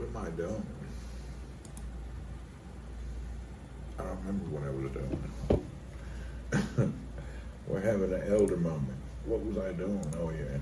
am I doing? I don't remember what I was doing. We're having an elder moment. What was I doing? Oh, yeah.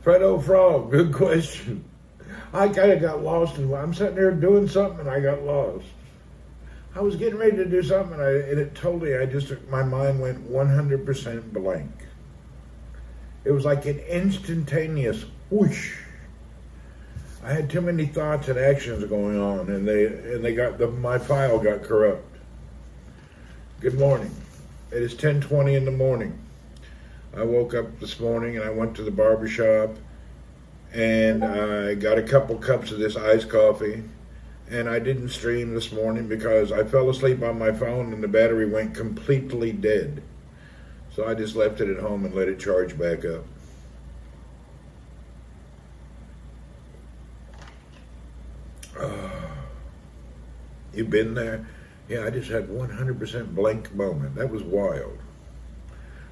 Fredo Frog, good question. I kind of got lost in. I'm sitting there doing something and I got lost. I was getting ready to do something and it totally, my mind went 100% blank. It was like an instantaneous whoosh. I had too many thoughts and actions going on, and my file got corrupt. Good morning. It is 10:20 in the morning. I woke up this morning and I went to the barber shop and I got a couple cups of this iced coffee, and I didn't stream this morning because I fell asleep on my phone and the battery went completely dead. So I just left it at home and let it charge back up. You've been there? Yeah, I just had 100% blank moment. That was wild.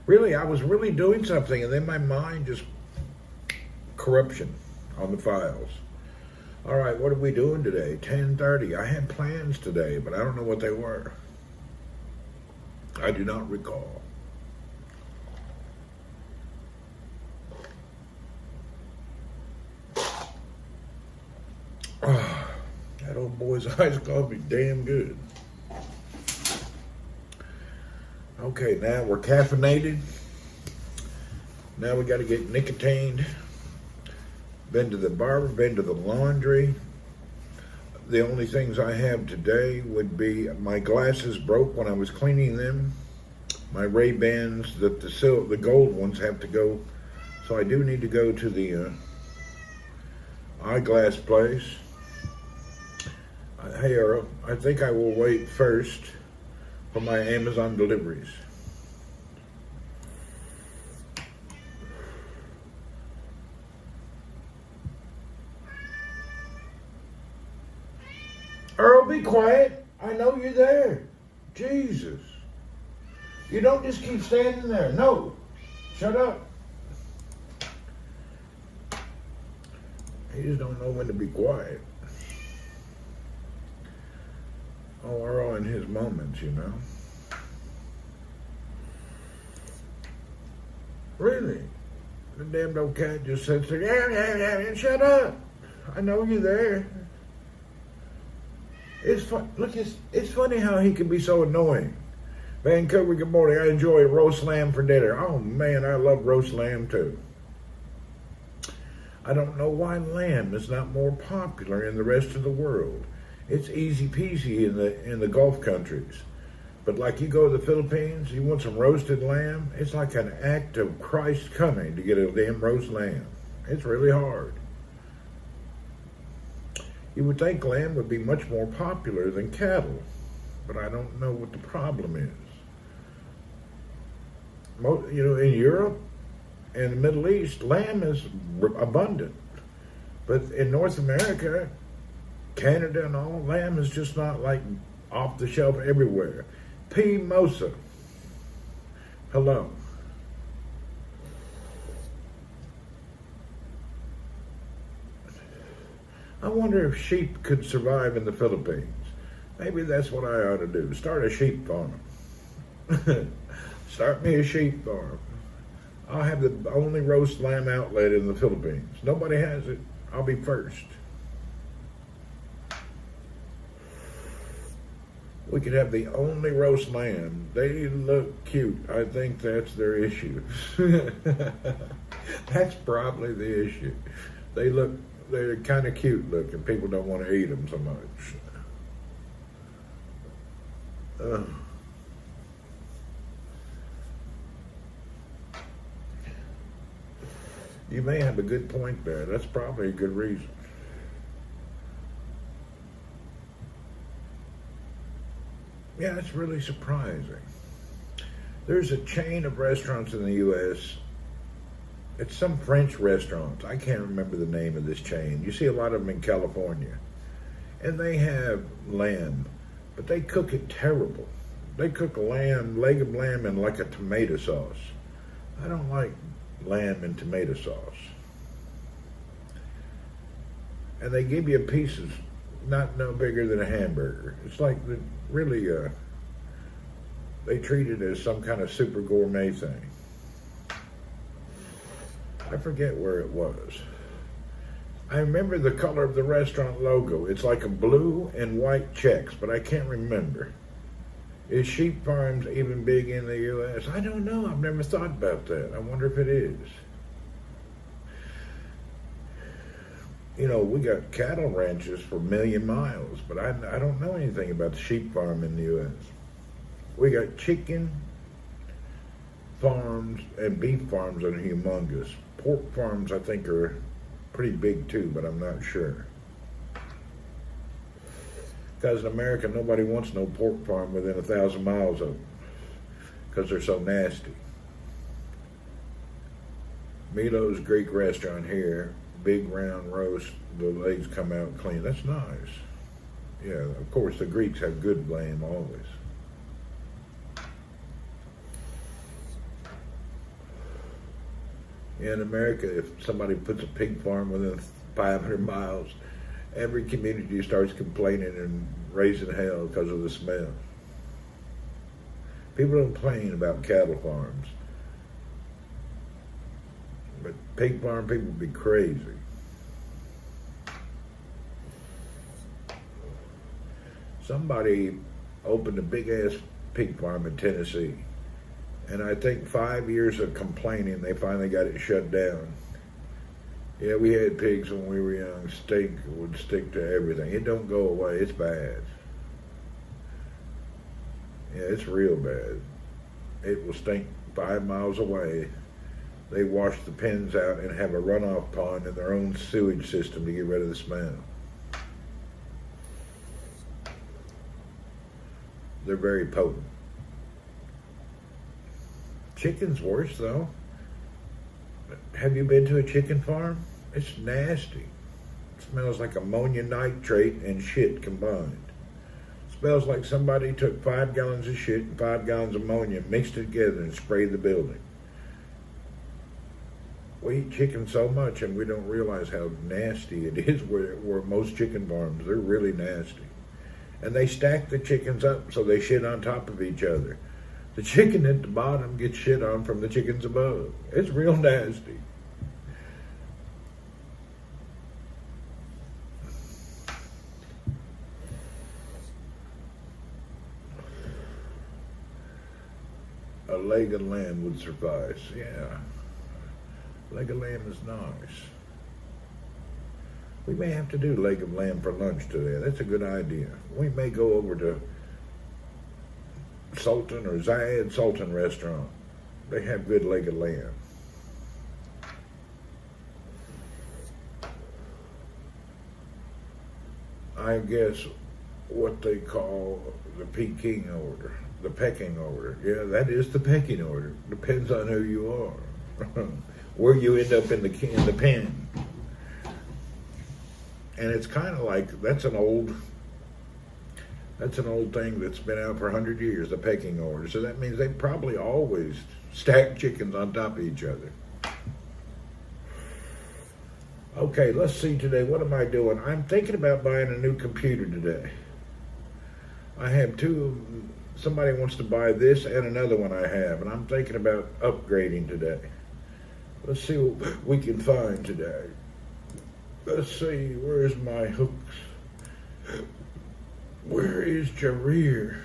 Really, I was really doing something, and then my mind just corruption on the files. All right, what are we doing today? 10:30. I had plans today, but I don't know what they were. I do not recall. That old boy's iced coffee, damn good. Okay, now we're caffeinated. Now we got to get nicotined. Been to the barber, been to the laundry. The only things I have today would be my glasses broke when I was cleaning them. My Ray-Bans, the gold ones have to go. So I do need to go to the eyeglass place. Hey, Earl, I think I will wait first for my Amazon deliveries. Earl, be quiet. I know you're there. Jesus. You don't just keep standing there. No. Shut up. He just don't know when to be quiet. Oh, Earl in his moments, you know. Really? The damned old cat just sits there, yeah, shut up. I know you're there. It's fun. Look, it's funny how he can be so annoying. Vancouver, good morning. I enjoy roast lamb for dinner. Oh man, I love roast lamb too. I don't know why lamb is not more popular in the rest of the world. It's easy peasy in the Gulf countries. But like you go to the Philippines, you want some roasted lamb, it's like an act of Christ coming to get a damn roast lamb. It's really hard. You would think lamb would be much more popular than cattle, but I don't know what the problem is. You know, in Europe and the Middle East, lamb is abundant. But in North America, Canada and all, lamb is just not like off the shelf everywhere. P. Mosa. Hello. I wonder if sheep could survive in the Philippines. Maybe that's what I ought to do. Start a sheep farm. Start me a sheep farm. I'll have the only roast lamb outlet in the Philippines. Nobody has it. I'll be first. We could have the only roast lamb. They look cute. I think that's their issue. That's probably the issue. They're kind of cute looking. People don't want to eat them so much. You may have a good point there. That's probably a good reason. Yeah, it's really surprising. There's a chain of restaurants in the U.S. It's some French restaurants. I can't remember the name of this chain. You see a lot of them in California. And they have lamb, but they cook it terrible. They cook leg of lamb in like a tomato sauce. I don't like lamb in tomato sauce. And they give you a piece of no bigger than a hamburger. It's like they treat it as some kind of super gourmet thing. I forget where it was. I remember the color of the restaurant logo. It's like a blue and white checks, but I can't remember. Is sheep farms even big in the U.S.? I don't know. I've never thought about that. I wonder if it is. You know, we got cattle ranches for a million miles, but I don't know anything about the sheep farm in the U.S. We got chicken farms and beef farms that are humongous. Pork farms, I think, are pretty big too, but I'm not sure. Because in America, nobody wants no pork farm within 1,000 miles of them because they're so nasty. Milo's Greek restaurant here, big round roast, the legs come out clean. That's nice. Yeah, of course, the Greeks have good lamb always. In America, if somebody puts a pig farm within 500 miles, every community starts complaining and raising hell because of the smell. People don't complain about cattle farms, but pig farm people would be crazy. Somebody opened a big-ass pig farm in Tennessee. And I think 5 years of complaining, they finally got it shut down. Yeah, we had pigs when we were young. Steak would stick to everything. It don't go away. It's bad. Yeah, it's real bad. It will stink 5 miles away. They wash the pens out and have a runoff pond in their own sewage system to get rid of the smell. They're very potent. Chicken's worse, though. Have you been to a chicken farm? It's nasty. It smells like ammonia nitrate and shit combined. It smells like somebody took 5 gallons of shit and 5 gallons of ammonia, mixed it together and sprayed the building. We eat chicken so much and we don't realize how nasty it is where most chicken farms, they're really nasty. And they stack the chickens up so they shit on top of each other. The chicken at the bottom gets shit on from the chickens above. It's real nasty. A leg of lamb would suffice. Yeah. Leg of lamb is nice. We may have to do leg of lamb for lunch today. That's a good idea. We may go over to Sultan or Zayed Sultan restaurant. They have good leg of lamb. I guess what they call the Peking order, the pecking order. Yeah, that is the pecking order. Depends on who you are, where you end up in the pen. And it's kind of like that's an old thing that's been out for 100 years, the pecking order. So that means they probably always stack chickens on top of each other. Okay, let's see today. What am I doing? I'm thinking about buying a new computer today. I have two. Somebody wants to buy this and another one I have, and I'm thinking about upgrading today. Let's see what we can find today. Let's see, where's my hooks? Where is Jareer?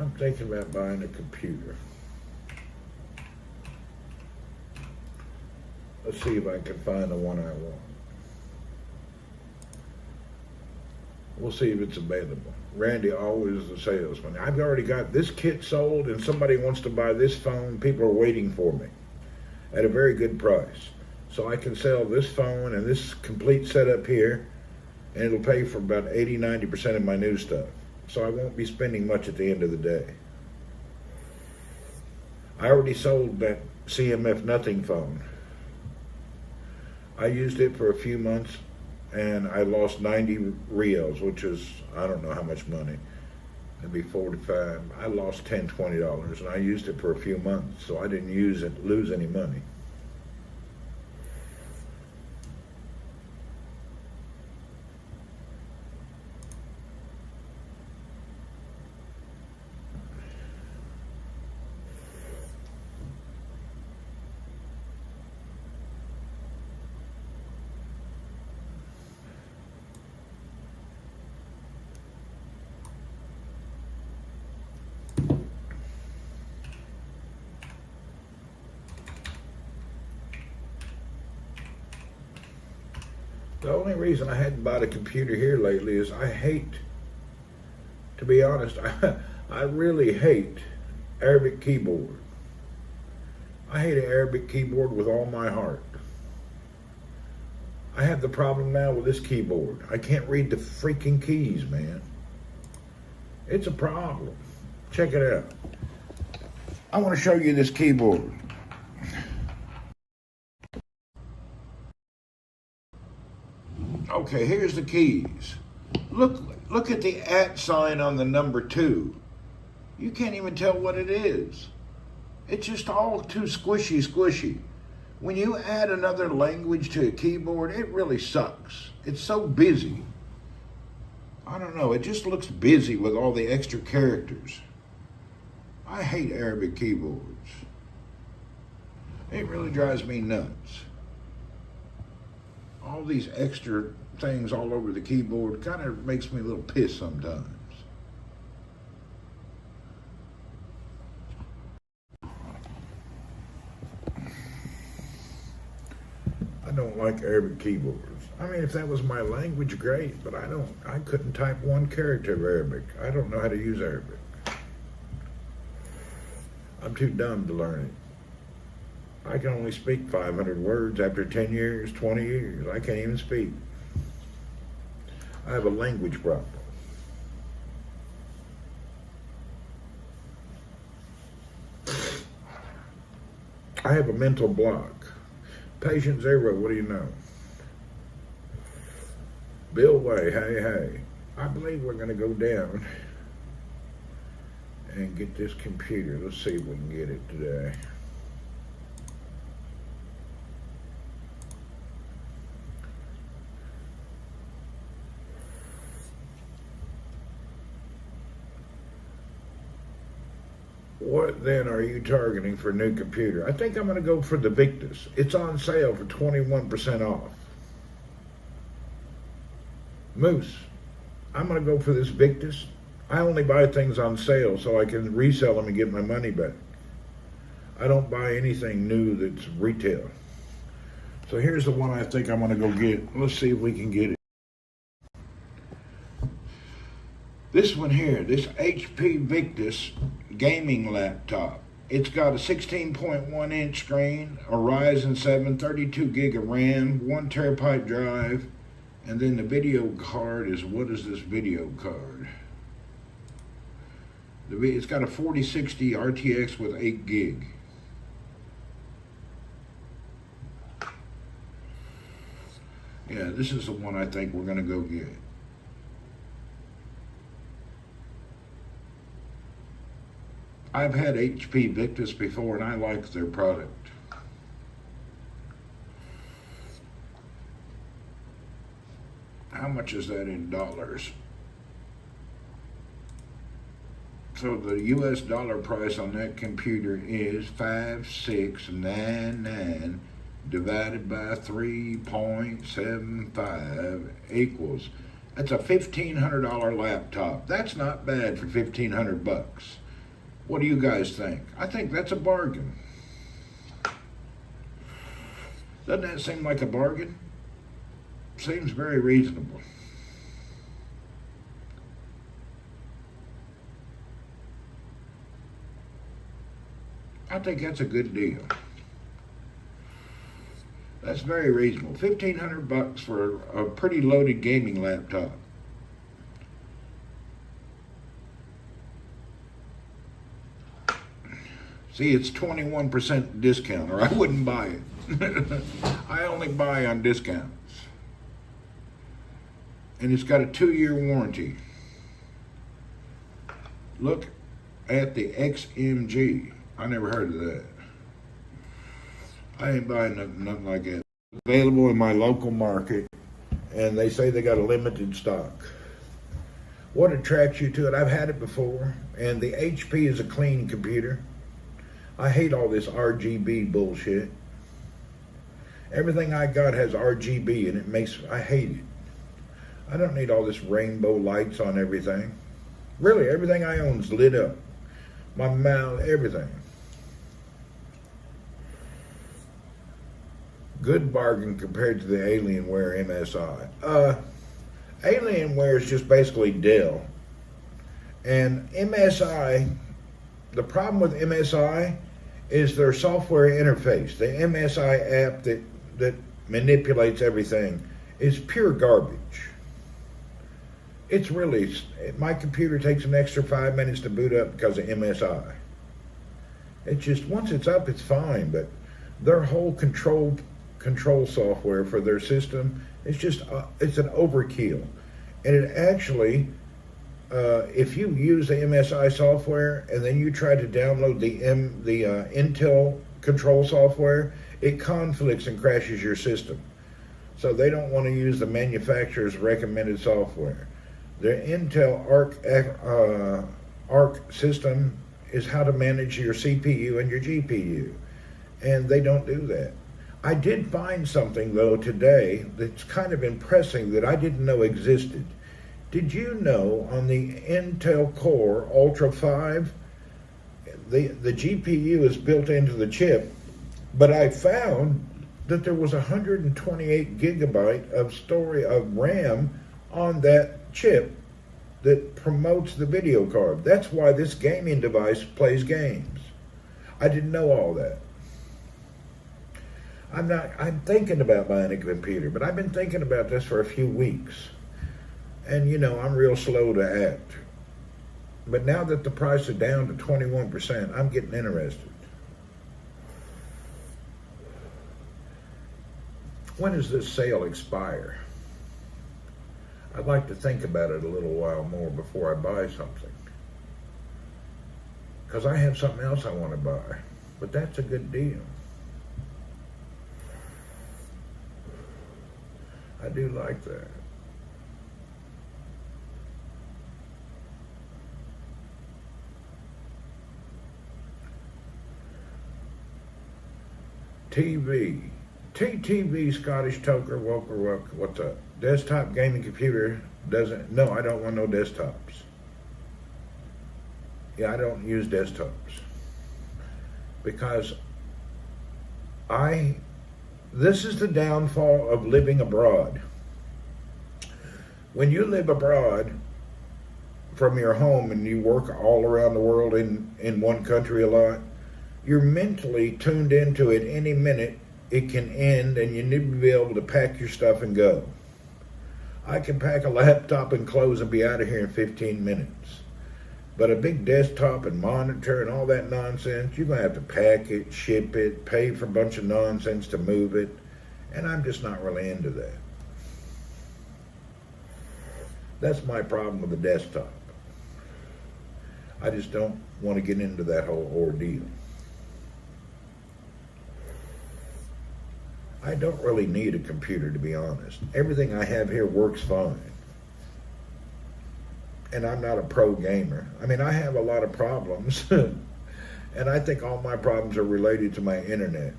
I'm thinking about buying a computer. Let's see if I can find the one I want. We'll see if it's available. Randy always is the salesman. I've already got this kit sold and somebody wants to buy this phone. People are waiting for me. at a very good price. So I can sell this phone and this complete setup here, and it'll pay for about 80-90% of my new stuff. So I won't be spending much at the end of the day. I already sold that CMF nothing phone. I used it for a few months and I lost 90 reals, which is, I don't know how much money. It'd be 45. I lost $10-20 and I used it for a few months, so I didn't lose any money. The only reason I hadn't bought a computer here lately is I hate, to be honest, I really hate Arabic keyboard. I hate an Arabic keyboard with all my heart. I have the problem now with this keyboard. I can't read the freaking keys, man. It's a problem. Check it out. I want to show you this keyboard. Okay, here's the keys. Look at the @ sign on the number 2. You can't even tell what it is. It's just all too squishy. When you add another language to a keyboard, it really sucks. It's so busy. I don't know, it just looks busy with all the extra characters. I hate Arabic keyboards. It really drives me nuts. All these extra things all over the keyboard kind of makes me a little pissed sometimes. I don't like Arabic keyboards. I mean, if that was my language, great, but I couldn't type one character of Arabic. I don't know how to use Arabic. I'm too dumb to learn it. I can only speak 500 words after 10 years, 20 years. I can't even speak. I have a language problem. I have a mental block. Patient 0, what do you know? Bill Way, hey. I believe we're going to go down and get this computer. Let's see if we can get it today. What then are you targeting for a new computer? I think I'm going to go for the Victus. It's on sale for 21% off. Moose, I'm going to go for this Victus. I only buy things on sale so I can resell them and get my money back. I don't buy anything new that's retail. So here's the one I think I'm going to go get. Let's see if we can get it. This one here, this HP Victus gaming laptop. It's got a 16.1 inch screen, a Ryzen 7, 32 gig of RAM, 1 terabyte drive, and then the video card is, what is this video card? It's got a 4060 RTX with 8 gig. Yeah, this is the one I think we're gonna go get. I've had HP Victus before and I like their product. How much is that in dollars? So the US dollar price on that computer is 5699 divided by 3.75 equals, that's a $1,500 laptop. That's not bad for 1,500 bucks. What do you guys think? I think that's a bargain. Doesn't that seem like a bargain? Seems very reasonable. I think that's a good deal. That's very reasonable. $1,500 for a pretty loaded gaming laptop. See, it's 21% discount, or I wouldn't buy it. I only buy on discounts. And it's got a 2-year warranty. Look at the XMG. I never heard of that. I ain't buying nothing like that. Available in my local market, and they say they got a limited stock. What attracts you to it? I've had it before, and the HP is a clean computer. I hate all this RGB bullshit. Everything I got has RGB, and I hate it. I don't need all this rainbow lights on everything. Really, everything I own is lit up. My mouth, everything. Good bargain compared to the Alienware MSI. Alienware is just basically Dell. And MSI, the problem with MSI is their software interface. The MSI app that manipulates everything is pure garbage. It's really, my computer takes an extra 5 minutes to boot up because of MSI. It just, once it's up, it's fine, but their whole control software for their system is just, it's an overkill. And it actually, if you use the MSI software and then you try to download the Intel control software, it conflicts and crashes your system. So they don't want to use the manufacturer's recommended software. The Intel Arc system is how to manage your CPU and your GPU, and they don't do that. I did find something, though, today that's kind of impressive that I didn't know existed. Did you know on the Intel Core Ultra 5, the GPU is built into the chip, but I found that there was 128 gigabyte of RAM on that chip that promotes the video card. That's why this gaming device plays games. I didn't know all that. I'm thinking about buying a computer, but I've been thinking about this for a few weeks. And you know, I'm real slow to act. But now that the price is down to 21%, I'm getting interested. When does this sale expire? I'd like to think about it a little while more before I buy something. Because I have something else I want to buy, but that's a good deal. I do like that. TV. TTV Scottish Toker Woker, what's up? Desktop gaming computer doesn't, no, I don't want no desktops. Yeah, I don't use desktops. Because this is the downfall of living abroad. When you live abroad from your home and you work all around the world in one country a lot, you're mentally tuned into it. Any minute it can end and you need to be able to pack your stuff and go. I can pack a laptop and clothes and be out of here in 15 minutes. But a big desktop and monitor and all that nonsense, you're going to have to pack it, ship it, pay for a bunch of nonsense to move it. And I'm just not really into that. That's my problem with the desktop. I just don't want to get into that whole ordeal. I don't really need a computer, to be honest. Everything I have here works fine. And I'm not a pro gamer. I mean, I have a lot of problems. And I think all my problems are related to my internet.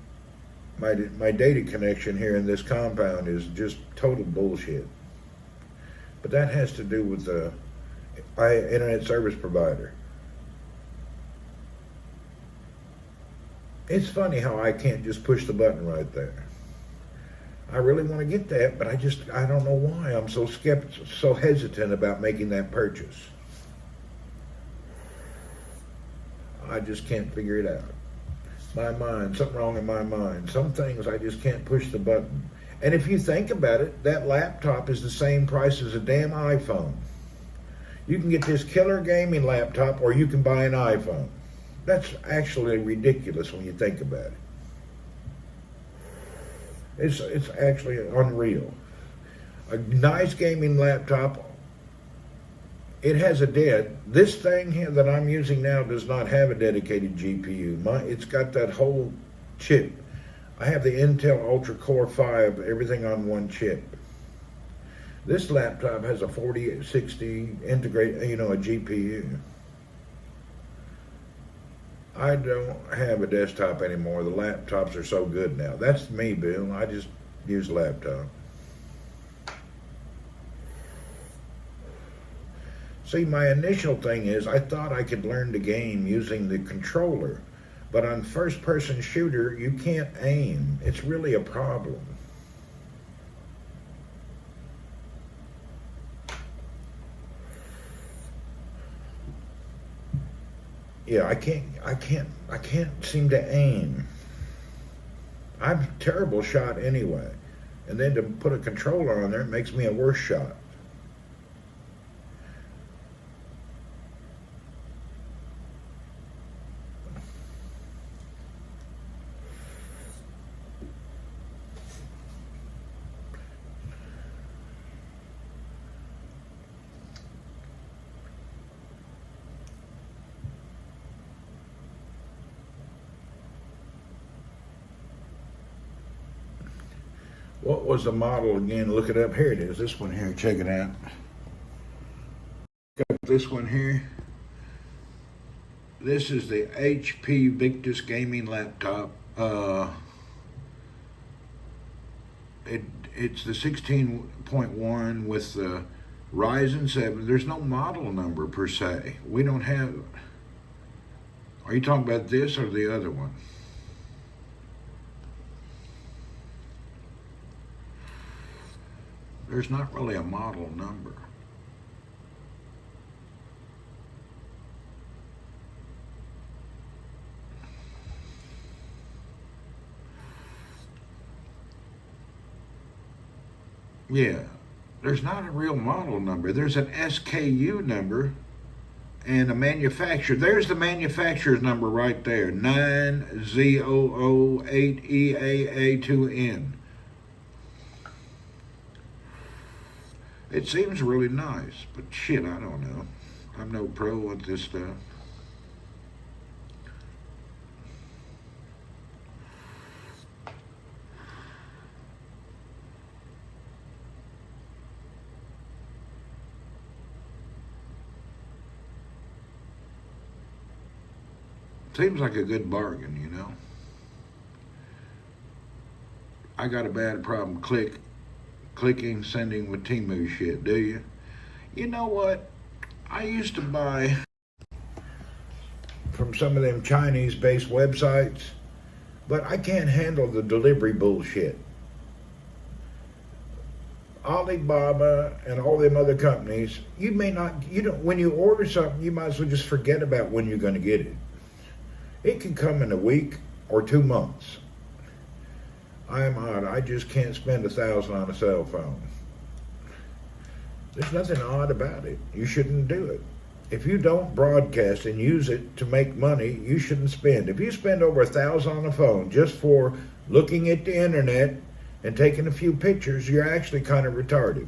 My data connection here in this compound is just total bullshit. But that has to do with the internet service provider. It's funny how I can't just push the button right there. I really want to get that, but I don't know why I'm so skeptical, so hesitant about making that purchase. I just can't figure it out. My mind, something wrong in my mind. Some things I just can't push the button. And if you think about it, that laptop is the same price as a damn iPhone. You can get this killer gaming laptop or you can buy an iPhone. That's actually ridiculous when you think about it. It's actually unreal. A nice gaming laptop, it has this thing here that I'm using now does not have a dedicated GPU. It's got that whole chip. I have the Intel Ultra Core 5, everything on one chip. This laptop has a 4060 integrated, a GPU. I don't have a desktop anymore. The laptops are so good now. That's me, Bill. I just use laptop. See, my initial thing is I thought I could learn the game using the controller, but on first-person shooter, you can't aim. It's really a problem. Yeah, I can't seem to aim. I'm a terrible shot anyway. And then to put a controller on there, it makes me a worse shot. What was the model again? Look it up. Here it is. This one here. Check it out. Got this one here. This is the HP Victus gaming laptop. It's the 16.1 with the Ryzen 7. There's no model number per se. We don't have. Are you talking about this or the other one? There's not really a model number. Yeah, there's not a real model number. There's an SKU number and a manufacturer. There's the manufacturer's number right there, 9Z008EAA2N. It seems really nice, but shit, I don't know. I'm no pro with this stuff. Seems like a good bargain, I got a bad problem clicking, sending with Temu shit, do you? You know what? I used to buy from some of them Chinese-based websites, but I can't handle the delivery bullshit. Alibaba and all them other companies, when you order something, you might as well just forget about when you're going to get it. It can come in a week or 2 months. I'm odd. I just can't spend $1,000 on a cell phone. There's nothing odd about it. You shouldn't do it. If you don't broadcast and use it to make money, you shouldn't spend. If you spend over $1,000 on a phone just for looking at the internet and taking a few pictures, you're actually kind of retarded.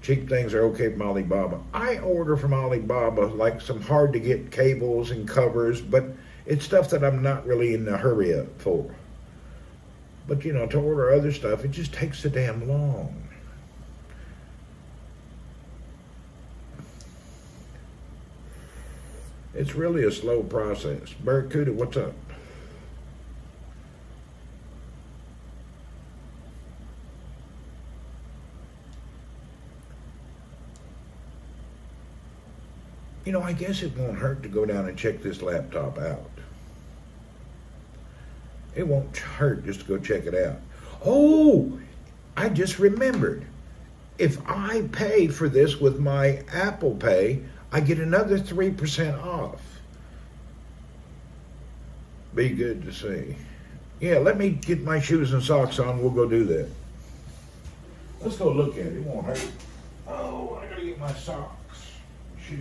Cheap things are okay from Alibaba. I order from Alibaba like some hard to get cables and covers, but it's stuff that I'm not really in a hurry up for. But to order other stuff, it just takes so damn long. It's really a slow process. Barracuda, what's up? I guess it won't hurt to go down and check this laptop out. It won't hurt just to go check it out. Oh, I just remembered. If I pay for this with my Apple Pay, I get another 3% off. Be good to see. Yeah, let me get my shoes and socks on. We'll go do that. Let's go look at it. It won't hurt. Oh, I gotta get my socks. Shoes.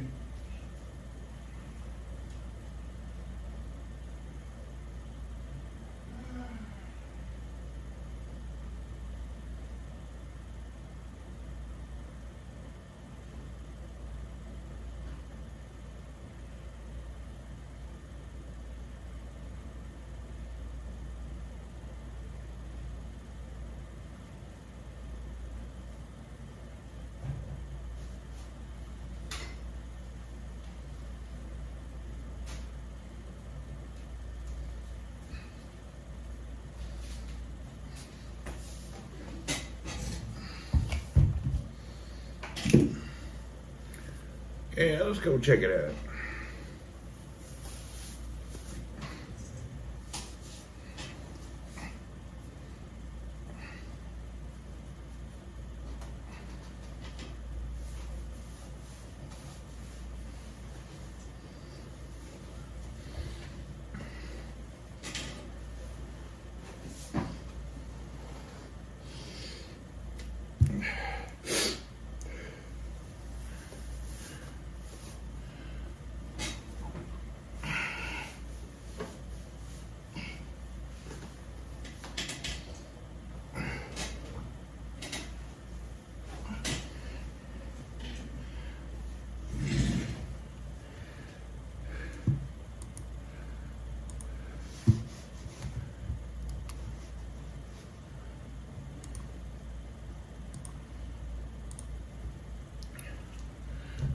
Yeah, let's go check it out.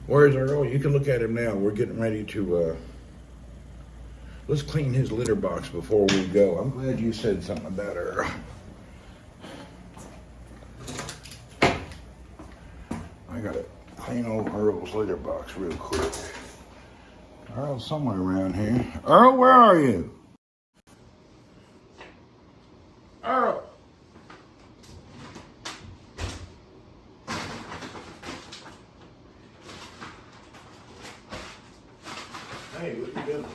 Where's Earl? You can look at him now. We're getting ready to, let's clean his litter box before we go. I'm glad you said something about Earl. I gotta clean old Earl's litter box real quick. Earl's somewhere around here. Earl, where are you? Earl! Hey, what you doing?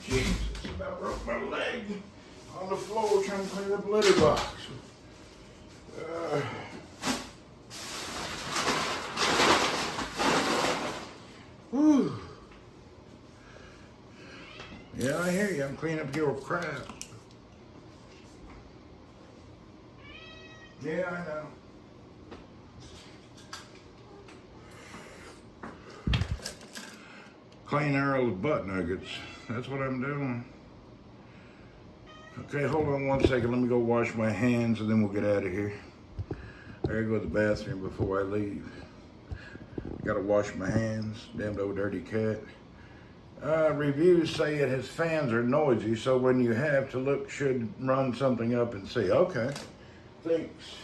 Jesus, about broke my leg on the floor trying to clean up a litter box. Whew. Yeah, I hear you. I'm cleaning up your crap. Yeah, I know. Clean Earl's butt nuggets. That's what I'm doing. Okay, hold on one second. Let me go wash my hands and then we'll get out of here. I gotta go to the bathroom before I leave. Gotta wash my hands. Damned old dirty cat. Reviews say it his fans are noisy, so when you have to look, should run something up and see. Okay, thanks.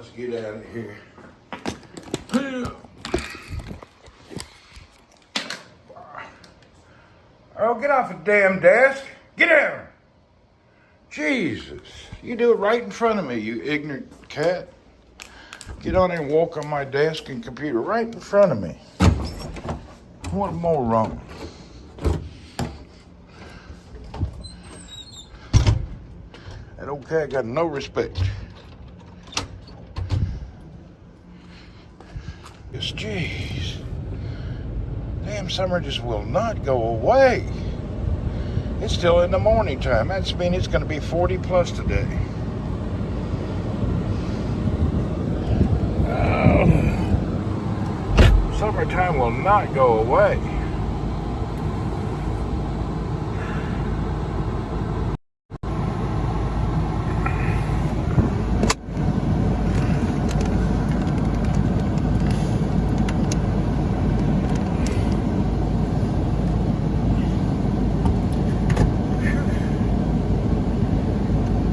Let's get out of here. Oh, get off the damn desk. Get down. Jesus. You do it right in front of me, you ignorant cat. Get on there and walk on my desk and computer right in front of me. What more wrong? That old cat got no respect. Yes, jeez. Damn summer just will not go away. It's still in the morning time. That's mean it's going to be 40 plus today. Summertime will not go away.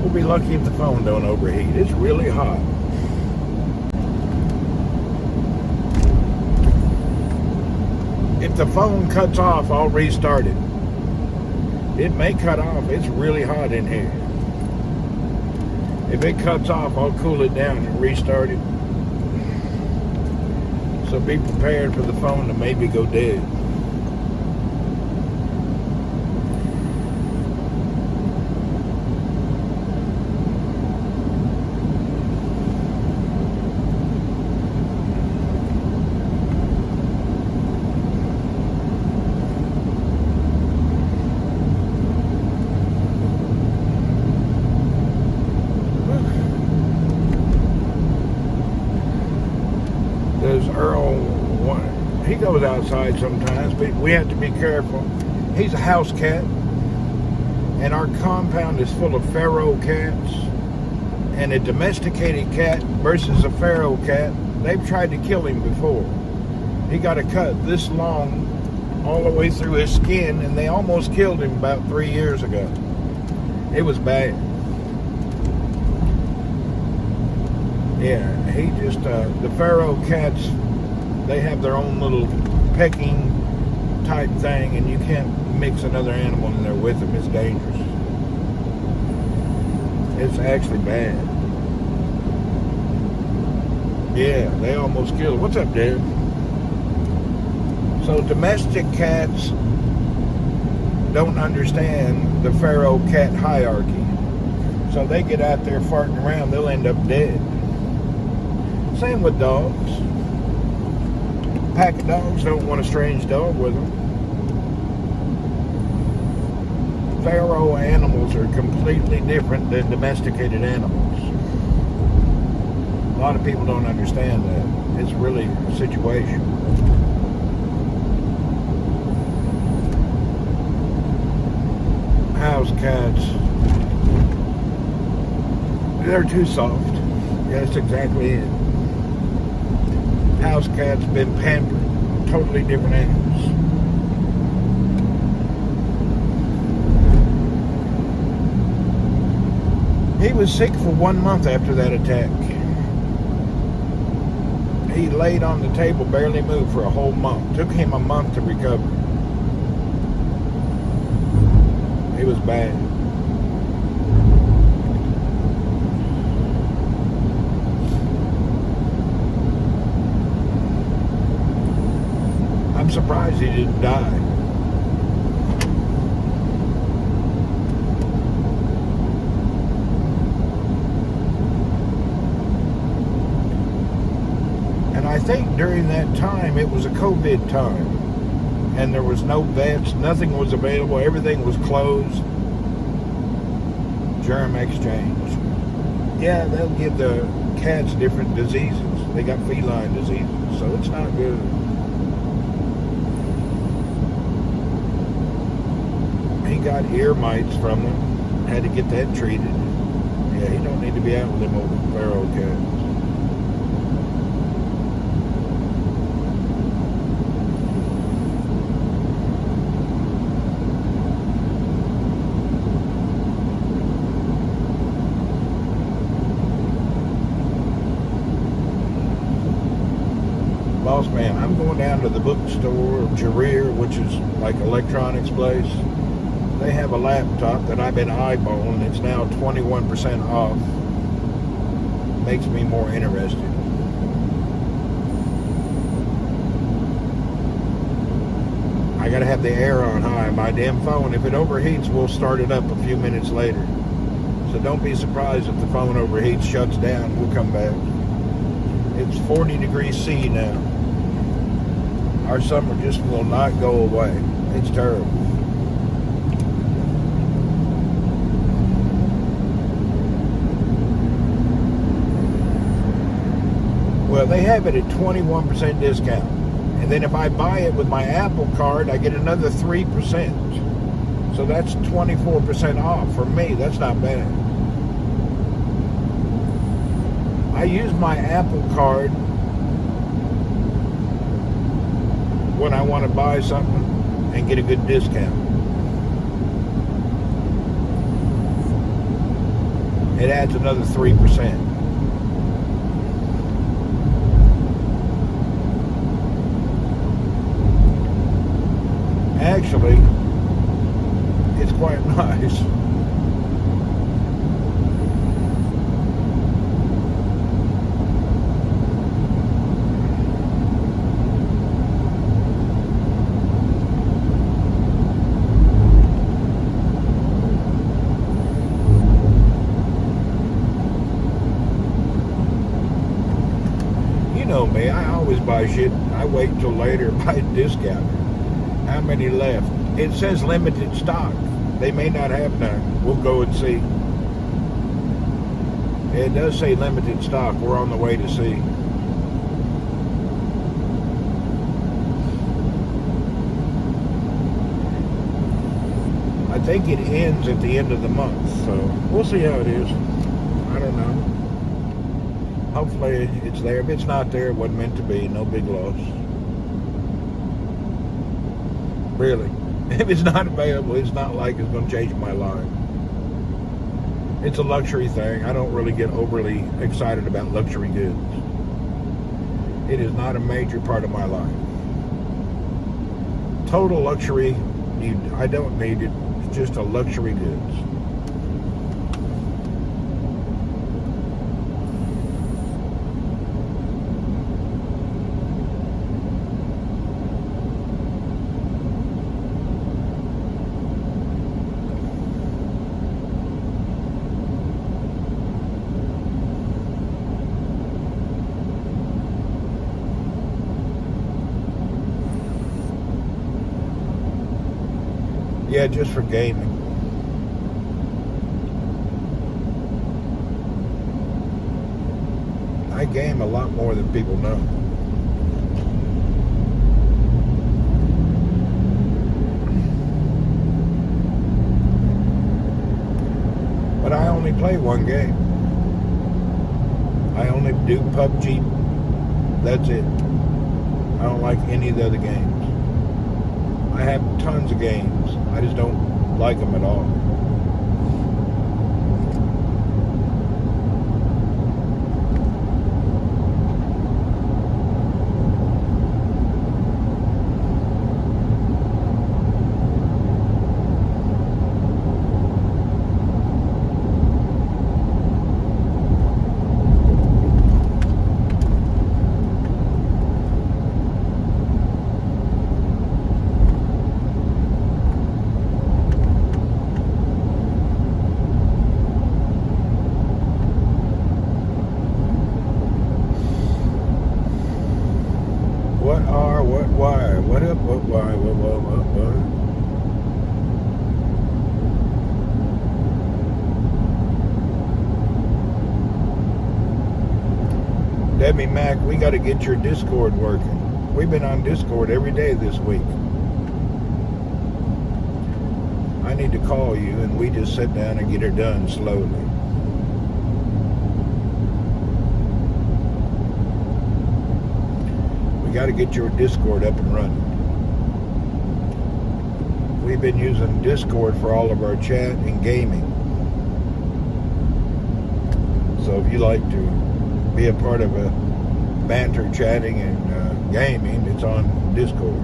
We'll be lucky if the phone don't overheat. It's really hot. If the phone cuts off, I'll restart it. It may cut off. It's really hot in here. If it cuts off, I'll cool it down and restart it. So be prepared for the phone to maybe go dead. He goes outside sometimes, but we have to be careful. He's a house cat, and our compound is full of feral cats. And a domesticated cat versus a feral cat, they've tried to kill him before. He got a cut this long all the way through his skin, and they almost killed him about 3 years ago. It was bad. Yeah, he just, the feral cats, they have their own little pecking type thing, and you can't mix another animal in there with them. It's dangerous. It's actually bad. Yeah, they almost killed him. What's up, Dad? So domestic cats don't understand the feral cat hierarchy. So they get out there farting around, they'll end up dead. Same with dogs. Pack of dogs don't want a strange dog with them. Feral animals are completely different than domesticated animals. A lot of people don't understand that. It's really a situation. House cats, they're too soft. Yeah, that's exactly it. House cats been pampered. Totally different animals. He was sick for 1 month after that attack. He laid on the table, barely moved for a whole month. Took him a month to recover. It was bad. I'm surprised he didn't die. And I think during that time, it was a COVID time. And there was no vets, nothing was available, everything was closed. Germ exchange. Yeah, they'll give the cats different diseases. They got feline diseases, so it's not good. He got ear mites from them. Had to get that treated. Yeah, he don't need to be out with them old feral cats. Boss man, I'm going down to the bookstore, Jareer, which is like electronics place. They have a laptop that I've been eyeballing. It's now 21% off. Makes me more interested. I gotta have the air on high. My damn phone, if it overheats, we'll start it up a few minutes later. So don't be surprised if the phone overheats, shuts down, we'll come back. It's 40 degrees C now. Our summer just will not go away. It's terrible. Well, they have it at 21% discount. And then if I buy it with my Apple card, I get another 3%. So that's 24% off. For me, that's not bad. I use my Apple card when I want to buy something and get a good discount. It adds another 3%. Actually, it's quite nice. You know me, I always buy shit. I wait till later, buy a discount. How many left? It says limited stock. They may not have none. We'll go and see. It does say limited stock. We're on the way to see. I think it ends at the end of the month, so we'll see how it is. I don't know. Hopefully it's there. If it's not there, it wasn't meant to be. No big loss. Really. If it's not available, it's not like it's going to change my life. It's a luxury thing. I don't really get overly excited about luxury goods. It is not a major part of my life. Total luxury, I don't need it. It's just a luxury goods. Yeah, just for gaming. I game a lot more than people know. But I only play one game. I only do PUBG. That's it. I don't like any of the other games. I have tons of games. I just don't like them at all. Debbie Mac, we got to get your Discord working. We've been on Discord every day this week. I need to call you and we just sit down and get her done slowly. We got to get your Discord up and running. We've been using Discord for all of our chat and gaming. So if you like to be a part of a banter chatting and gaming, it's on Discord.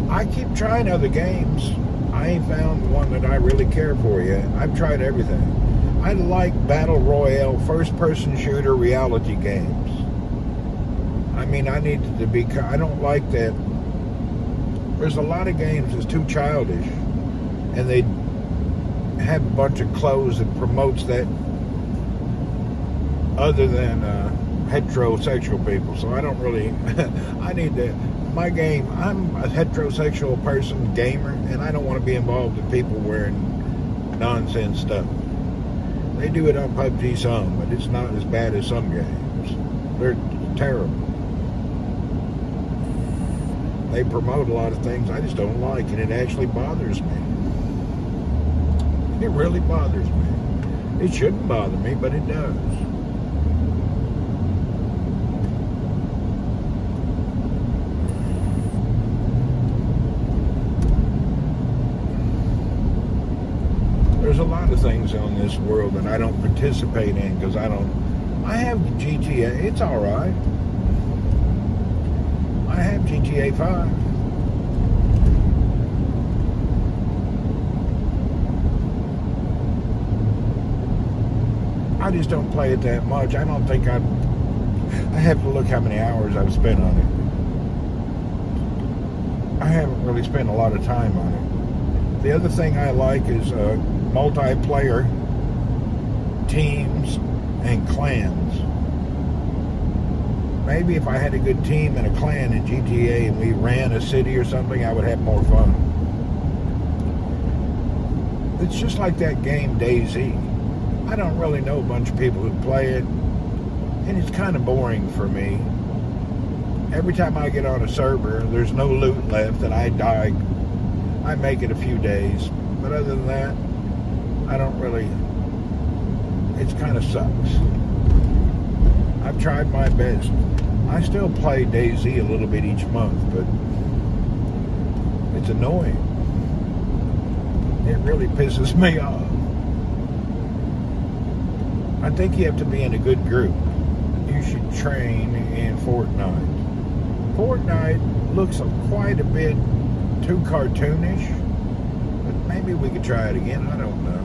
I keep trying other games. I ain't found one that I really care for yet. I've tried everything. I like battle royale, first-person shooter reality games. I mean, I need to be... I don't like that. There's a lot of games that's too childish, and they have a bunch of clothes that promotes that other than heterosexual people. So I don't really... I need to... My game, I'm a heterosexual person, gamer, and I don't want to be involved in people wearing nonsense stuff. They do it on PUBG some, but it's not as bad as some games. They're terrible. They promote a lot of things I just don't like, and it actually bothers me. It really bothers me. It shouldn't bother me, but it does. There's a lot of things on this world that I don't participate in because I have GTA, it's alright. I have GTA 5. I just don't play it that much. I don't think I have to look how many hours I've spent on it. I haven't really spent a lot of time on it. The other thing I like is multiplayer teams and clans. Maybe if I had a good team and a clan in GTA and we ran a city or something, I would have more fun. It's just like that game DayZ. I don't really know a bunch of people who play it, and it's kind of boring for me. Every time I get on a server, there's no loot left and I die. I make it a few days, but other than that, I don't really, it kind of sucks. I've tried my best. I still play DayZ a little bit each month, but it's annoying. It really pisses me off. I think you have to be in a good group. You should train in Fortnite. Fortnite looks quite a bit too cartoonish, but maybe we could try it again. I don't know.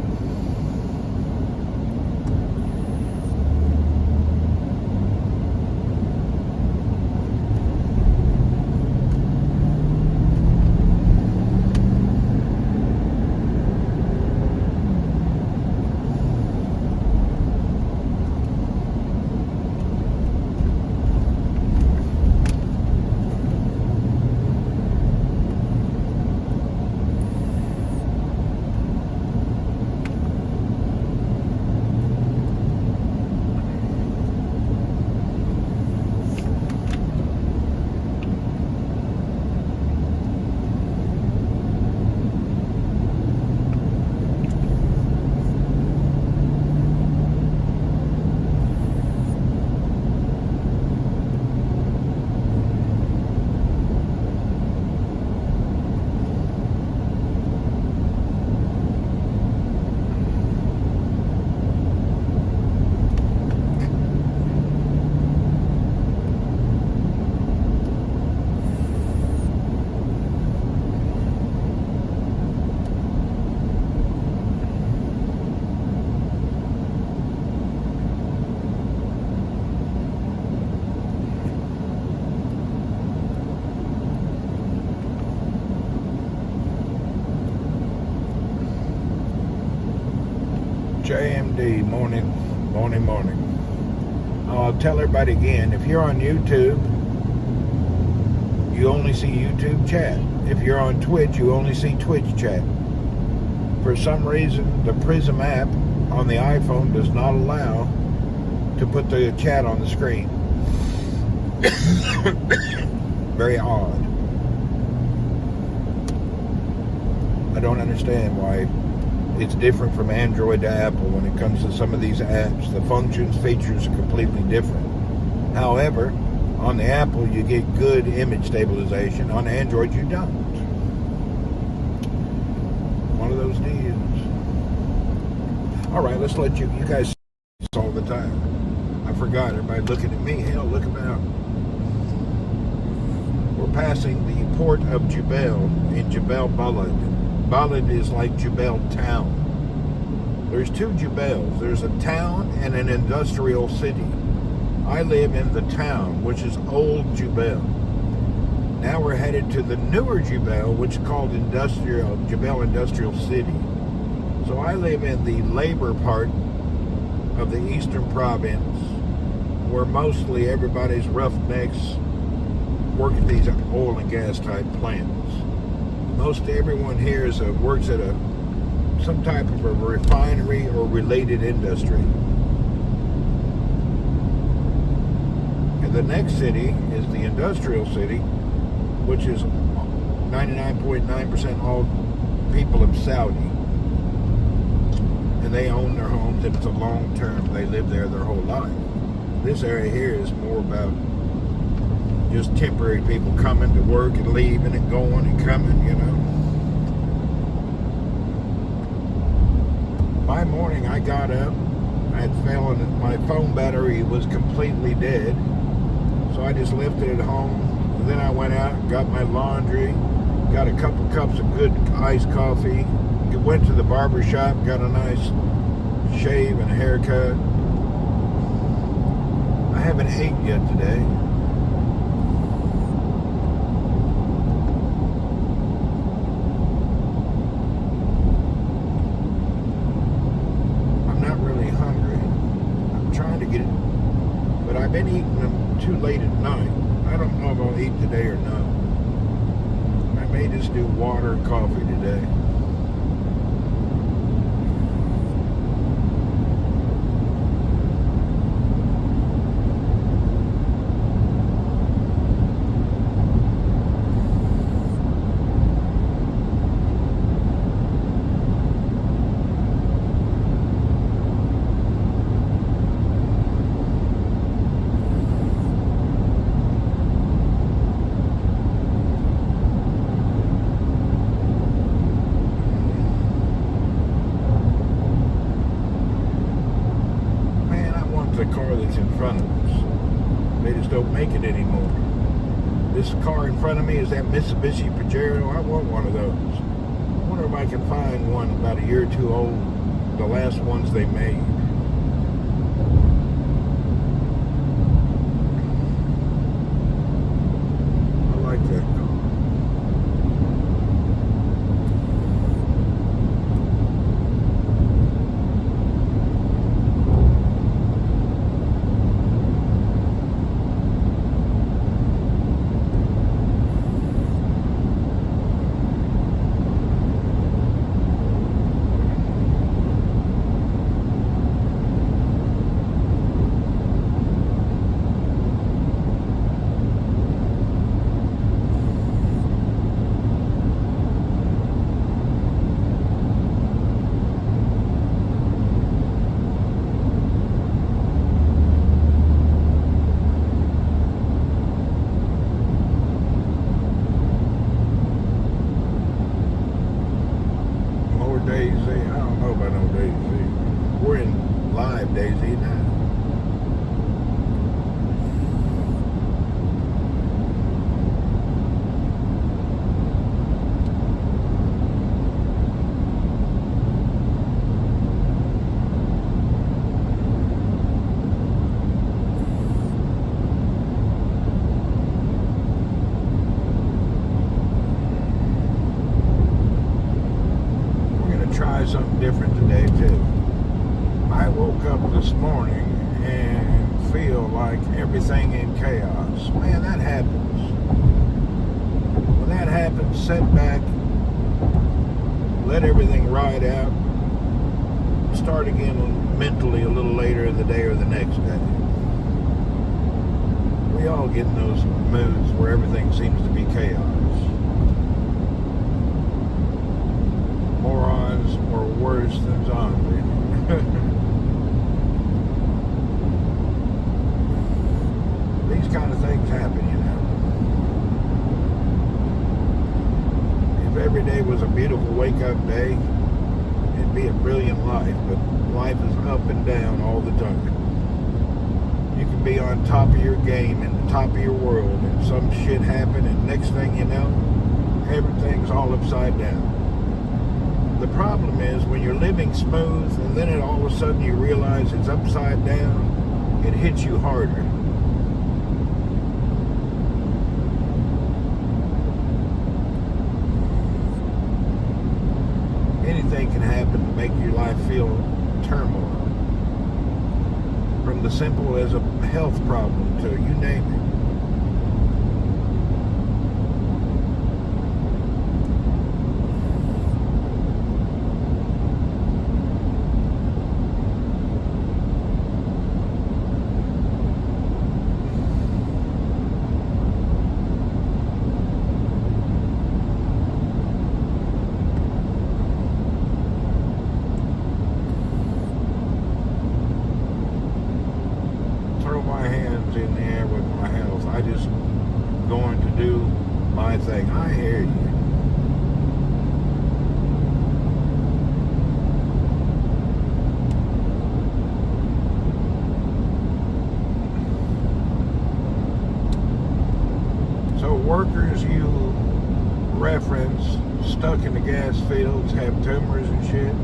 JMD, morning. I'll tell everybody again, if you're on YouTube, you only see YouTube chat. If you're on Twitch, you only see Twitch chat. For some reason, the Prism app on the iPhone does not allow to put the chat on the screen. Very odd. I don't understand why it's different from Android to Apple when it comes to some of these apps. The functions, features are completely different. However, on the Apple, you get good image stabilization. On Android, you don't. One of those deals. All right, let's let you guys see this all the time. I forgot. Everybody looking at me. Hell, look about. We're passing the port of Jubail in Jubail Balad. Balad is like Jubail town. There's two Jubails. There's a town and an industrial city. I live in the town, which is old Jubail. Now we're headed to the newer Jubail, which is called Jubail Industrial City. So I live in the labor part of the eastern province, where mostly everybody's roughnecks work at these oil and gas type plants. Most everyone here works at some type of a refinery or related industry. And the next city is the industrial city, which is 99.9% all people of Saudi. And they own their homes, and it's a long term. They live there their whole life. This area here is more about just temporary people coming to work and leaving and going and coming, you know. By morning, I got up. I had found that my phone battery was completely dead. So I just left it at home. And then I went out and got my laundry, got a couple cups of good iced coffee, went to the barber shop, got a nice shave and a haircut. I haven't ate yet today. I'm not really hungry. I'm trying to get it, but I've been eating them too late at night. I don't know if I'll eat today or not. I may just do water and coffee today. The car that's in front of us. They just don't make it anymore. This car in front of me is that Mitsubishi Pajero. I want one of those. I wonder if I can find one about a year or two old, the last ones they made. I like that car. Daisy. I don't know about no Daisy. We're in live Daisy now. Try something different today too. I woke up this morning and feel like everything in chaos. Man, that happens. When that happens, sit back, let everything ride out, start again mentally a little later in the day or the next day. We all get in those moods where everything seems to be chaos. Morons are worse than zombies. These kind of things happen, you know. If every day was a beautiful wake-up day, it'd be a brilliant life, but life is up and down all the time. You can be on top of your game and the top of your world, and some shit happen, and next thing you know, everything's all upside down. The problem is when you're living smooth and then all of a sudden you realize it's upside down, it hits you harder. Anything can happen to make your life feel turmoil. From the simple as a health problem to you name it. In the air with my health. I just going to do my thing. I hear you. So workers you reference stuck in the gas fields have tumors and shit?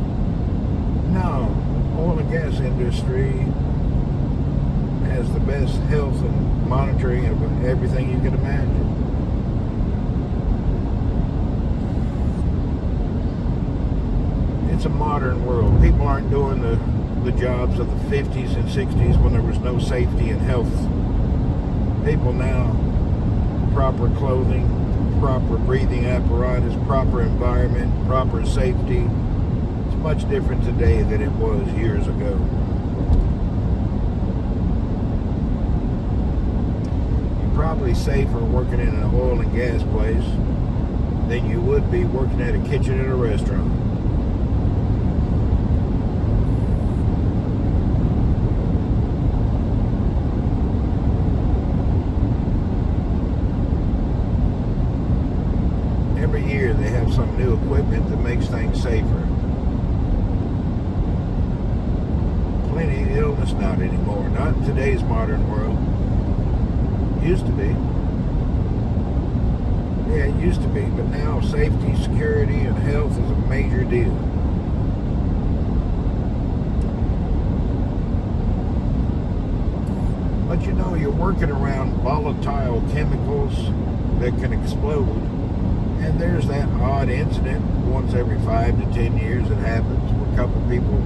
No. Oil and gas industry has the best health and monitoring of everything you can imagine. It's a modern world. People aren't doing the jobs of the 50s and 60s when there was no safety and health. People now, proper clothing, proper breathing apparatus, proper environment, proper safety. It's much different today than it was years ago. Probably safer working in an oil and gas place than you would be working at a kitchen at a restaurant. Every year they have some new equipment that makes things safer. Plenty of illness not anymore, not in today's modern world. Used to be. Yeah, it used to be, but now safety, security, and health is a major deal. But you know, you're working around volatile chemicals that can explode, and there's that odd incident once every 5 to 10 years that happens where a couple people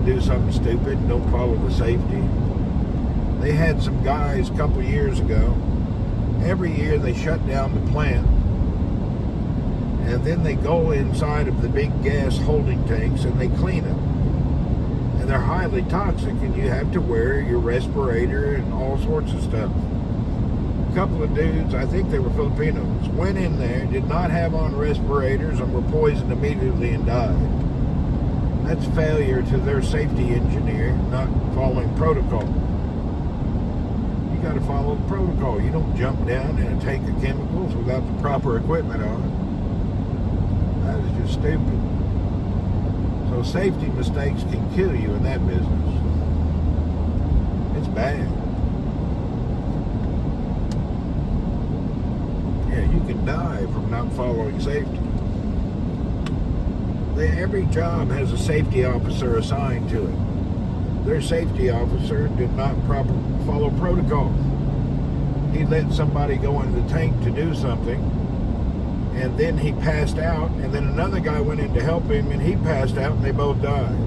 do something stupid and don't follow the safety. They had some guys a couple years ago, every year they shut down the plant, and then they go inside of the big gas holding tanks and they clean them. And they're highly toxic, and you have to wear your respirator and all sorts of stuff. A couple of dudes, I think they were Filipinos, went in there, did not have on respirators, and were poisoned immediately and died. That's failure to their safety engineer not following protocol. You got to follow the protocol. You don't jump down in a tank of chemicals without the proper equipment on. That is just stupid. So safety mistakes can kill you in that business. It's bad. Yeah, you can die from not following safety. Every job has a safety officer assigned to it. Their safety officer did not properly follow protocol. He let somebody go in the tank to do something, and then he passed out, and then another guy went in to help him, and he passed out, and they both died.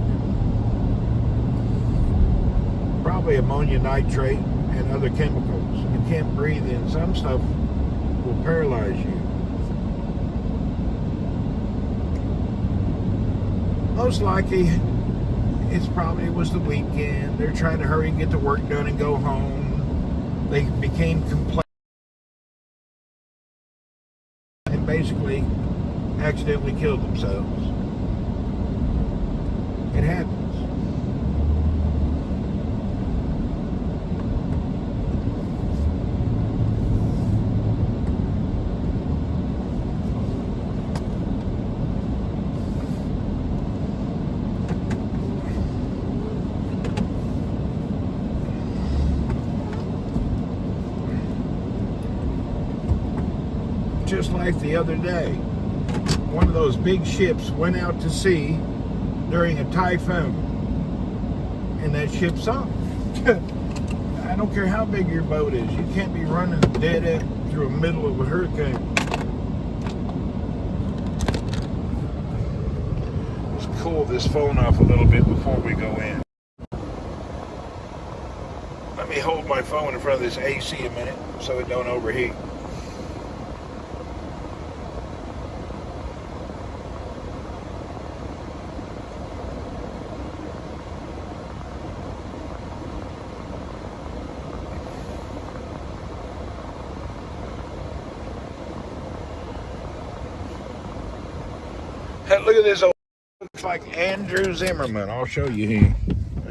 Probably ammonia nitrate and other chemicals. You can't breathe in. Some stuff will paralyze you. Most likely, it was the weekend. They're trying to hurry and get the work done and go home. They became complacent and basically accidentally killed themselves. It happens. wife the other day. One of those big ships went out to sea during a typhoon, and that ship sunk. I don't care how big your boat is, you can't be running dead end through the middle of a hurricane. Let's cool this phone off a little bit before we go in. Let me hold my phone in front of this AC a minute so it don't overheat. Hey, look at this old, looks like Andrew Zimmerman. I'll show you him.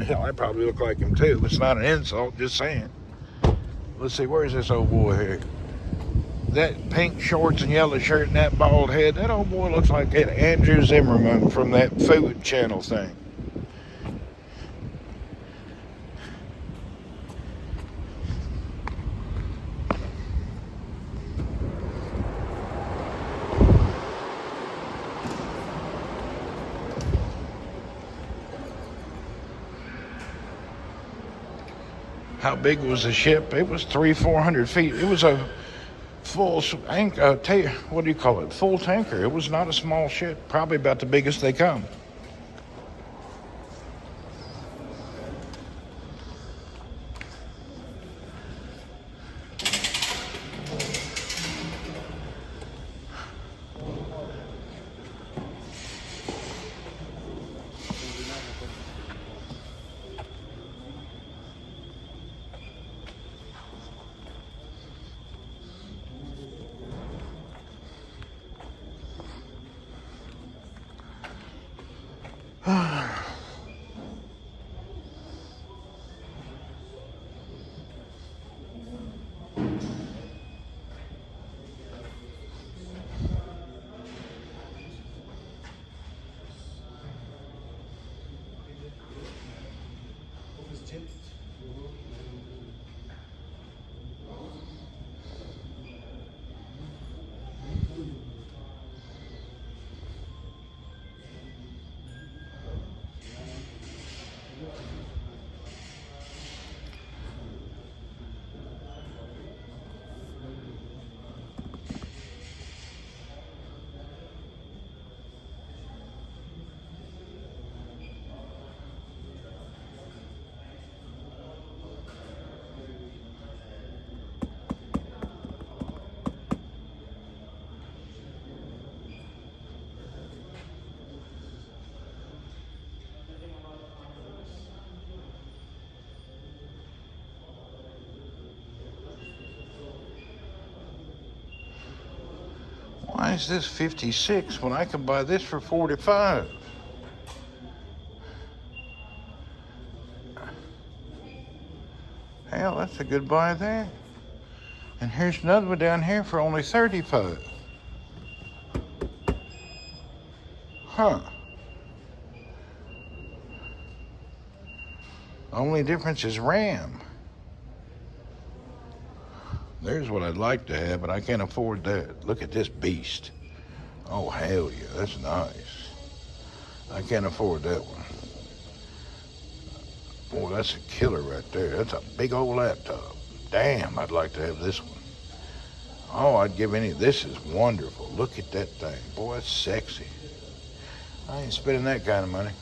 Hell, I probably look like him too. It's not an insult, just saying. Let's see, where's this old boy here? That pink shorts and yellow shirt and that bald head, that old boy looks like that Andrew Zimmerman from that Food Channel thing. How big was the ship? It was 300-400 feet. It was a full, what do you call it? Full tanker. It was not a small ship. Probably about the biggest they come. Why is this 56 when I could buy this for 45? Hell, that's a good buy there. And here's another one down here for only 35. Huh. Only difference is RAM. There's what I'd like to have, but I can't afford that. Look at this beast. Oh, hell yeah, that's nice. I can't afford that one. Boy, that's a killer right there. That's a big old laptop. Damn, I'd like to have this one. Oh, I'd give any. This is wonderful. Look at that thing. Boy, it's sexy. I ain't spending that kind of money.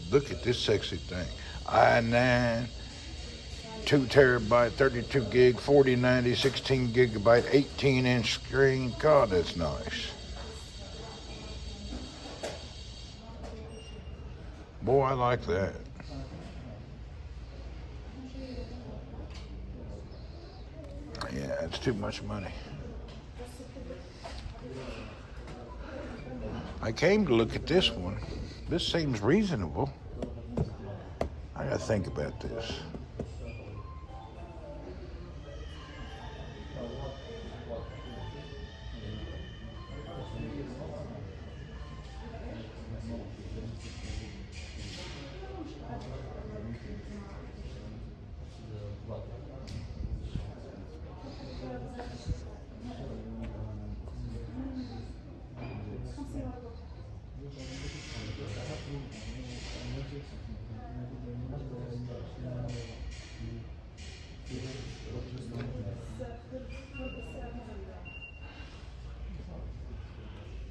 Look at this sexy thing. i9. 2 terabyte, 32 gig, 4090, 16 gigabyte, 18-inch screen. God, that's nice. Boy, I like that. Yeah, it's too much money. I came to look at this one. This seems reasonable. I gotta think about this.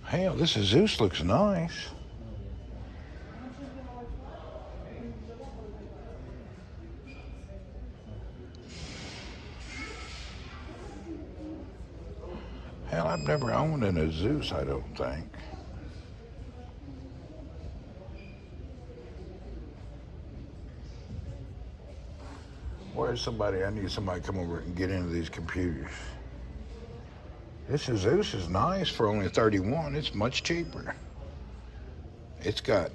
Hell, this Zeus looks nice. Hell, I've never owned an Zeus, I don't think. Where's somebody? I need somebody to come over and get into these computers. This Zeus is nice for only $31. It's much cheaper. It's got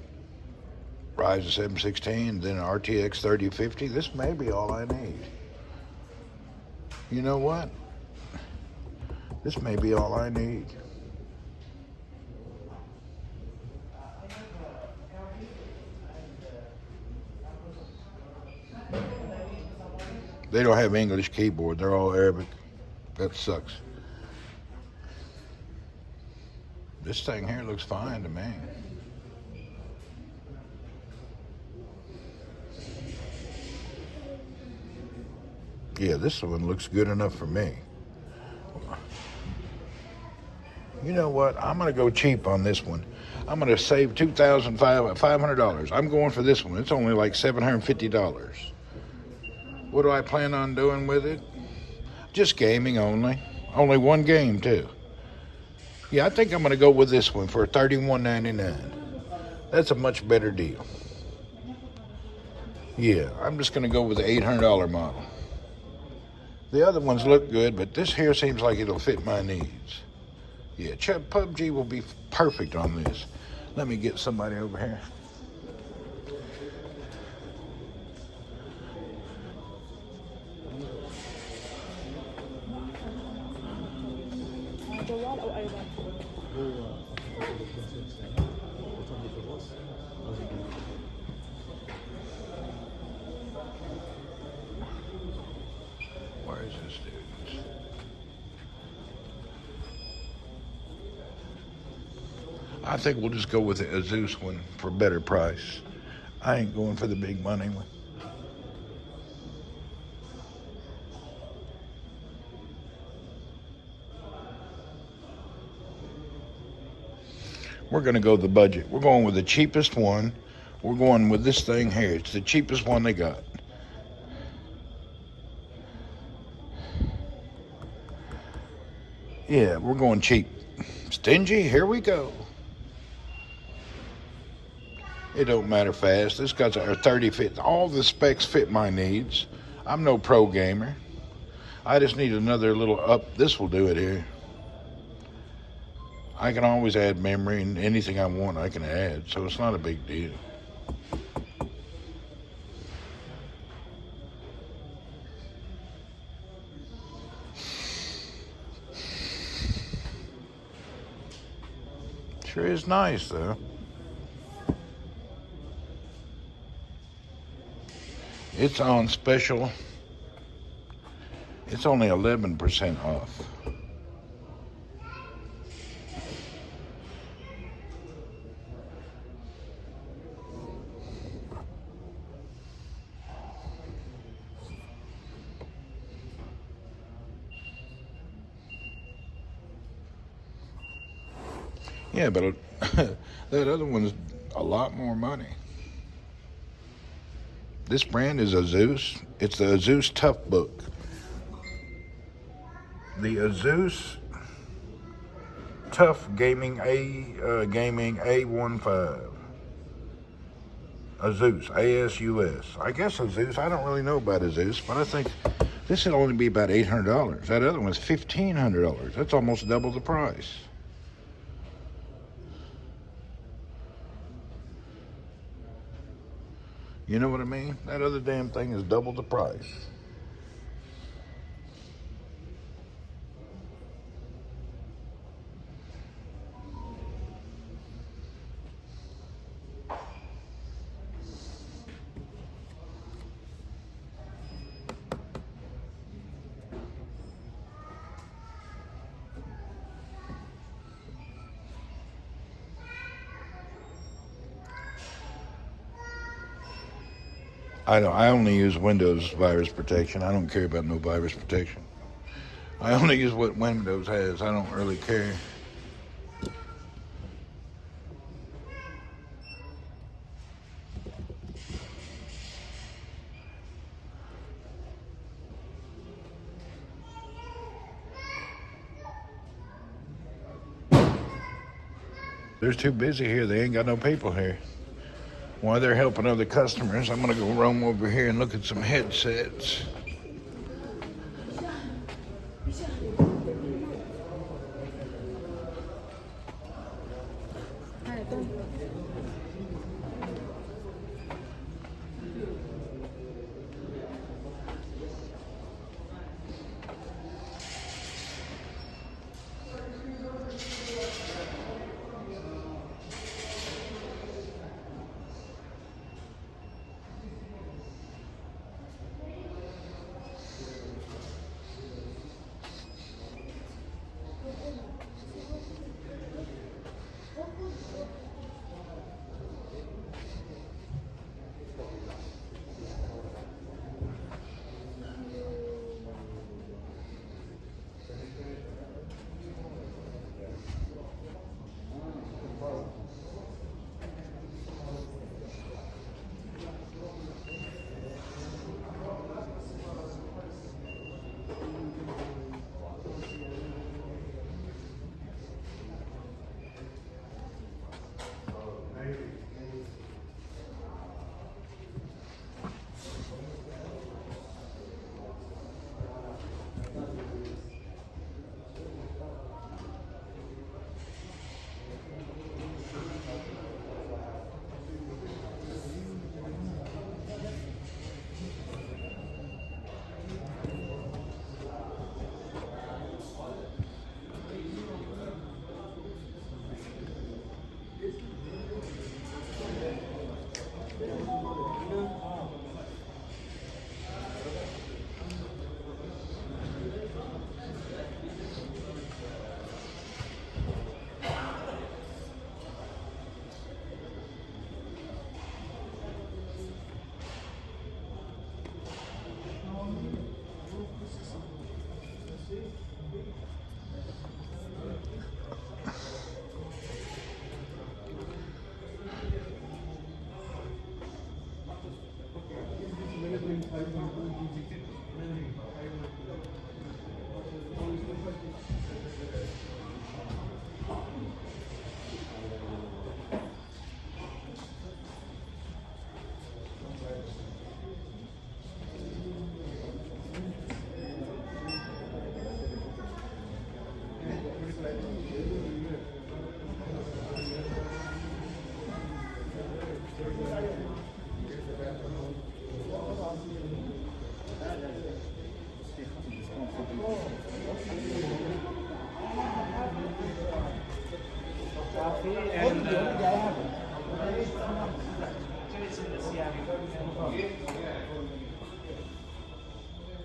Ryzen 716, then an RTX 3050. This may be all I need. You know what? This may be all I need. They don't have English keyboard. They're all Arabic. That sucks. This thing here looks fine to me. Yeah, this one looks good enough for me. You know what? I'm going to go cheap on this one. I'm going to save $2,500. I'm going for this one. It's only like $750. What do I plan on doing with it? Just gaming only. Only one game, too. Yeah, I think I'm going to go with this one for $31.99. That's a much better deal. Yeah, I'm just going to go with the $800 model. The other ones look good, but this here seems like it'll fit my needs. Yeah, PUBG will be perfect on this. Let me get somebody over here. Where is this dude? I think we'll just go with the Zeus one for a better price. I ain't going for the big money one. We're going to go the budget. We're going with the cheapest one. We're going with this thing here. It's the cheapest one they got. Yeah, we're going cheap. Stingy, here we go. It don't matter fast. This got a 30 fit. All the specs fit my needs. I'm no pro gamer. I just need another little up. This will do it here. I can always add memory, and anything I want I can add, so it's not a big deal. Sure is nice, though. It's on special. It's only 11% off. Yeah, but that other one's a lot more money. This brand is Zeus. It's the Zeus Tough Book. The Zeus Tough Gaming A15. Zeus, ASUS. I guess Zeus. I don't really know about Zeus, but I think this would only be about $800. That other one's $1,500. That's almost double the price. You know what I mean? That other damn thing is double the price. I only use Windows virus protection. I don't care about no virus protection. I only use what Windows has. I don't really care. They're too busy here. They ain't got no people here. While they're helping other customers, I'm going to go roam over here and look at some headsets.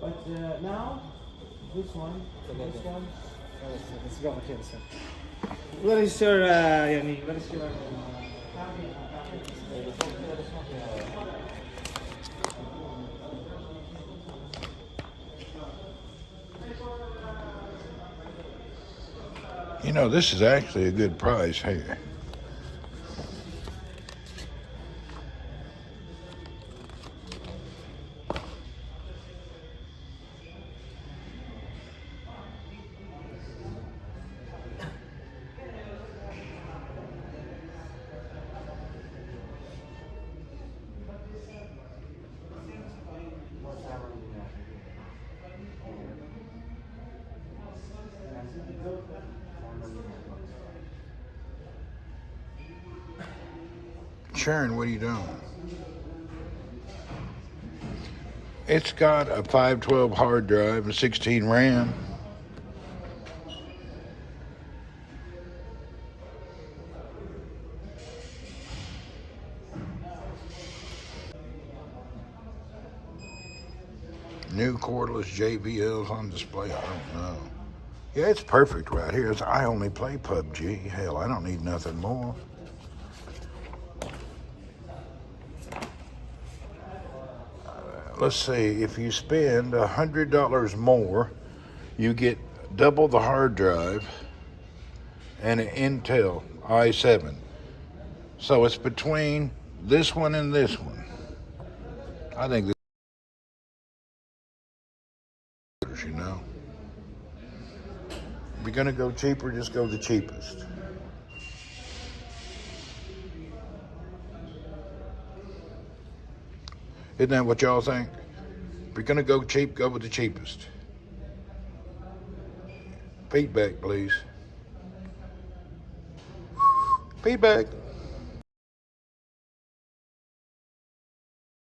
But now, this one. What is your, يعني, what is your, You know, this is actually a good price here. Sharon, what are you doing? It's got a 512 hard drive and 16 RAM. New cordless JBLs on display. I don't know. Yeah, it's perfect right here. I only play PUBG. Hell, I don't need nothing more. let's see, if you spend $100 more, you get double the hard drive and an Intel i7. So it's between this one and this one. I think this, you know. If you're gonna go cheaper, just go the cheapest. Isn't that what y'all think? If you're gonna go cheap, go with the cheapest. Feedback, please. Feedback.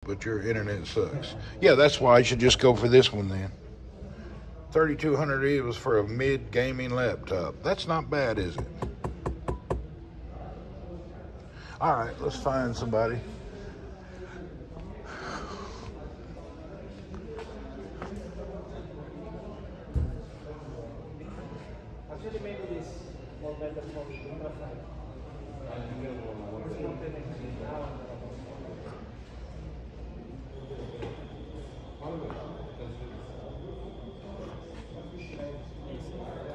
But your internet sucks. Yeah, that's why I should just go for this one then. $3,200 was for a mid-gaming laptop. That's not bad, is it? All right, let's find somebody. Actually, maybe this more better for ultrafine.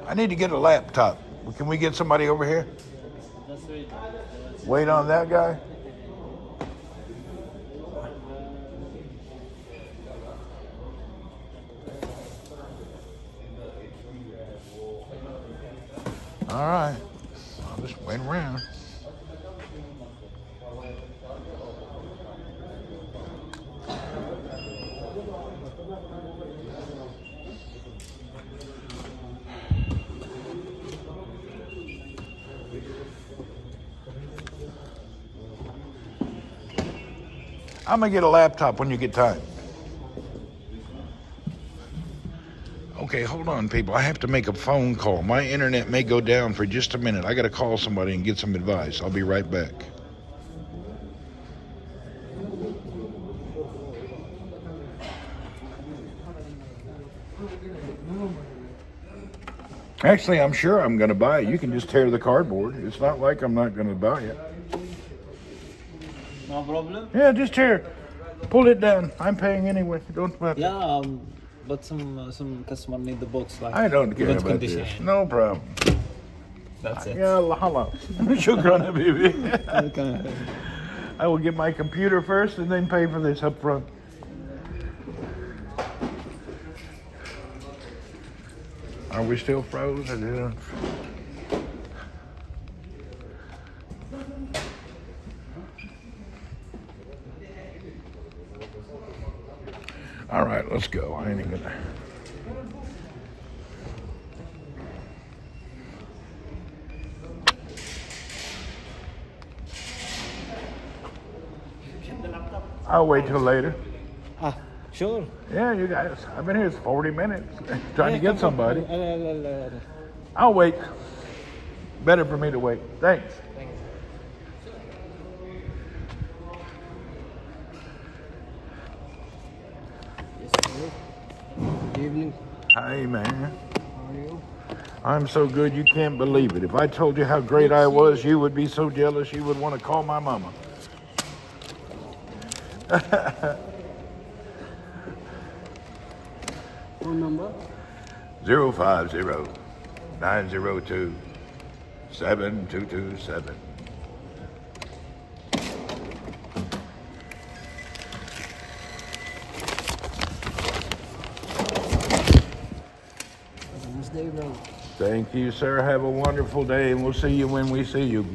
I need to get a laptop. Can we get somebody over here? Just wait. Wait on that guy? All right. I'll just wait around. I'm gonna get a laptop when you get time. Okay, hold on, people. I have to make a phone call. My internet may go down for just a minute. I gotta call somebody and get some advice. I'll be right back. Actually, I'm sure I'm gonna buy it. You can just tear the cardboard. It's not like I'm not gonna buy it. No problem? Yeah, just tear. Pull it down. I'm paying anyway. Don't matter. Yeah, but some customer need the box like. I don't care good about condition. this. No problem. That's it. Yeah, hello. Shukran, habibi. Okay. I will get my computer first and then pay for this up front. Are we still frozen? All right, let's go. I ain't even gonna. I'll wait till later. Ah, sure. Yeah, you guys. I've been here 40 minutes trying to get somebody. I'll I'll wait. Better for me to wait. Thanks. Good evening. Hey, man. How are you? I'm so good you can't believe it. If I told you how great I was, you would be so jealous you would want to call my mama. Phone number? 050-902-7227. Nice day, bro. Thank you, sir. Have a wonderful day, and we'll see you when we see you.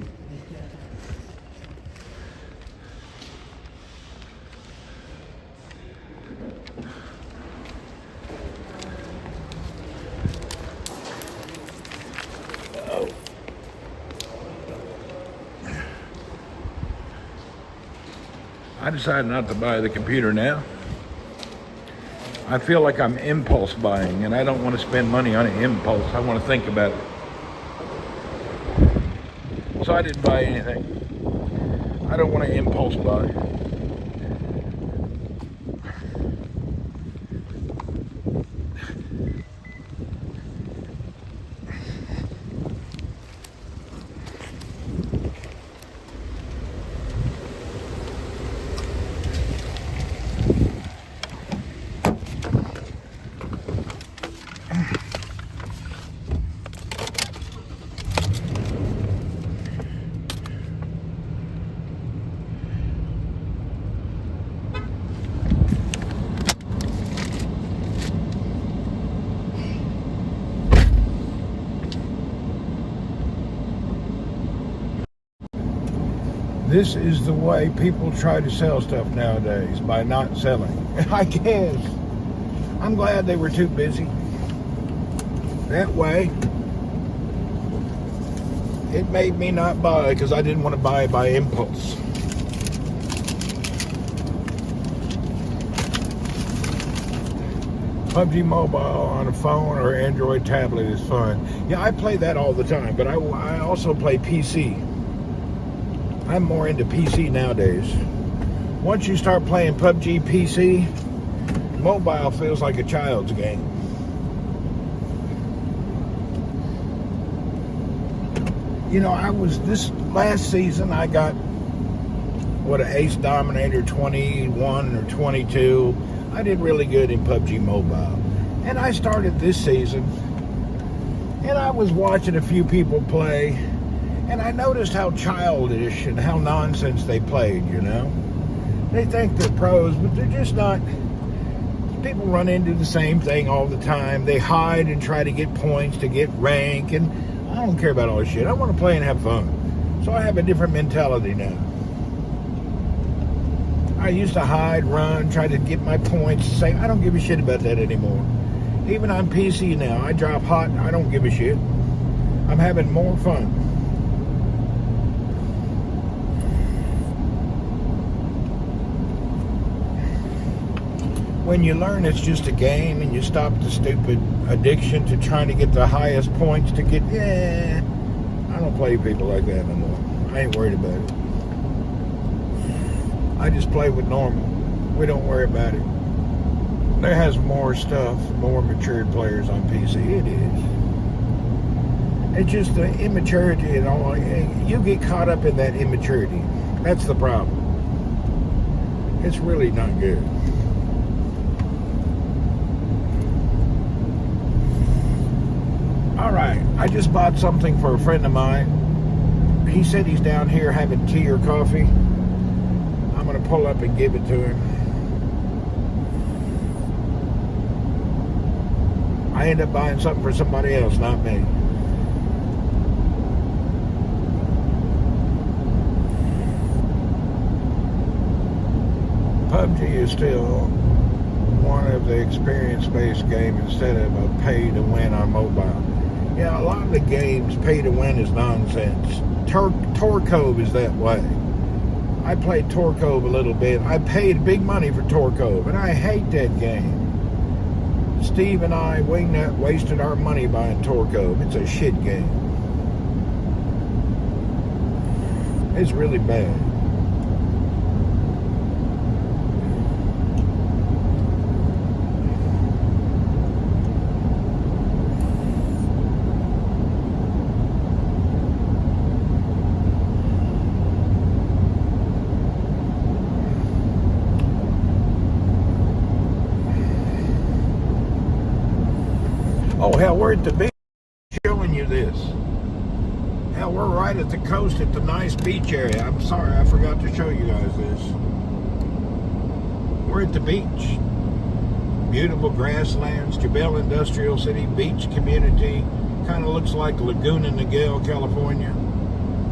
I decided not to buy the computer now. I feel like I'm impulse buying, and I don't want to spend money on an impulse. I want to think about it. So I didn't buy anything. I don't want to impulse buy. This is the way people try to sell stuff nowadays, by not selling. I guess. I'm glad they were too busy. That way, it made me not buy because I didn't want to buy by impulse. PUBG Mobile on a phone or Android tablet is fun. Yeah, I play that all the time, but I also play PC. I'm more into PC nowadays. Once you start playing PUBG PC, mobile feels like a child's game. You know, this last season, I got, an Ace Dominator 21 or 22. I did really good in PUBG Mobile. And I started this season, and I was watching a few people play, and I noticed how childish and how nonsense they played, you know? They think they're pros, but they're just not. People run into the same thing all the time. They hide and try to get points to get rank, and I don't care about all this shit. I want to play and have fun. So I have a different mentality now. I used to hide, run, try to get my points. Say, I don't give a shit about that anymore. Even on PC now, I drop hot. I don't give a shit. I'm having more fun. When you learn it's just a game and you stop the stupid addiction to trying to get the highest points to get, I don't play people like that anymore. I ain't worried about it. I just play with normal. We don't worry about it. There has more stuff, more matured players on PC. It is. It's just the immaturity and all. You get caught up in that immaturity. That's the problem. It's really not good. All right, I just bought something for a friend of mine. He said he's down here having tea or coffee. I'm going to pull up and give it to him. I end up buying something for somebody else, not me. PUBG is still one of the experience-based games instead of a pay-to-win on mobile. Yeah, a lot of the games, pay-to-win is nonsense. Torcove is that way. I played Torcove a little bit. I paid big money for Torcove, and I hate that game. Steve and I, Wingnut, wasted our money buying Torcove. It's a shit game. It's really bad. Oh, hell, we're at the beach showing you this. Hell, we're right at the coast at the nice beach area. I'm sorry, I forgot to show you guys this. We're at the beach. Beautiful grasslands, Jubail Industrial City, beach community. Kind of looks like Laguna Niguel, California.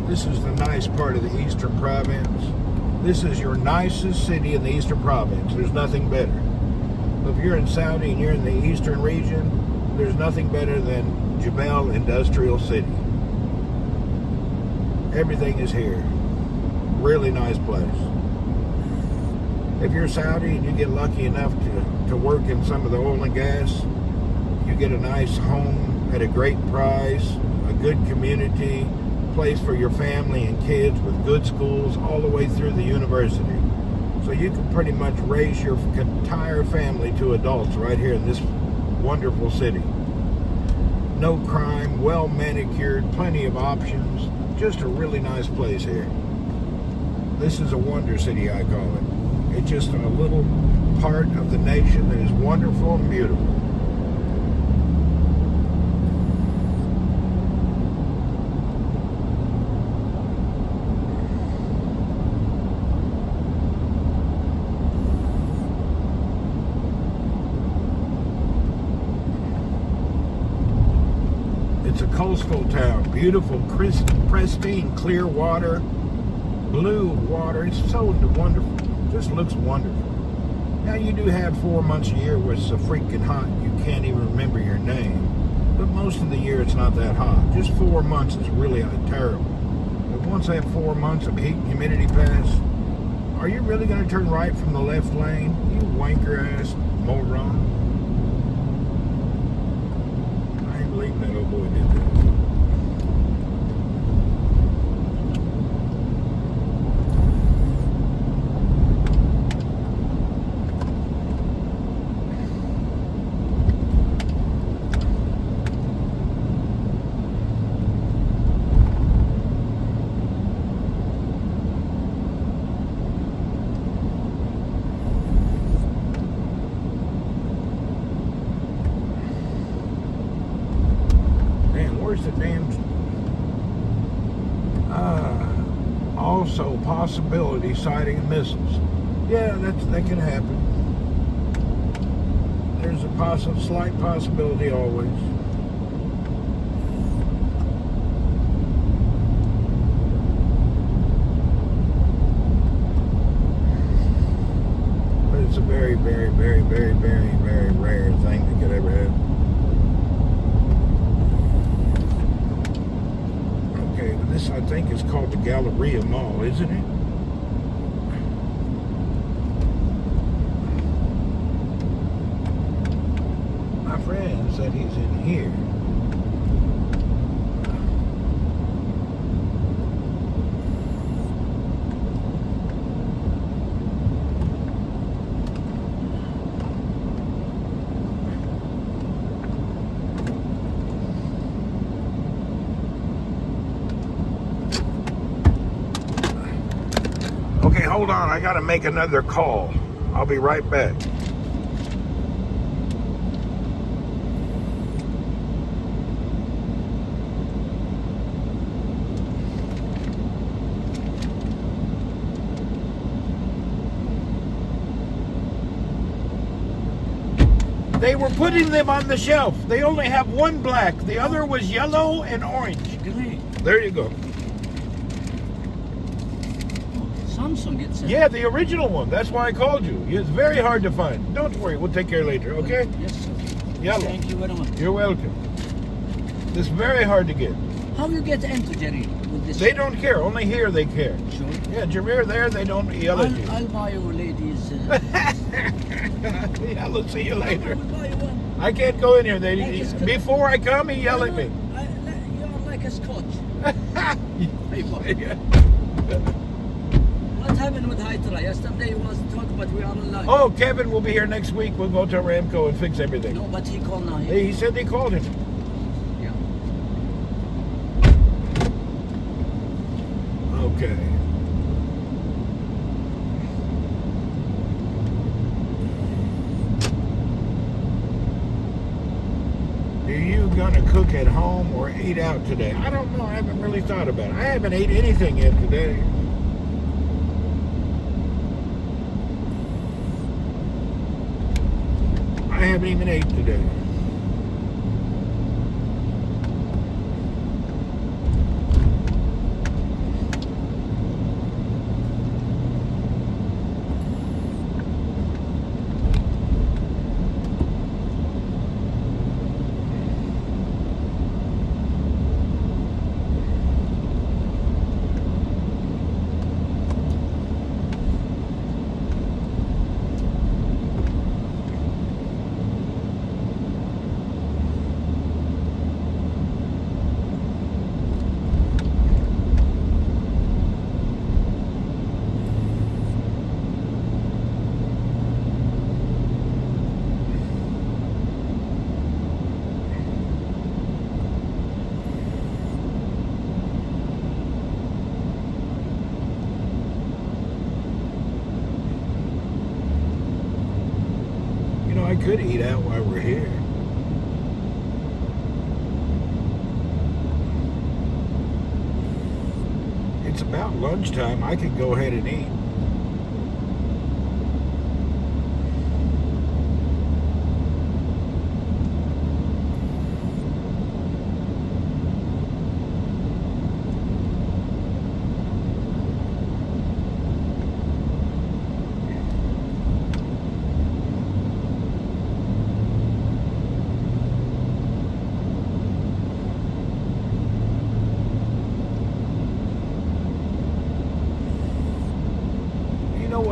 This is the nice part of the Eastern Province. This is your nicest city in the Eastern Province. There's nothing better. If you're in Saudi and you're in the Eastern region, there's nothing better than Jubail Industrial City. Everything is here. Really nice place. If you're Saudi and you get lucky enough to work in some of the oil and gas, you get a nice home at a great price, a good community, place for your family and kids with good schools all the way through the university. So you can pretty much raise your entire family to adults right here in this wonderful city. No crime, well manicured, plenty of options. Just a really nice place here. This is a wonder city, I call it. It's just a little part of the nation that is wonderful and beautiful. It's a coastal town, beautiful, pristine, clear water. blue water. It's so wonderful. Just looks wonderful. Now you do have 4 months a year where it's so freaking hot you can't even remember your name. But most of the year it's not that hot. Just 4 months is really terrible. But once that 4 months of heat and humidity pass, are you really going to turn right from the left lane? You wanker ass moron. I ain't believing that old boy did that. Where's the damn... also, possibility sighting of missiles. Yeah, that can happen. There's a slight possibility always. But it's a very, very, very, very, very, very rare thing that could ever happen. This, I think, is called the Galleria Mall, isn't it? My friend said he's in here. Okay, hold on. I got to make another call. I'll be right back. They were putting them on the shelf. They only have one black. The other was yellow and orange. Green. There you go. Samsung, it's a... Yeah, the original one. That's why I called you. It's very hard to find. Don't worry. We'll take care later, okay? Yes, sir. Yellow. Thank you very much. You're welcome. It's very hard to get. How you get into Jerry with this? They don't care. Only here they care. Sure. Yeah, Jameer there, they don't yell at you. I'll buy you ladies. Yeah, let's see you I later. will buy you one. I can't go in here. Before I come, he yell at me. You're like a Scotch. Yeah. What happened with Hydra? Yesterday was talk, but we are alive. Oh, Kevin will be here next week. We'll go to Aramco and fix everything. No, but he called now. He said they called him. Yeah. Okay. Are you gonna cook at home or eat out today? I don't know. I haven't really thought about it. I haven't ate anything yet today. I haven't even ate today. I could eat out while we're here. It's about lunchtime. I could go ahead and eat.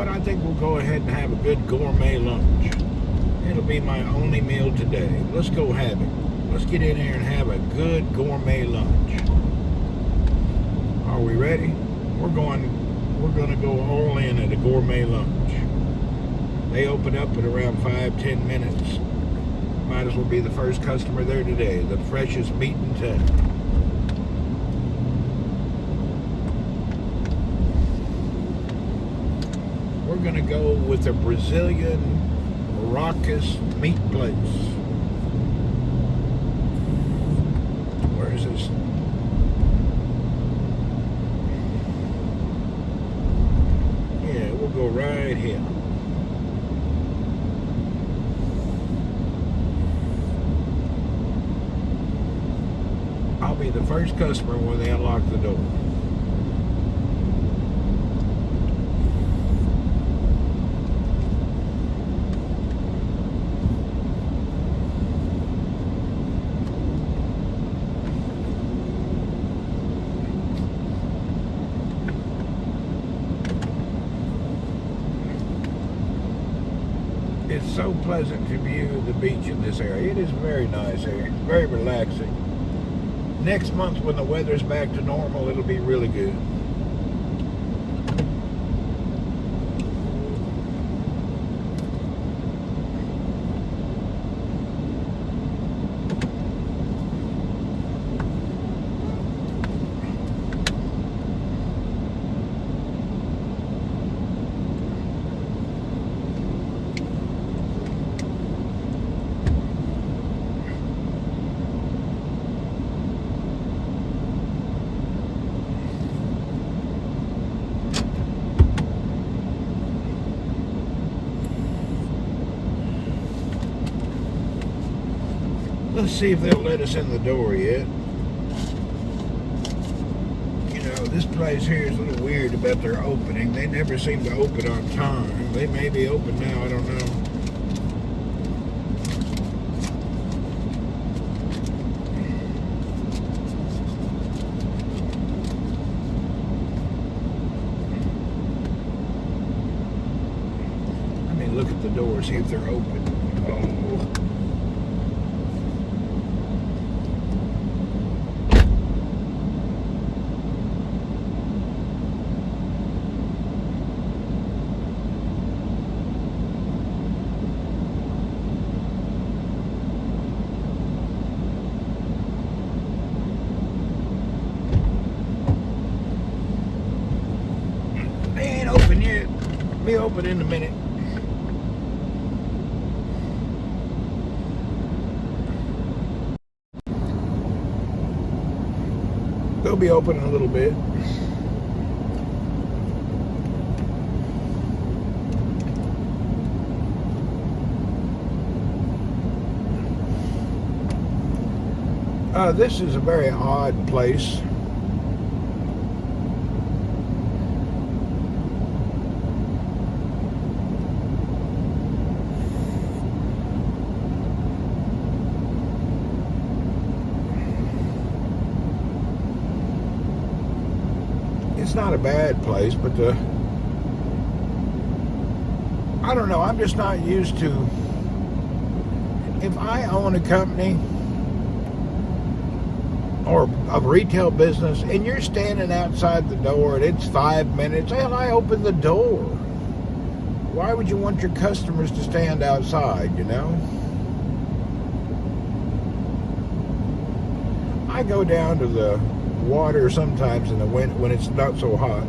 what? I think we'll go ahead and have a good gourmet lunch. It'll be my only meal today. Let's go have it. Let's get in here and have a good gourmet lunch. Are we ready? We're gonna go all in at a gourmet lunch. They open up in around 5-10 minutes. Might as well be the first customer there today. The freshest meat in town. We're gonna go with a Brazilian Maracas meat place. Where is this? Yeah, we'll go right here. I'll be the first customer when they unlock the door. It's so pleasant to view the beach in this area. It is very nice here, very relaxing. Next month, when the weather's back to normal, it'll be really good. Let's see if they'll let us in the door yet. You know, this place here is a little weird about their opening. They never seem to open on time. They may be open now, I don't know. Let me look at the door, see if they're open. Oh. Be open in a minute. They'll be open in a little bit. This is a very odd place. It's not a bad place, but I don't know, I'm just not used to, if I own a company or a retail business and you're standing outside the door and it's 5 minutes, hell, I open the door. Why would you want your customers to stand outside, you know? I go down to the water sometimes in the winter when it's not so hot.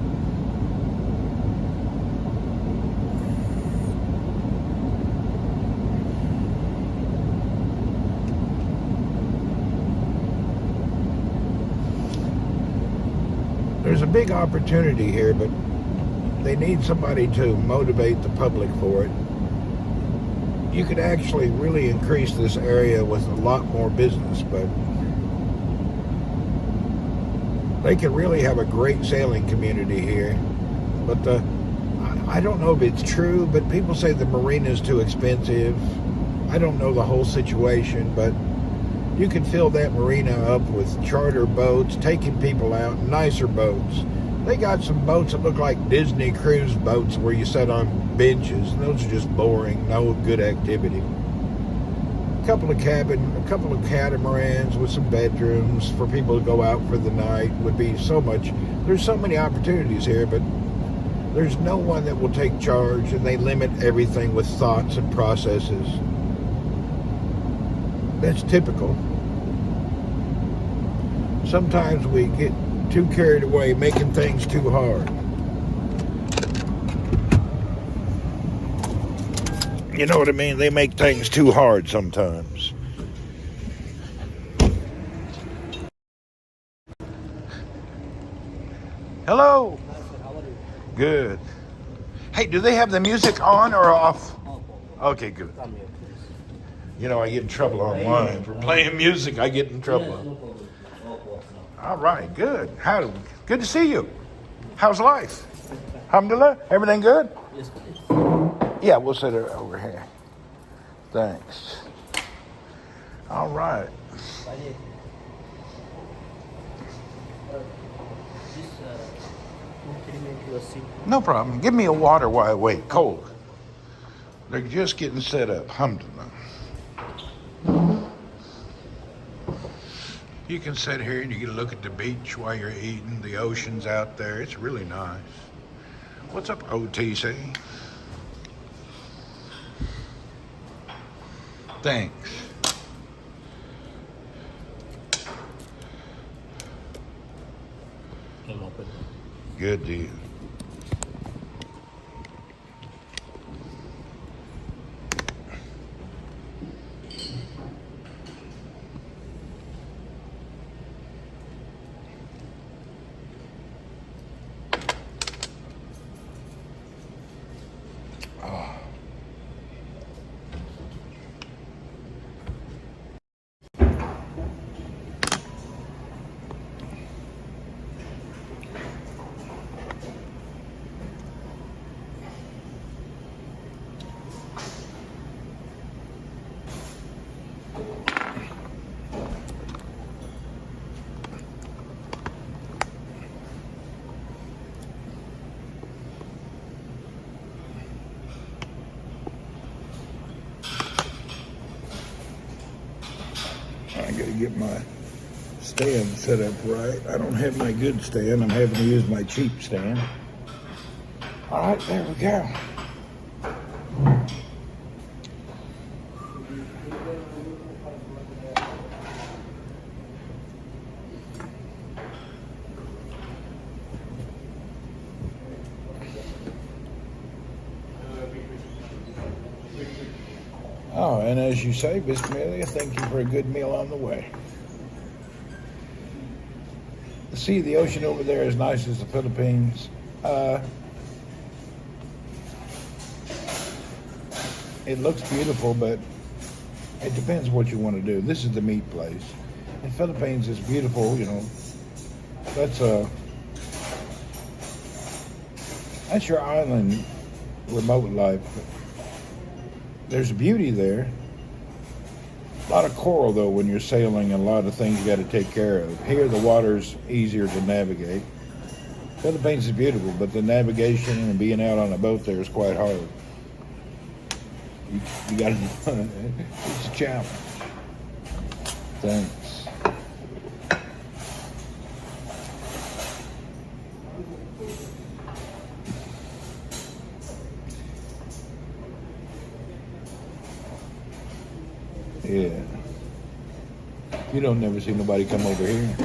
There's a big opportunity here, but they need somebody to motivate the public for it. You could actually really increase this area with a lot more business, but they could really have a great sailing community here. But I don't know if it's true, but people say the marina is too expensive. I don't know the whole situation, but you could fill that marina up with charter boats, taking people out, nicer boats. They got some boats that look like Disney cruise boats where you sit on benches. Those are just boring, no good activity. A couple of catamarans with some bedrooms for people to go out for the night would be so much. There's so many opportunities here, but there's no one that will take charge, and they limit everything with thoughts and processes. That's typical. Sometimes we get too carried away making things too hard. You know what I mean? They make things too hard sometimes. Hello. Good. Hey, do they have the music on or off? Okay, good. You know, I get in trouble online for playing music. I get in trouble. All right, good. Good to see you. How's life? Alhamdulillah, everything good? Yes, please. Yeah, we'll sit over here. Thanks. All right. No problem. Give me a water while I wait. Cold. They're just getting set up. Alhamdulillah. You can sit here and you can look at the beach while you're eating. The ocean's out there. It's really nice. What's up, OTC? Thanks. Good deal. I gotta get my stand set up right. I don't have my good stand. I'm having to use my cheap stand. All right, there we go. Oh, and as you say, Bismillah, thank you for a good meal on the way. See, the ocean over there is nice as the Philippines. It looks beautiful, but it depends what you want to do. This is the meat place. In Philippines, it's beautiful, you know. That's your island remote life. There's beauty there. A lot of coral, though, when you're sailing, and a lot of things you got to take care of. Here, the water's easier to navigate. Philippines is beautiful, but the navigation and being out on a boat there is quite hard. You got to do it. It's a challenge. Thanks. Yeah. You don't never see nobody come over here.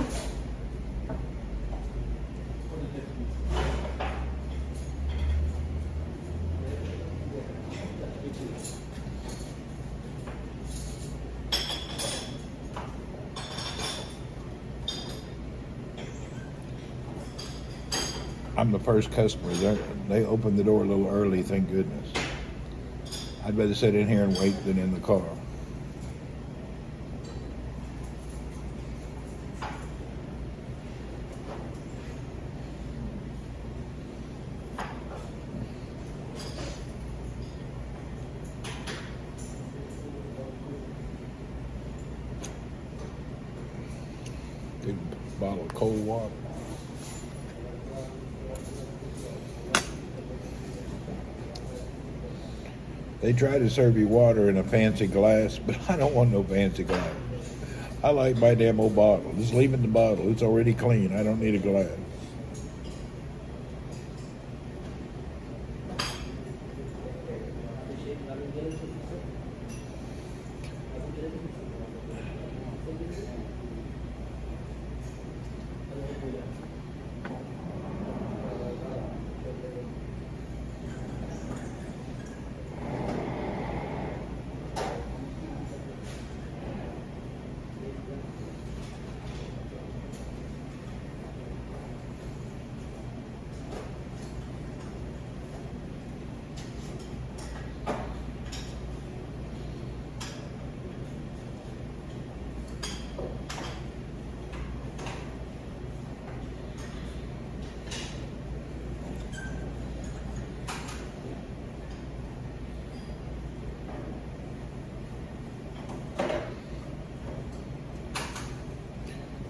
I'm the first customer. They opened the door a little early, thank goodness. I'd rather sit in here and wait than in the car. Big bottle of cold water. They try to serve you water in a fancy glass, but I don't want no fancy glass. I like my damn old bottle. Just leave it in the bottle. It's already clean. I don't need a glass.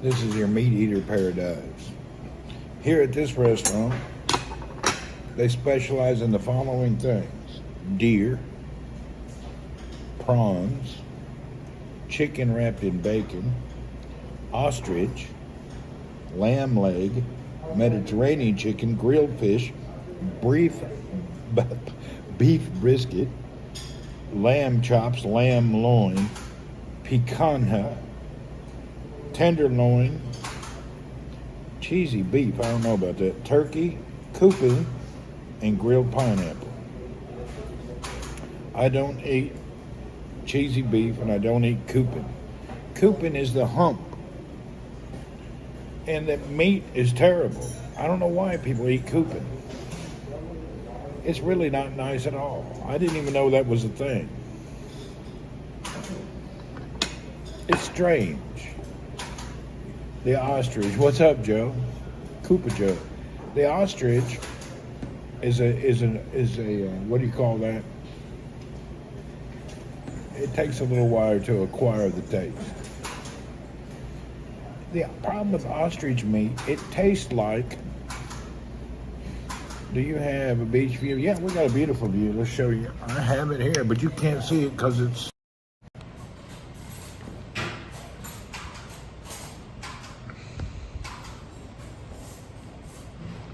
This is your meat eater paradise. Here at this restaurant, they specialize in the following things: deer, prawns, chicken wrapped in bacon, ostrich, lamb leg, Mediterranean chicken, grilled fish, beef brisket, lamb chops, lamb loin, picanha, tenderloin, cheesy beef, I don't know about that, turkey, coupon, and grilled pineapple. I don't eat cheesy beef and I don't eat coupon. Coupon is the hump. And the meat is terrible. I don't know why people eat coupon. It's really not nice at all. I didn't even know that was a thing. It's strange. The ostrich. What's up, Joe? Cooper Joe. The ostrich is a what do you call that? It takes a little while to acquire the taste. The problem with ostrich meat, it tastes like. Do you have a beach view? Yeah, we got a beautiful view. Let's show you. I have it here, but you can't see it because it's.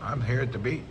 I'm here at the beach.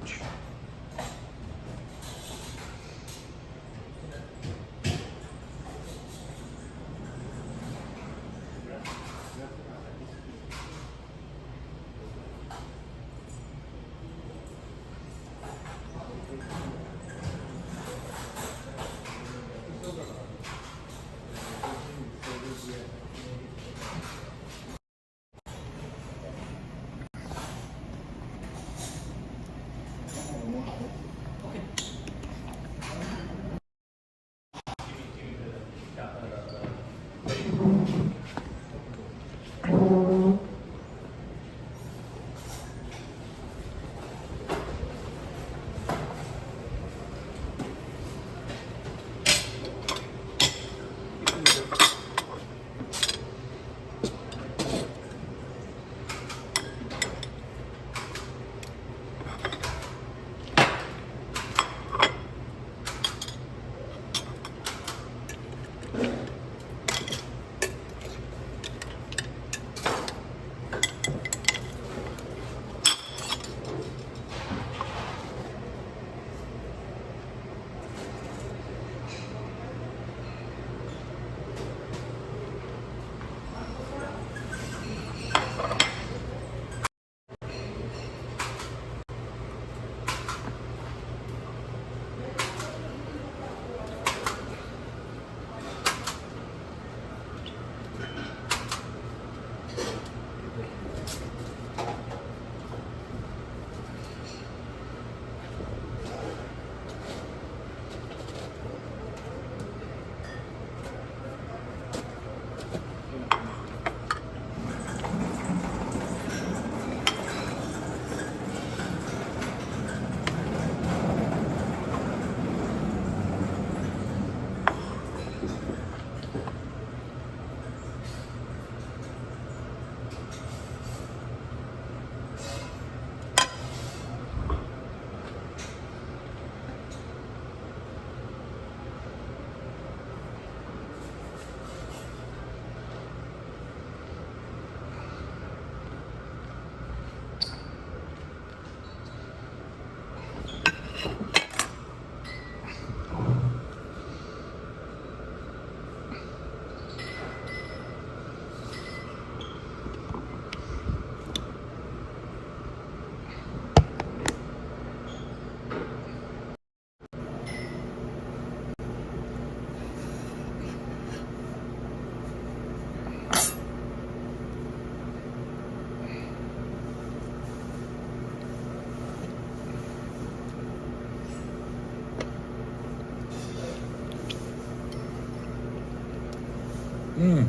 Mm.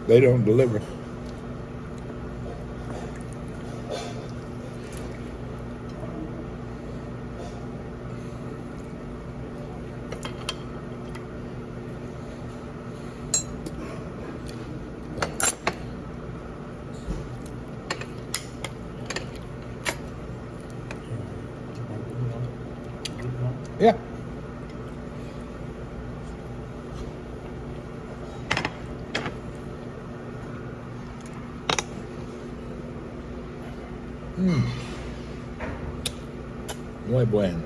They don't deliver. Yeah. Muy bueno.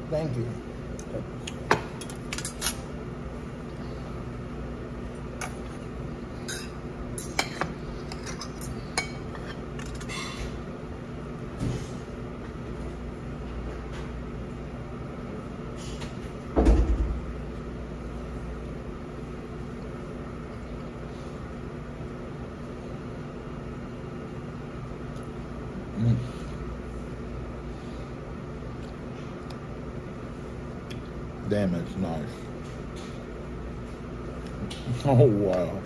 Thank you. Damn, it's nice. Oh, wow.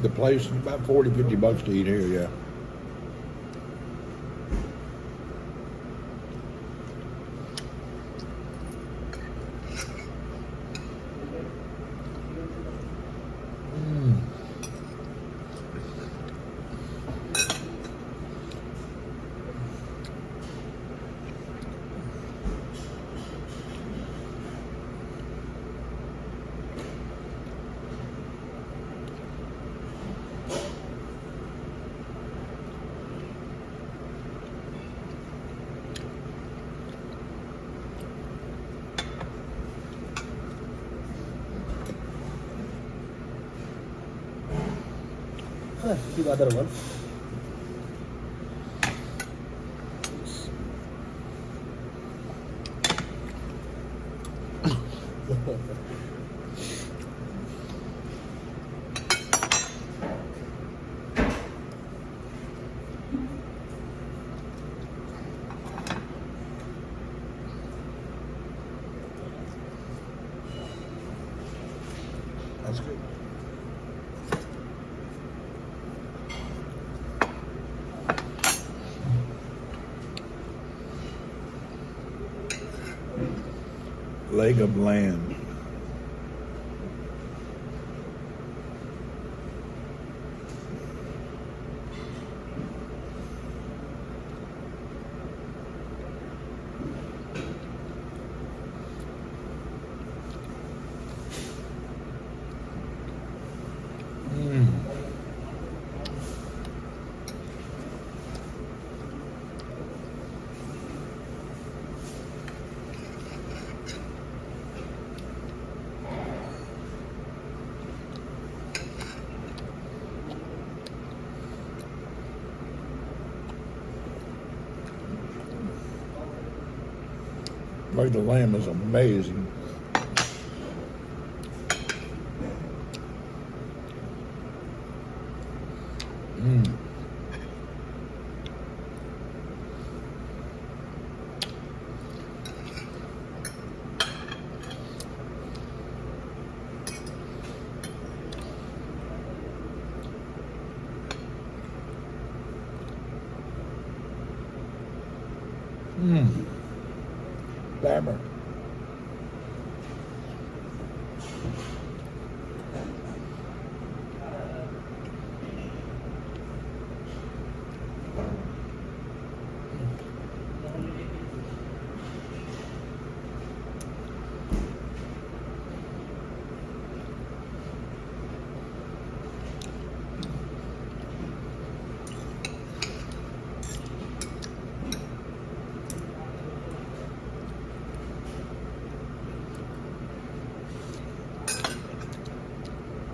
The place is about 40, 50 bucks to eat here, yeah. The other one. That's good. Leg of lamb. Like the lamb is amazing. Mmm. Mmm. Bammer.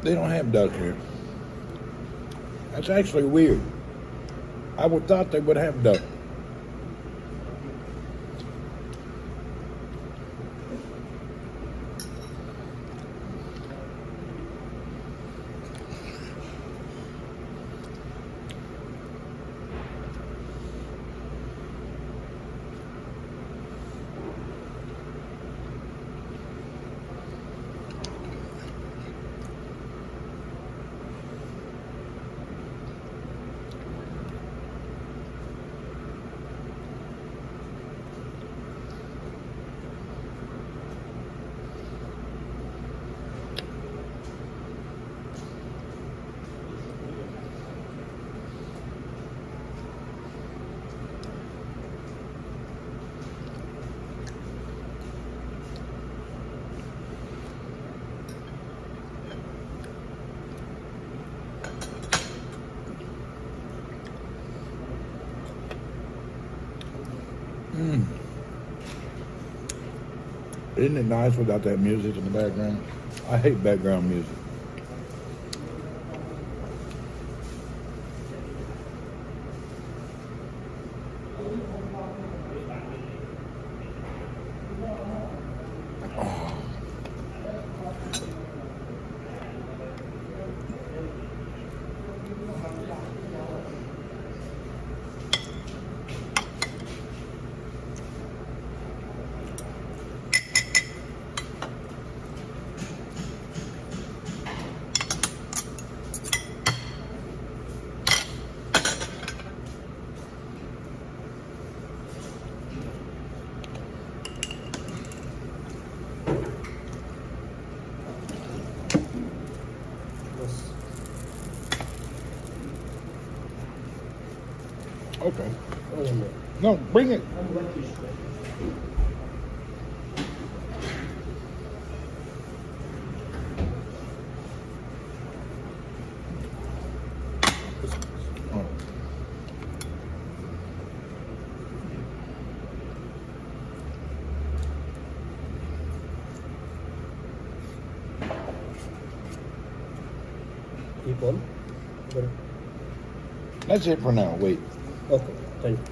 They don't have duck here. That's actually weird. I would thought they would have duck. Isn't it nice without that music in the background? I hate background music. Okay. No, bring it. Oh. Keep on. That's it for now. Wait. Okay, thank you.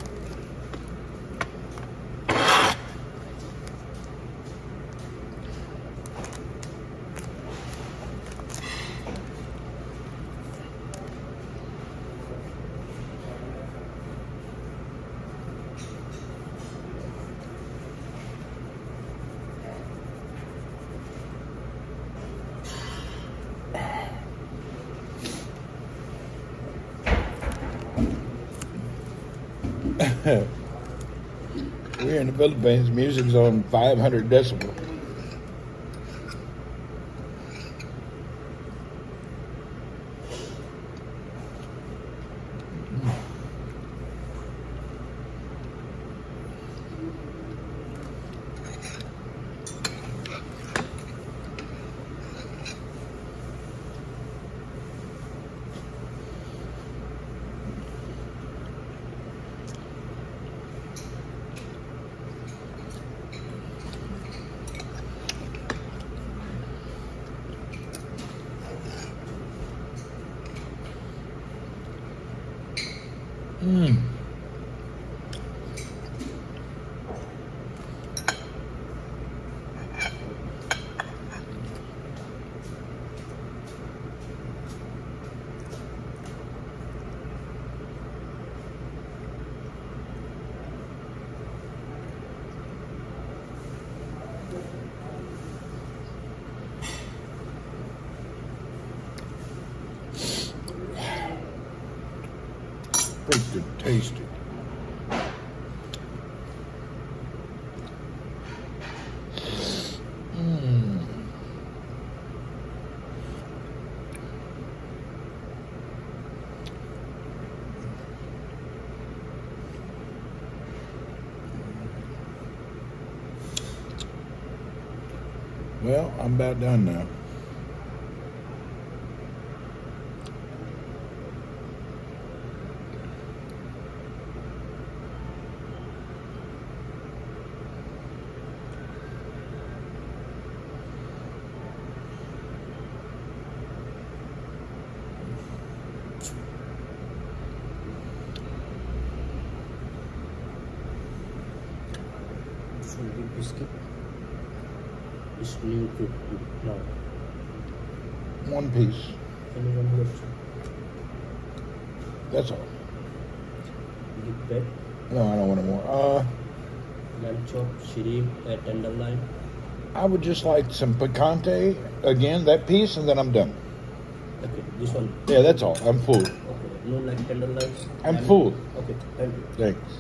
We're in the Philippines. Music's on 500 decibel. freaking tasty. Well, I'm about done now. Biscuit is new to now. One piece. Anyone left? That's all. Give back. No, I don't want any more. Lamb chop, shrimp, tenderloin. I would just like some picante again, that piece, and then I'm done. Okay, this one. Yeah, that's all. I'm full. Okay, no like tenderloin. I'm full. Okay, thank you. Thanks.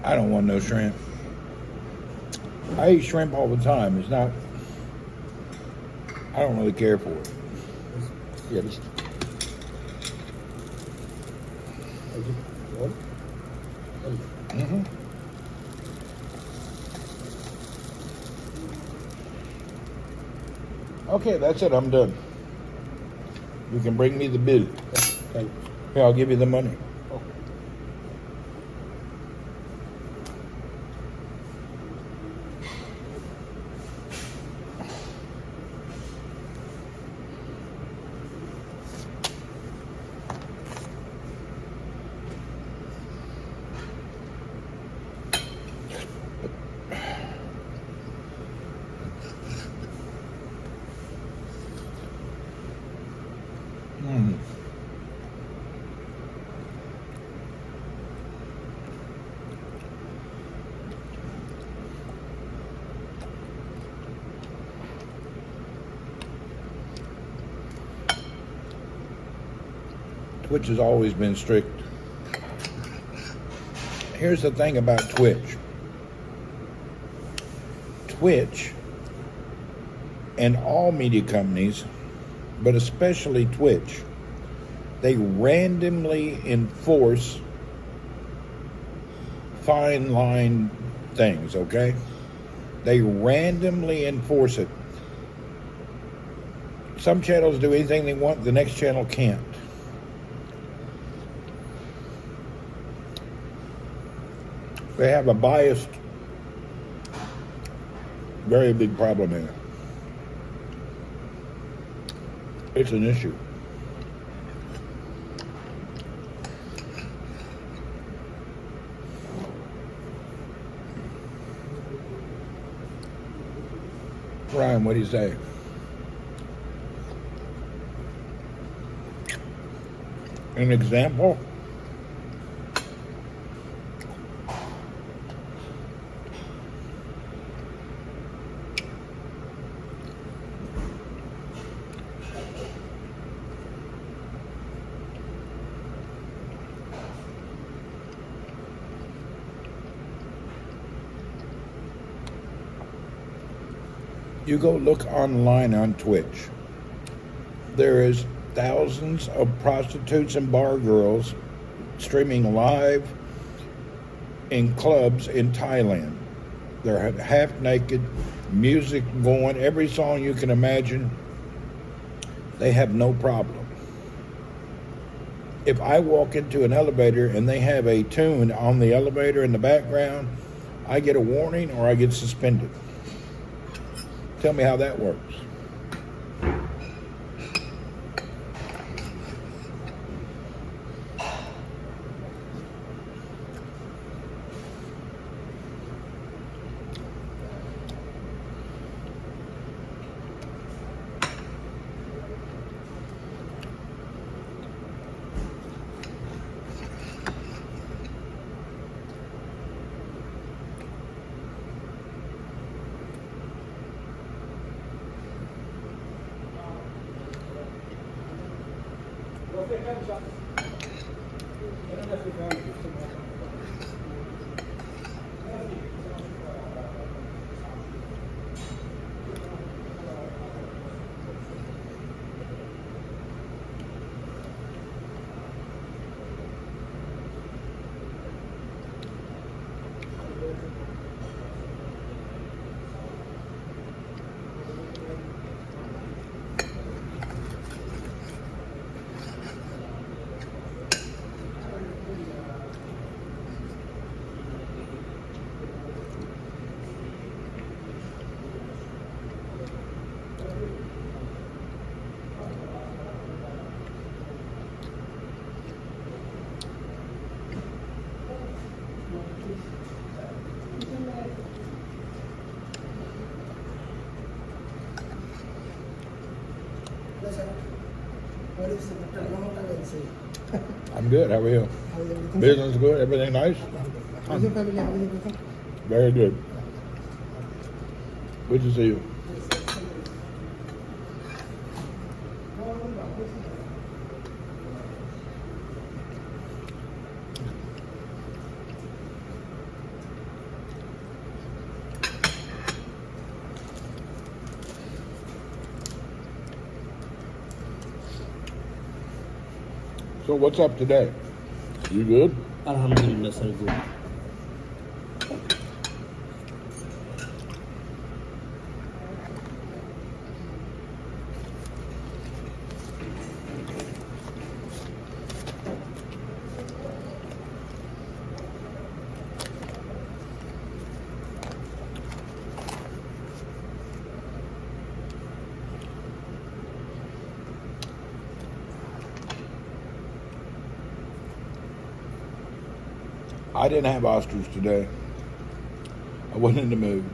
I don't want no shrimp. I eat shrimp all the time. It's not, I don't really care for it. Yeah, just, Okay, that's it. I'm done. You can bring me the bill. Thank you. Here, I'll give you the money. Okay. Twitch has always been strict. Here's the thing about Twitch. Twitch and all media companies, but especially Twitch, they randomly enforce fine line things, okay? They randomly enforce it. Some channels do anything they want, the next channel can't. They have a biased, very big problem here. It's an issue. Ryan, what do you say? An example? You go look online on Twitch. There is thousands of prostitutes and bar girls streaming live in clubs in Thailand. They're half naked, music going, every song you can imagine. They have no problem. If I walk into an elevator and they have a tune on the elevator in the background, I get a warning or I get suspended. Tell me how that works. I'm good. How are you? Business good? Everything nice? Very good. Good to see you. So what's up today? You good? Alhamdulillah, sir, good. I didn't have ostrich today. I wasn't in the mood.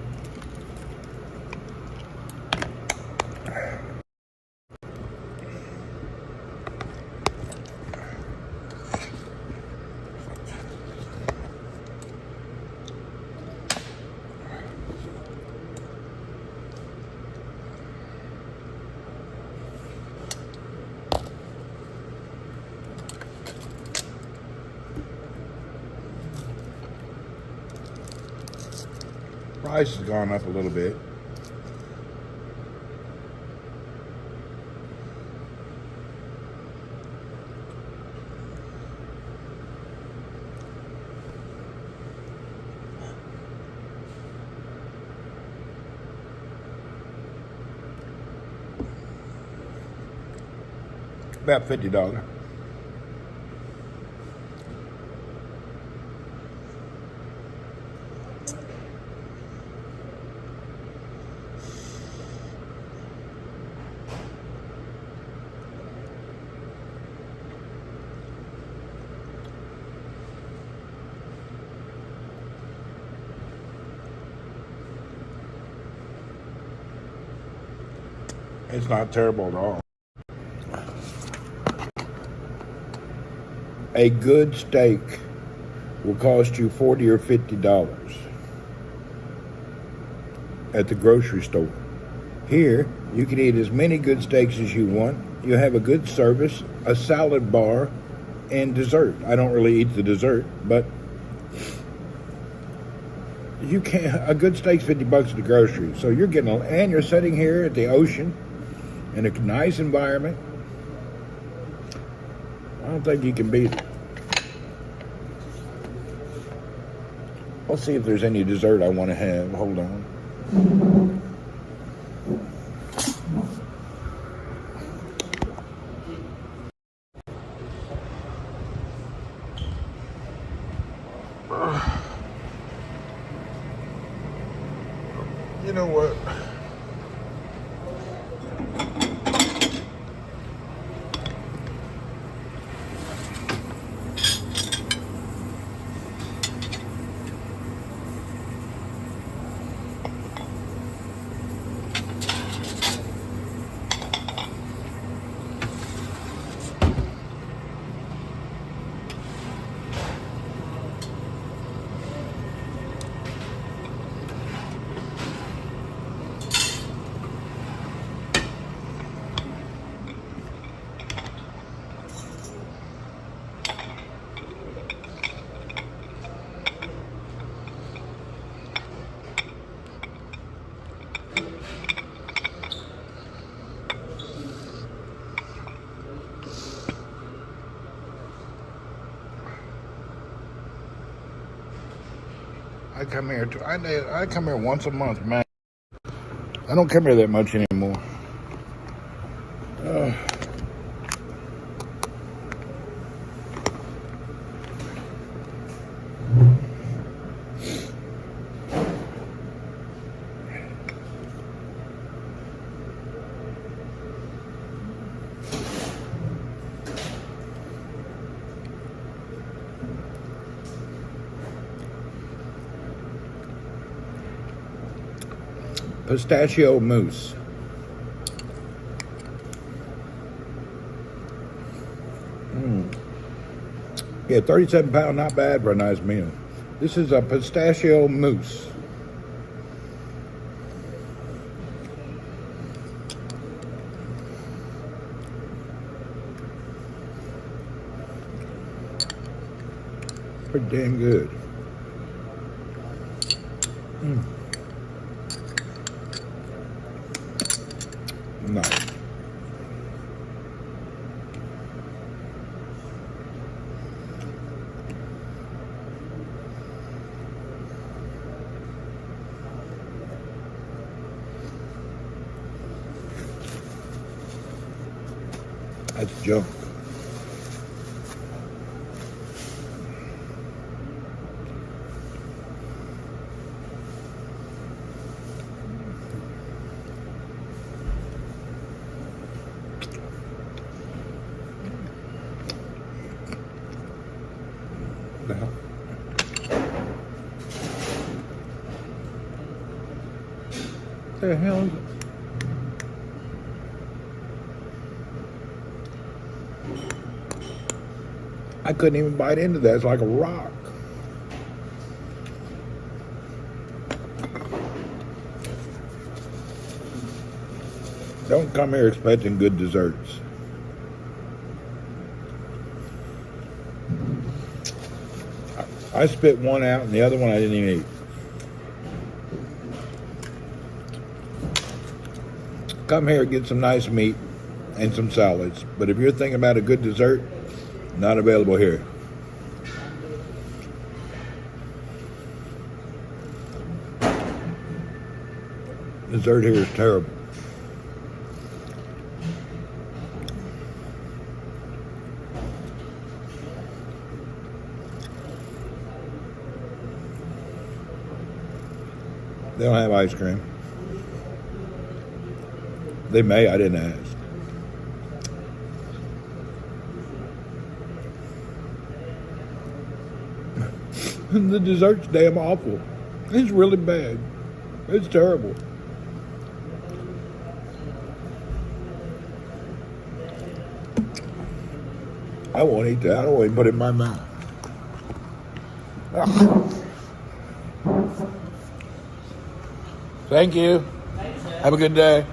Price has gone up a little bit. About $50. It's not terrible at all. A good steak will cost you $40 or $50 at the grocery store. Here, you can eat as many good steaks as you want. You have a good service, a salad bar, and dessert. I don't really eat the dessert, but You can't. A good steak's $50 at the grocery. So you're getting, and you're sitting here at the ocean in a nice environment. I don't think you can beat it. I'll see if there's any dessert I want to have. Hold on. You know what? I come here. I come here once a month, man. I don't come here that much anymore. Pistachio mousse. Yeah, 37 pounds, not bad for a nice meal. This is a pistachio mousse. Pretty damn good. Nice. That's junk. The hell is it? I couldn't even bite into that. It's like a rock. Don't come here expecting good desserts. I spit one out and the other one I didn't even eat. Come here, get some nice meat and some salads. But if you're thinking about a good dessert, not available here. Dessert here is terrible. They don't have ice cream. They may, I didn't ask. The dessert's damn awful. It's really bad. It's terrible. I won't eat that. I don't even put it in my mouth. Ugh. Thank you. Have a good day.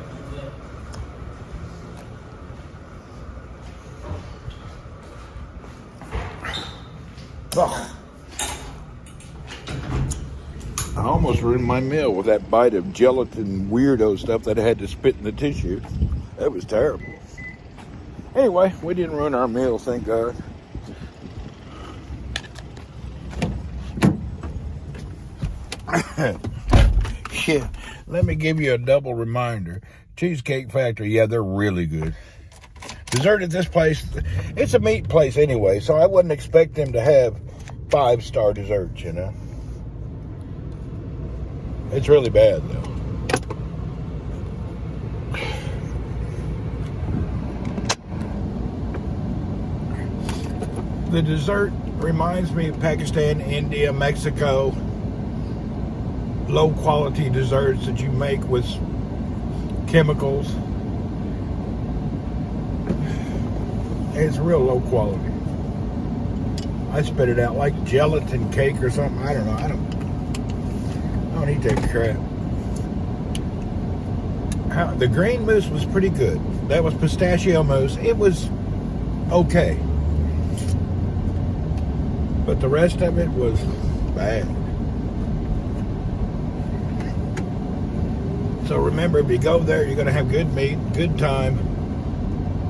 Ugh. I almost almost ruined my meal with that bite of gelatin weirdo stuff that I had to spit in the tissue. That was terrible. Anyway, we didn't ruin our meal, thank God. Yeah, let me give you a double reminder. Cheesecake Factory, yeah, they're really good. Dessert at this place, it's a meat place anyway, so I wouldn't expect them to have 5-star desserts, you know. It's really bad, though. The dessert reminds me of Pakistan, India, Mexico. Low-quality desserts that you make with chemicals. It's real low quality. I spit it out like gelatin cake or something. I don't know. I don't eat that crap. The green mousse was pretty good. That was pistachio mousse. It was okay. But the rest of it was bad. So remember, if you go there, you're going to have good meat, good time.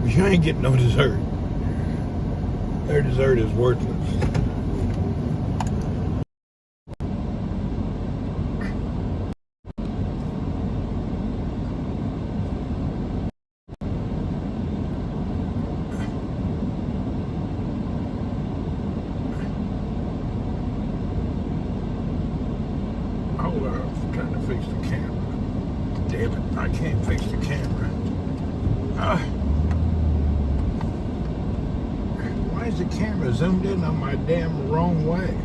You ain't getting no dessert. Their dessert is worthless. Hold on, I'm trying to fix the camera. Damn it, I can't fix the camera. Why is the camera zoomed in on my damn wrong way?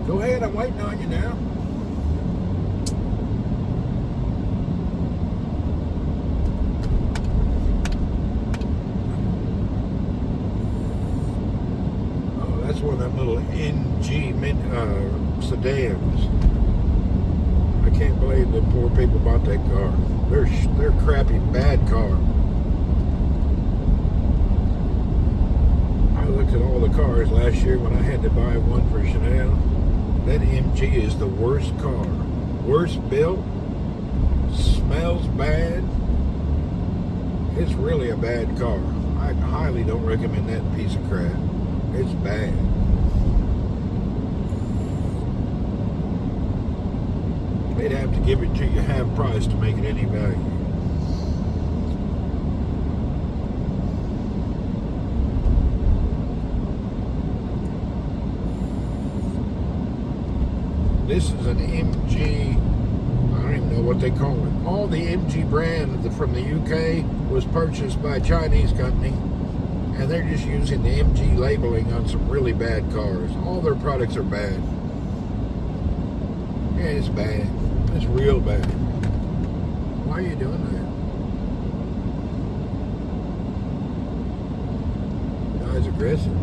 Go ahead, I'm waiting on you now. Oh, that's one of them little NG sedans. I can't believe the poor people bought that car. They're crappy, bad car. I looked at all the cars last year when I had to buy one for Chanel. That MG is the worst car. Worst built, smells bad. It's really a bad car. I highly don't recommend that piece of crap. It's bad. They'd have to give it to you half price to make it any value. This is an MG, I don't even know what they call it. All the MG brand from the UK was purchased by a Chinese company, and they're just using the MG labeling on some really bad cars. All their products are bad. Yeah, it's bad. It's real bad. Why are you doing that? Guy's aggressive.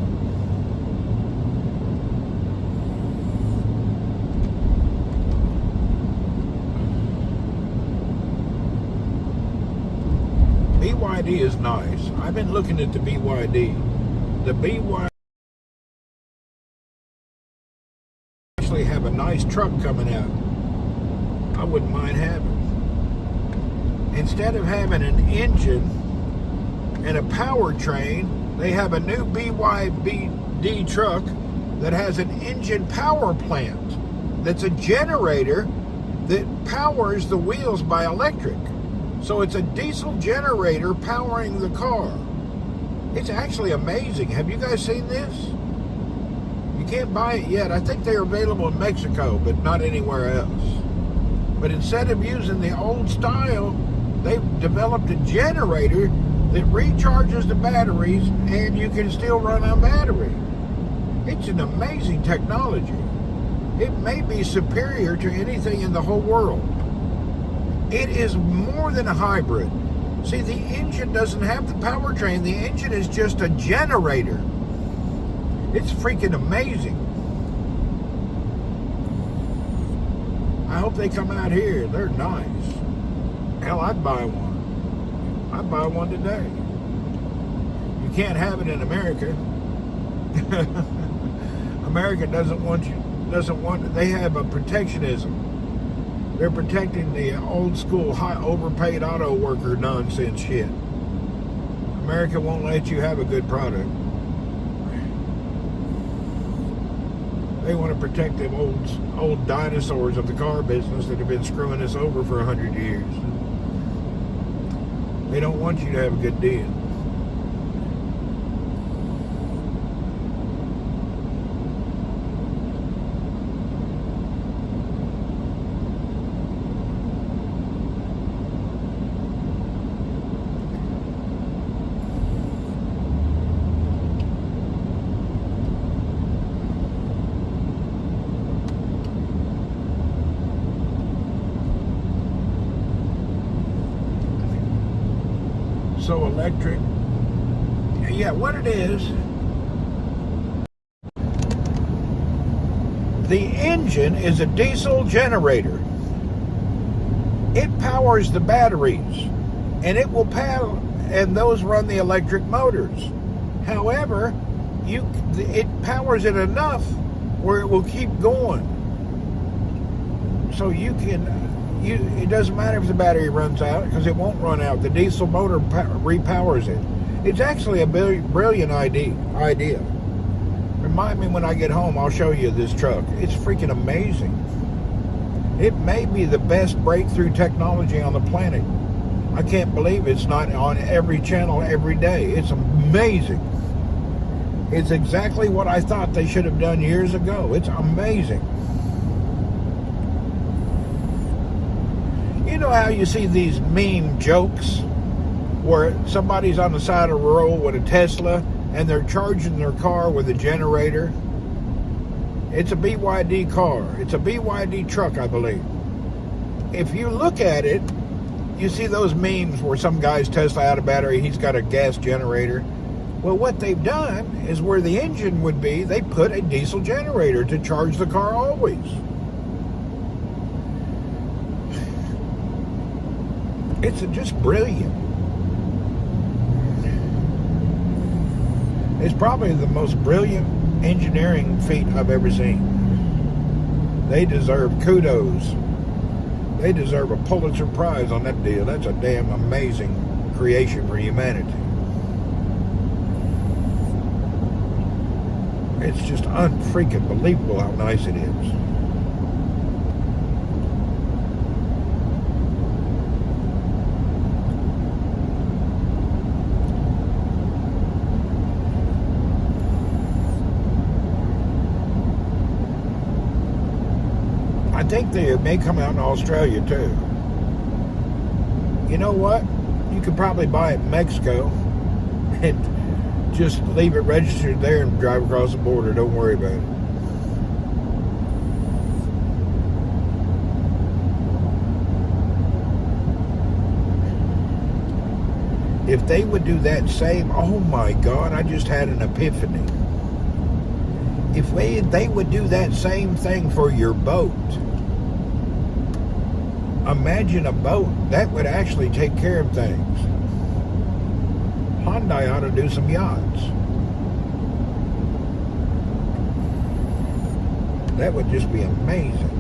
BYD is nice. I've been looking at the BYD. The BYD actually have a nice truck coming out. I wouldn't mind having. Instead of having an engine and a powertrain, they have a new BYD truck that has an engine power plant. That's a generator that powers the wheels by electric. So it's a diesel generator powering the car. It's actually amazing. Have you guys seen this? You can't buy it yet. I think they're available in Mexico, but not anywhere else. But instead of using the old style, they've developed a generator that recharges the batteries, and you can still run on battery. It's an amazing technology. It may be superior to anything in the whole world. It is more than a hybrid. See, the engine doesn't have the powertrain. The engine is just a generator. It's freaking amazing. I hope they come out here. They're nice. Hell, I'd buy one. I'd buy one today. You can't have it in America. America doesn't want, they have a protectionism. They're protecting the old school, high overpaid auto worker nonsense shit. America won't let you have a good product. They want to protect them old dinosaurs of the car business that have been screwing us over for 100 years. They don't want you to have a good deal. So electric, yeah, what it is, the engine is a diesel generator. It powers the batteries, and it will power, and those run the electric motors. However, it powers it enough where it will keep going. So it doesn't matter if the battery runs out, because it won't run out. The diesel motor repowers it. It's actually a brilliant idea. Remind me when I get home, I'll show you this truck. It's freaking amazing. It may be the best breakthrough technology on the planet. I can't believe it's not on every channel every day. It's amazing. It's exactly what I thought they should have done years ago. It's amazing. You know how you see these meme jokes where somebody's on the side of the road with a Tesla and they're charging their car with a generator? It's a BYD car. It's a BYD truck, I believe. If you look at it, you see those memes where some guy's Tesla out of battery, he's got a gas generator. Well, what they've done is where the engine would be, they put a diesel generator to charge the car always. It's just brilliant. It's probably the most brilliant engineering feat I've ever seen. They deserve kudos. They deserve a Pulitzer Prize on that deal. That's a damn amazing creation for humanity. It's just unfreaking believable how nice it is. I think they may come out in Australia too. You know what? You could probably buy it in Mexico and just leave it registered there and drive across the border. Don't worry about it. If they would do that same, oh my God, I just had an epiphany. If they would do that same thing for your boat, imagine a boat that would actually take care of things. Hyundai ought to do some yachts. That would just be amazing.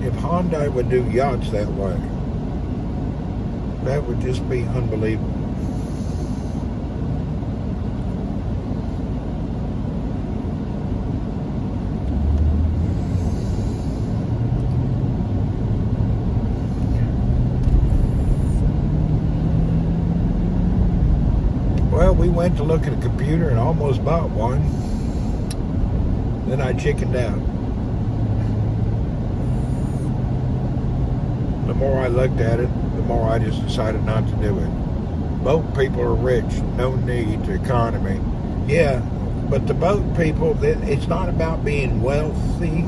If Hyundai would do yachts that way, that would just be unbelievable. Well, we went to look at a computer and almost bought one. Then I chickened out. The more I looked at it, the more I just decided not to do it. Boat people are rich, no need to economy. Yeah, but the boat people, it's not about being wealthy.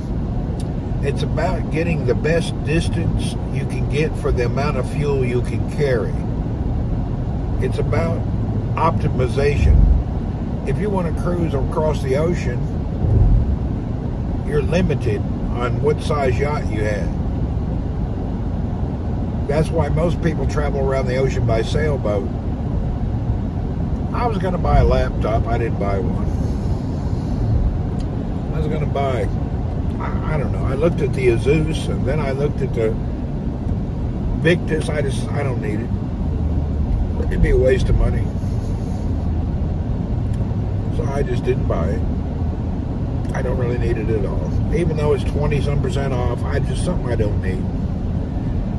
It's about getting the best distance you can get for the amount of fuel you can carry. It's about optimization. If you want to cruise across the ocean, you're limited on what size yacht you have. That's why most people travel around the ocean by sailboat. I was going to buy a laptop. I didn't buy one. I was going to buy, I don't know. I looked at the Azus and then I looked at the Victus. I don't need it. It'd be a waste of money. So I just didn't buy it. I don't really need it at all. Even though it's 20-some% off, something I don't need.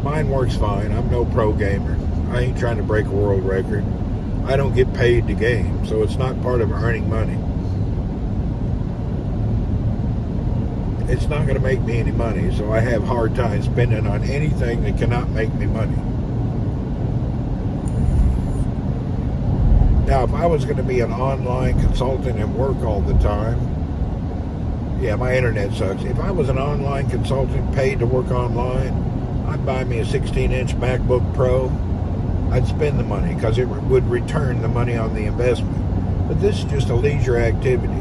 Mine works fine. I'm no pro gamer. I ain't trying to break a world record. I don't get paid to game, so it's not part of earning money. It's not going to make me any money, so I have a hard time spending on anything that cannot make me money. Now, if I was going to be an online consultant and work all the time, yeah, my internet sucks. If I was an online consultant paid to work online, I'd buy me a 16-inch MacBook Pro. I'd spend the money because it would return the money on the investment. But this is just a leisure activity.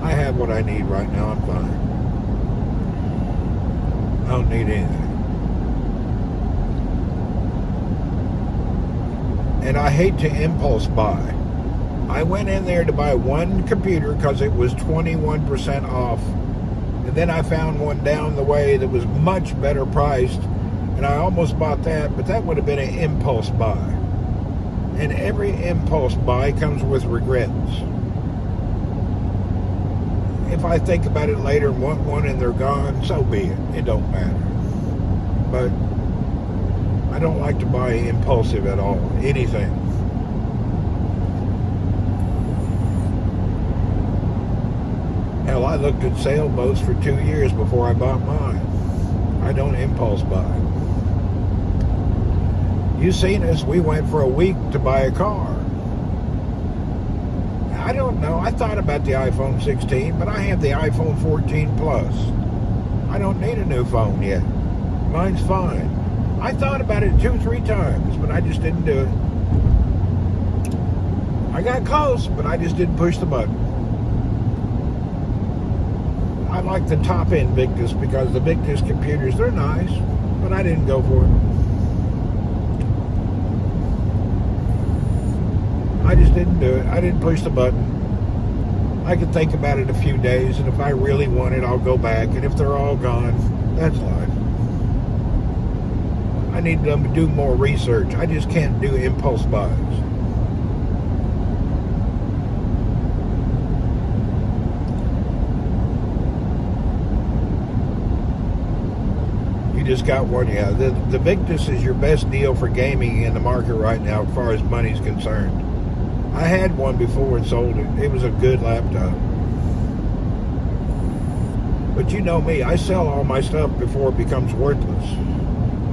I have what I need right now. I'm fine. I don't need anything. And I hate to impulse buy. I went in there to buy one computer because it was 21% off. And then I found one down the way that was much better priced. And I almost bought that, but that would have been an impulse buy. And every impulse buy comes with regrets. If I think about it later and want one and they're gone, so be it. It don't matter. But I don't like to buy impulsive at all. Anything. Hell, I looked at sailboats for 2 years before I bought mine. I don't impulse buy. You seen us, we went for a week to buy a car. I don't know, I thought about the iPhone 16, but I have the iPhone 14 Plus. I don't need a new phone yet. Mine's fine. I thought about it 2-3 times, but I just didn't do it. I got close, but I just didn't push the button. I like the top-end Victus because the Victus computers, they're nice, but I didn't go for it. I just didn't do it. I didn't push the button. I could think about it a few days, and if I really want it, I'll go back. And if they're all gone, that's life. I need to do more research. I just can't do impulse buys. You just got one, yeah. The Victus is your best deal for gaming in the market right now as far as money's concerned. I had one before and sold it. It was a good laptop. But you know me, I sell all my stuff before it becomes worthless.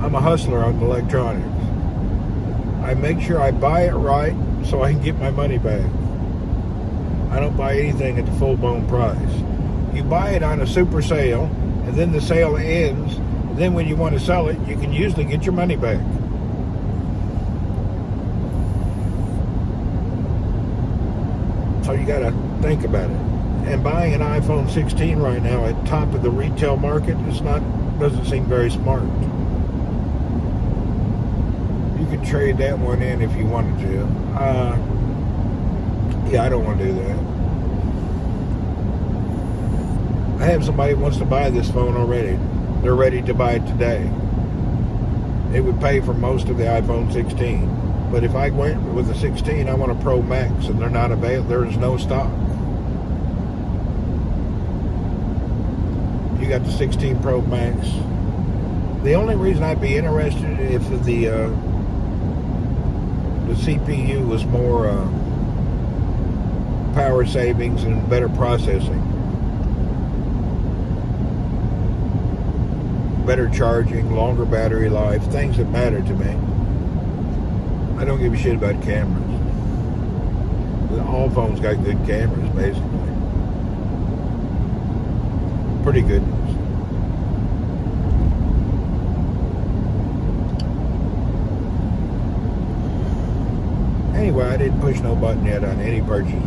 I'm a hustler on electronics. I make sure I buy it right so I can get my money back. I don't buy anything at the full-blown price. You buy it on a super sale, and then the sale ends, and then when you want to sell it, you can usually get your money back. So you got to think about it. And buying an iPhone 16 right now at top of the retail market doesn't seem very smart. You could trade that one in if you wanted to. Yeah, I don't want to do that. I have somebody who wants to buy this phone already. They're ready to buy it today. It would pay for most of the iPhone 16. But if I went with a 16, I want a Pro Max, and they're not available. There's no stock. You got the 16 Pro Max. The only reason I'd be interested if the CPU was more power savings and better processing, better charging, longer battery life, things that matter to me. I don't give a shit about cameras. All phones got good cameras, basically. Pretty good ones. Anyway, I didn't push no button yet on any purchases.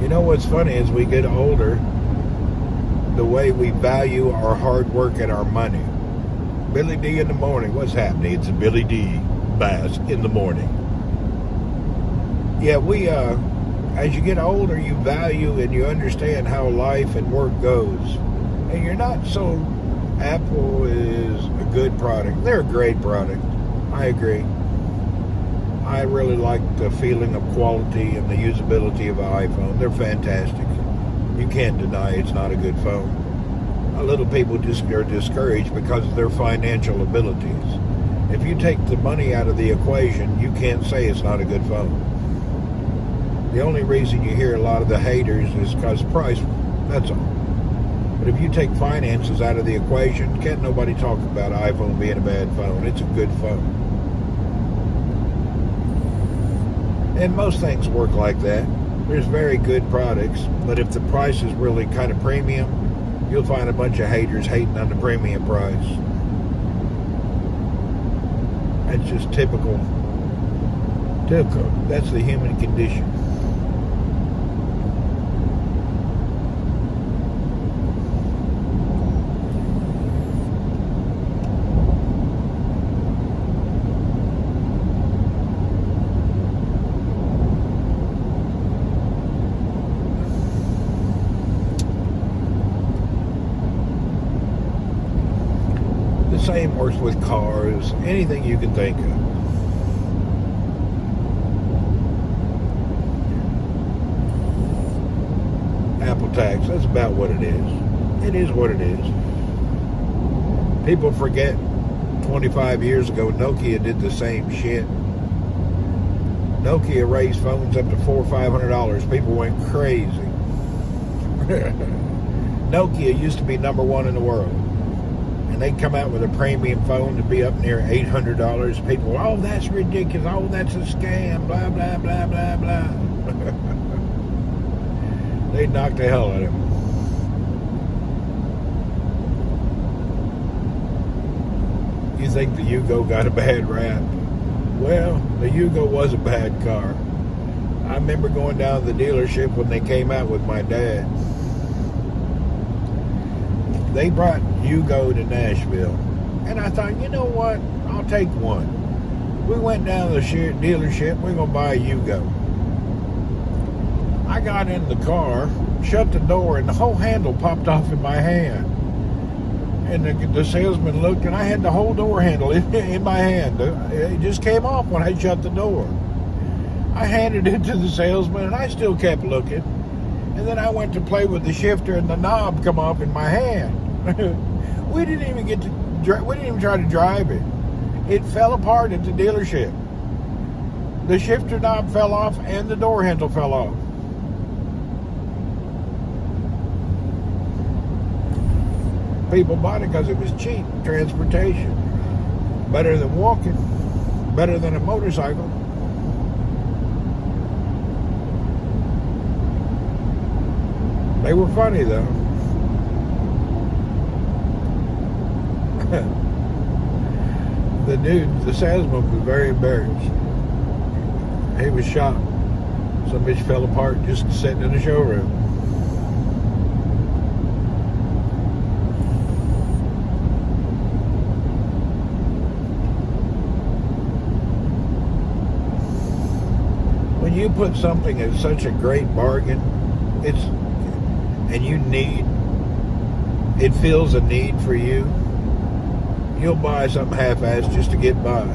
You know what's funny, as we get older, the way we value our hard work and our money. Billy D in the morning. What's happening? It's a Billy D Bass in the morning. Yeah, as you get older, you value and you understand how life and work goes. And you're not so, Apple is a good product. They're a great product. I agree. I really like the feeling of quality and the usability of an iPhone. They're fantastic. You can't deny it's not a good phone. A little people just are discouraged because of their financial abilities. If you take the money out of the equation, you can't say it's not a good phone. The only reason you hear a lot of the haters is because price, that's all. But if you take finances out of the equation, can't nobody talk about iPhone being a bad phone. It's a good phone. And most things work like that. There's very good products, but if the price is really kind of premium, you'll find a bunch of haters hating on the premium price. That's just typical. That's the human condition. Same works with cars, anything you can think of. Apple tax, that's about what it is. It is what it is. People forget 25 years ago Nokia did the same shit. Nokia raised phones up to $400 or $500. People went crazy. Nokia used to be #1 in the world. and they come out with a premium phone to be up near $800. People, oh, that's ridiculous. Oh, that's a scam. Blah, blah, blah, blah, blah. They knocked the hell out of him. You think the Yugo got a bad rap? Well, the Yugo was a bad car. I remember going down to the dealership when they came out with my dad. They brought Yugo to Nashville. And I thought, you know what? I'll take one. We went down to the dealership. We're going to buy a Yugo. I got in the car, shut the door, and the whole handle popped off in my hand. And the salesman looked, and I had the whole door handle in my hand. It just came off when I shut the door. I handed it to the salesman, and I still kept looking. And then I went to play with the shifter, and the knob come off in my hand. We didn't even try to drive it. It fell apart at the dealership. The shifter knob fell off, and the door handle fell off. People bought it because it was cheap transportation. Better than walking. Better than a motorcycle. They were funny though. The salesman was very embarrassed. He was shocked. Some bitch fell apart just sitting in the showroom. When you put something at such a great bargain, and it fills a need for you, you'll buy something half-assed just to get by.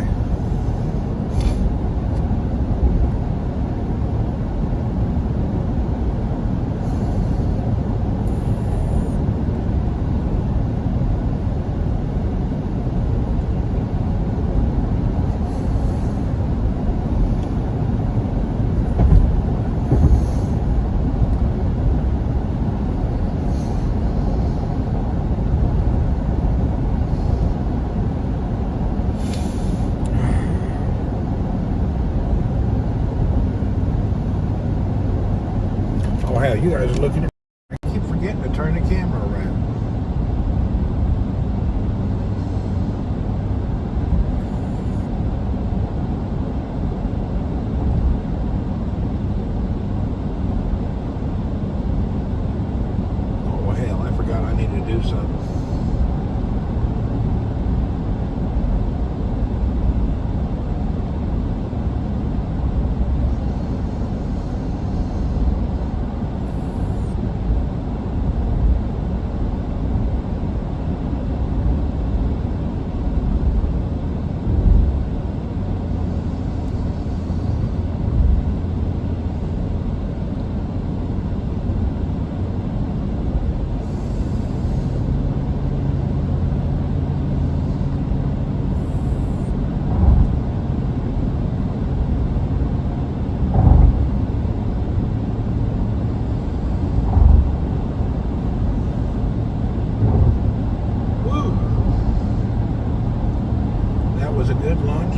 Hell, you guys are looking at me. I keep forgetting to turn the camera around. Oh, hell, I forgot I need to do something.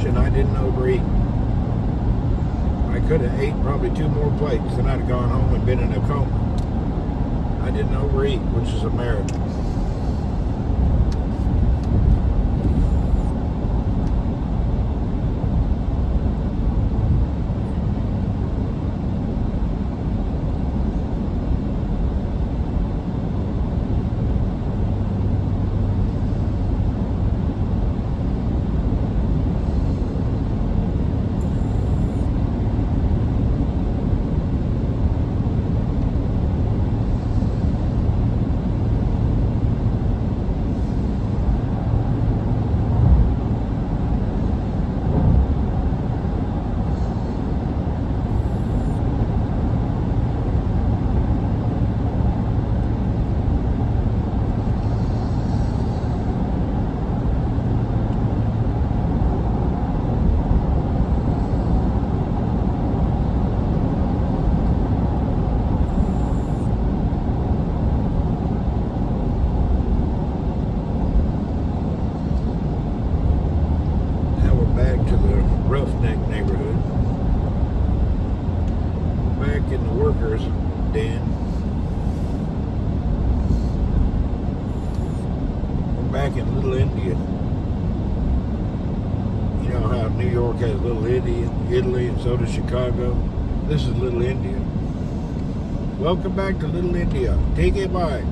And I didn't overeat. I could have ate probably 2 more plates and I'd have gone home and been in a coma. I didn't overeat, which is a miracle. in the workers' den. We're back in Little India. You know how New York has Little Italy, and so does Chicago. This is Little India. Welcome back to Little India. Take it by.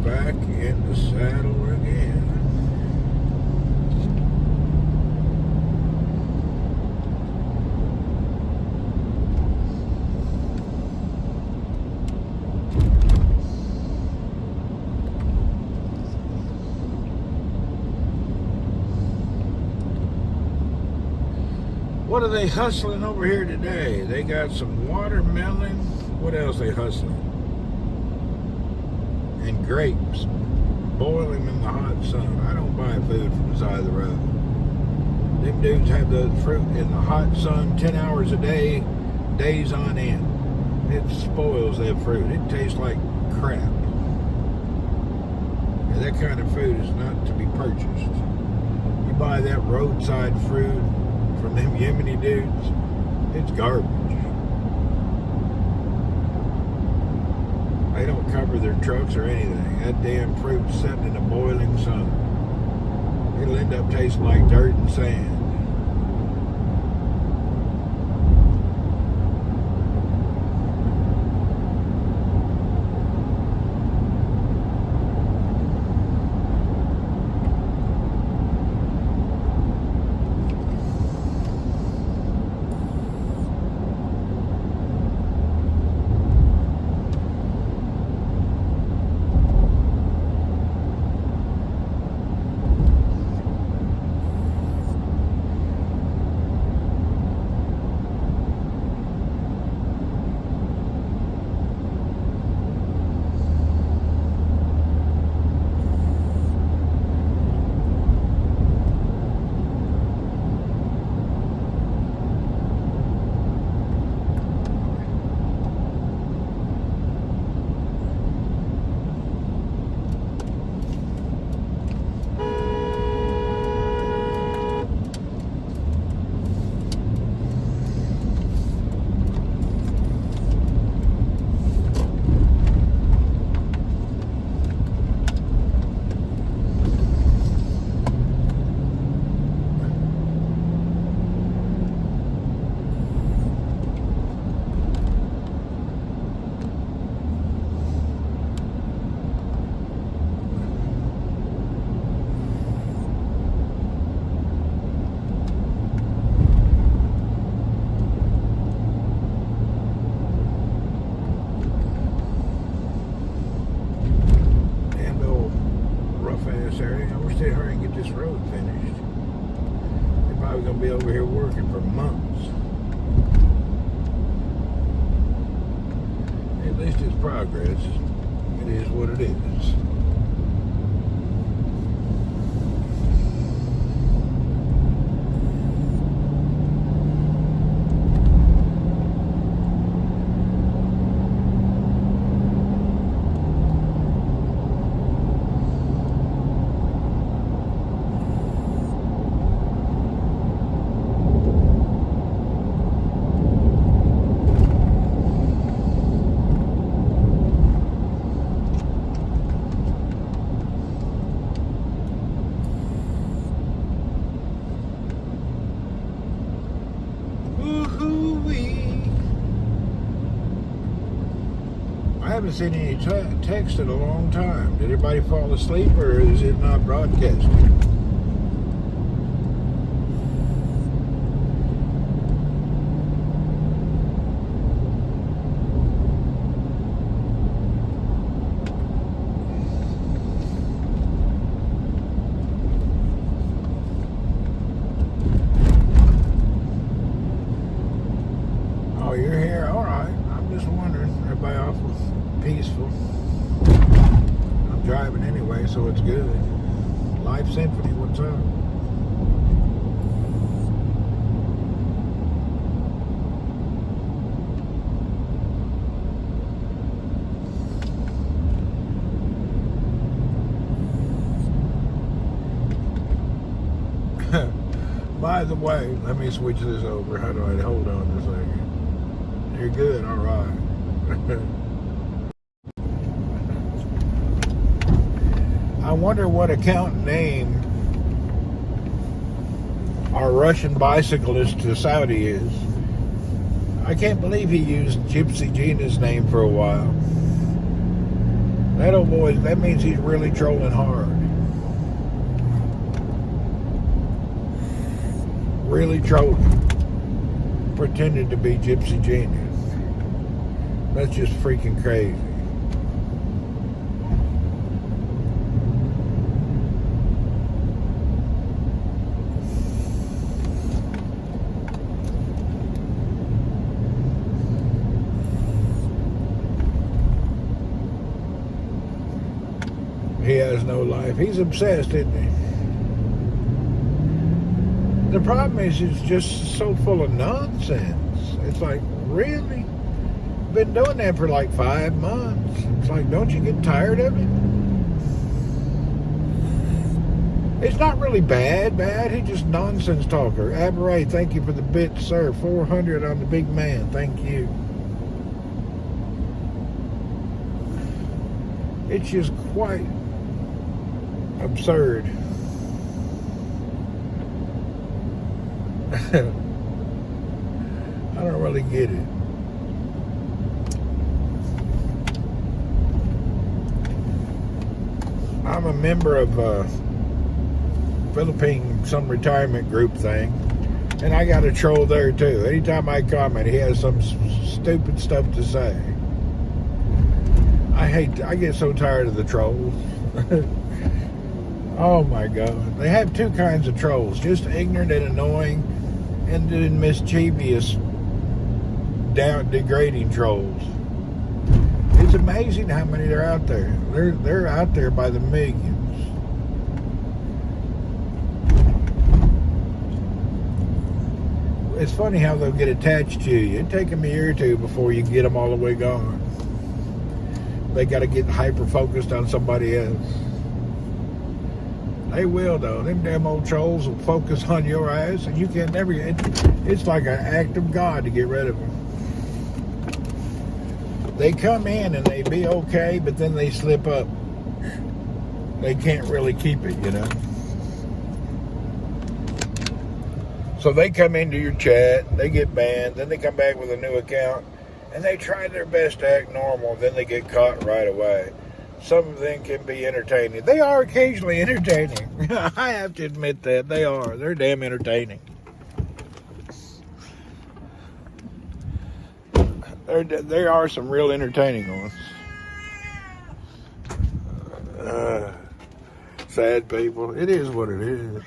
Back in the saddle again. What are they hustling over here today? They got some watermelon. What else they hustling? And grapes, boil them in the hot sun. I don't buy food from the side of the road. Them dudes have the fruit in the hot sun 10 hours a day, days on end. It spoils that fruit. It tastes like crap. And that kind of food is not to be purchased. You buy that roadside fruit from them Yemeni dudes, it's garbage. They don't cover their trucks or anything. That damn fruit's sitting in the boiling sun. It'll end up tasting like dirt and sand. Going to be over here working for months. At least it's progress. It is what it is. I haven't seen any text in a long time. Did everybody fall asleep, or is it not broadcasting? driving anyway, so it's good. Life Symphony, what's up? By the way, let me switch this over. How do I hold on a second? You're good, all right. I wonder what account name our Russian bicyclist to Saudi is. I can't believe he used Gypsy Gina's name for a while. That old boy, that means he's really trolling hard. Really trolling. Pretending to be Gypsy Gina. That's just freaking crazy. He has no life. He's obsessed, isn't he? The problem is it's just so full of nonsense. It's like, really? Been doing that for like 5 months. It's like, don't you get tired of it? It's not really bad. He's just nonsense talker. Aberray, thank you for the bit, sir. 400 on the big man. Thank you. It's just quite absurd. I don't really get it. I'm a member of Philippine some retirement group thing, and I got a troll there too. Anytime I comment, he has some stupid stuff to say. I get so tired of the trolls. Oh my God. They have two kinds of trolls, just ignorant and annoying, and then mischievous, degrading trolls. It's amazing how many are out there. They're out there by the millions. It's funny how they'll get attached to you. It'll take them a year or two before you get them all the way gone. They got to get hyper-focused on somebody else. They will, though. Them damn old trolls will focus on your ass, and you can never... It's like an act of God to get rid of them. They come in and they be okay, but then they slip up. They can't really keep it, you know. So they come into your chat, they get banned, then they come back with a new account, and they try their best to act normal, then they get caught right away. Some of them can be entertaining. They are occasionally entertaining. I have to admit that. They are. They're damn entertaining. There are some real entertaining ones. Sad people. It is what it is.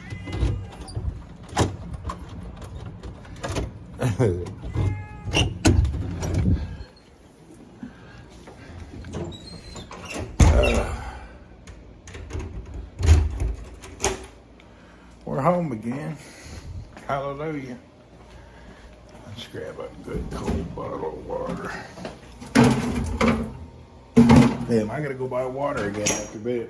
We're home again. Hallelujah. Let's grab a good cold bottle of water. Damn, I gotta go buy water again after bed.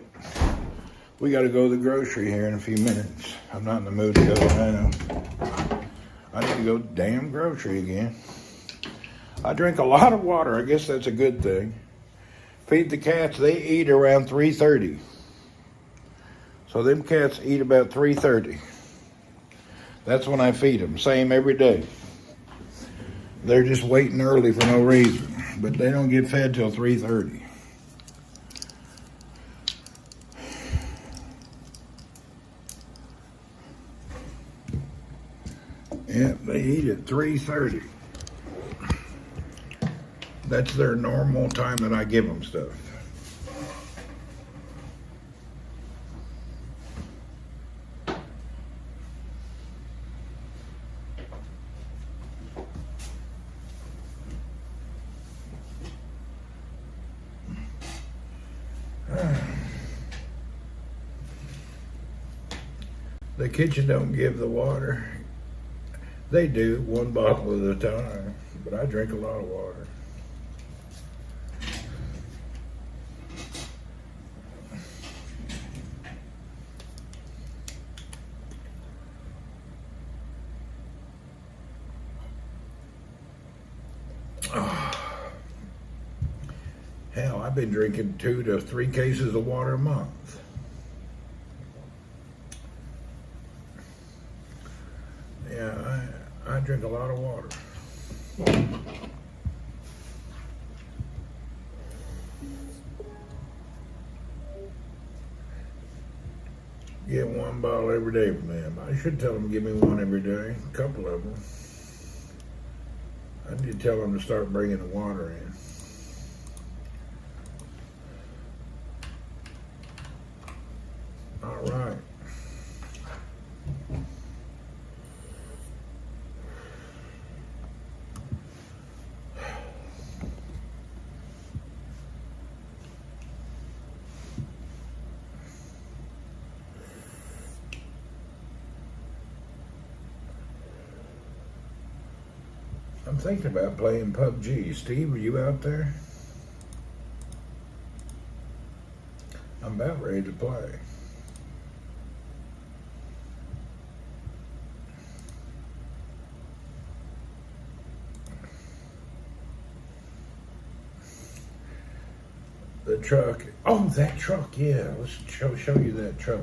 We gotta go to the grocery here in a few minutes. I'm not in the mood to go now. I need to go damn grocery again. I drink a lot of water. I guess that's a good thing. Feed the cats. They eat around 3:30. So them cats eat about 3:30. That's when I feed them. Same every day. They're just waiting early for no reason. But they don't get fed till 3:30. Yep, they eat at 3:30. That's their normal time that I give them stuff. The kitchen don't give the water. They do, one bottle at a time, but I drink a lot of water. Hell, I've been drinking 2 to 3 cases of water a month. Yeah, I drink a lot of water. Get 1 bottle every day from them. I should tell them to give me 1 every day, a couple of them. I need to tell them to start bringing the water in. All right. I'm thinking about playing PUBG. Steve, are you out there? I'm about ready to play. The truck. Oh, that truck, yeah. Let's show you that truck.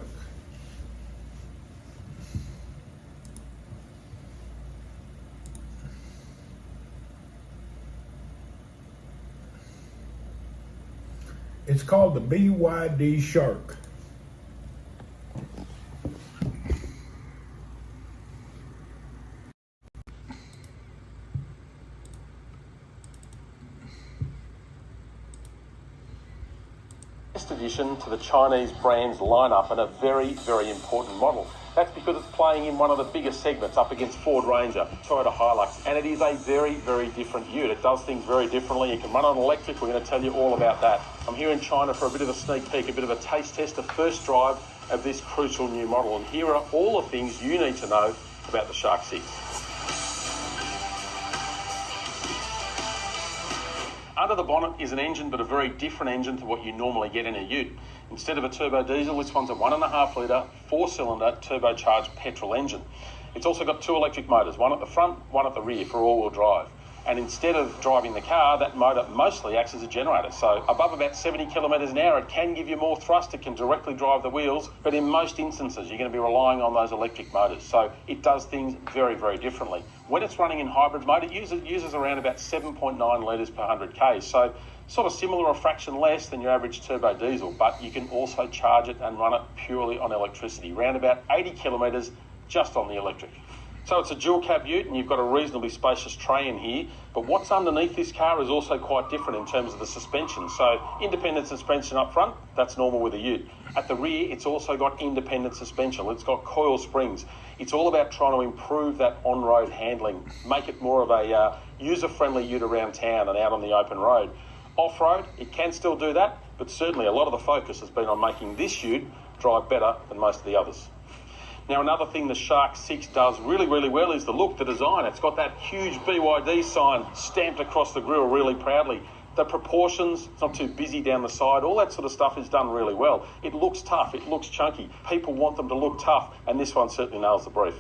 It's called the BYD Shark. Addition to the Chinese brand's lineup and a very, very important model. That's because it's playing in one of the biggest segments up against Ford Ranger, Toyota Hilux, and it is a very, very different ute. It does things very differently. It can run on electric. We're going to tell you all about that. I'm here in China for a bit of a sneak peek, a bit of a taste test, a first drive of this crucial new model. And here are all the things you need to know about the Shark 6. Under the bonnet is an engine, but a very different engine to what you normally get in a ute. Instead of a turbo diesel, this one's a 1.5 litre, 4-cylinder turbocharged petrol engine. It's also got 2 electric motors, one at the front, one at the rear for all-wheel drive. And instead of driving the car, that motor mostly acts as a generator. So above about 70 kilometres an hour, it can give you more thrust, it can directly drive the wheels, but in most instances, you're going to be relying on those electric motors. So it does things very, very differently. When it's running in hybrid mode, it uses around about 7.9 litres per 100k. So sort of similar, a fraction less than your average turbo diesel, but you can also charge it and run it purely on electricity, around about 80 kilometres just on the electric. So it's a dual cab ute and you've got a reasonably spacious tray in here, but what's underneath this car is also quite different in terms of the suspension. So independent suspension up front, that's normal with a ute. At the rear, it's also got independent suspension. It's got coil springs. It's all about trying to improve that on-road handling, make it more of a user-friendly ute around town and out on the open road. Off-road, it can still do that, but certainly a lot of the focus has been on making this ute drive better than most of the others. Now, another thing the Shark 6 does really, really well is the look, the design. It's got that huge BYD sign stamped across the grille really proudly. The proportions, it's not too busy down the side, all that sort of stuff is done really well. It looks tough, it looks chunky. People want them to look tough, and this one certainly nails the brief.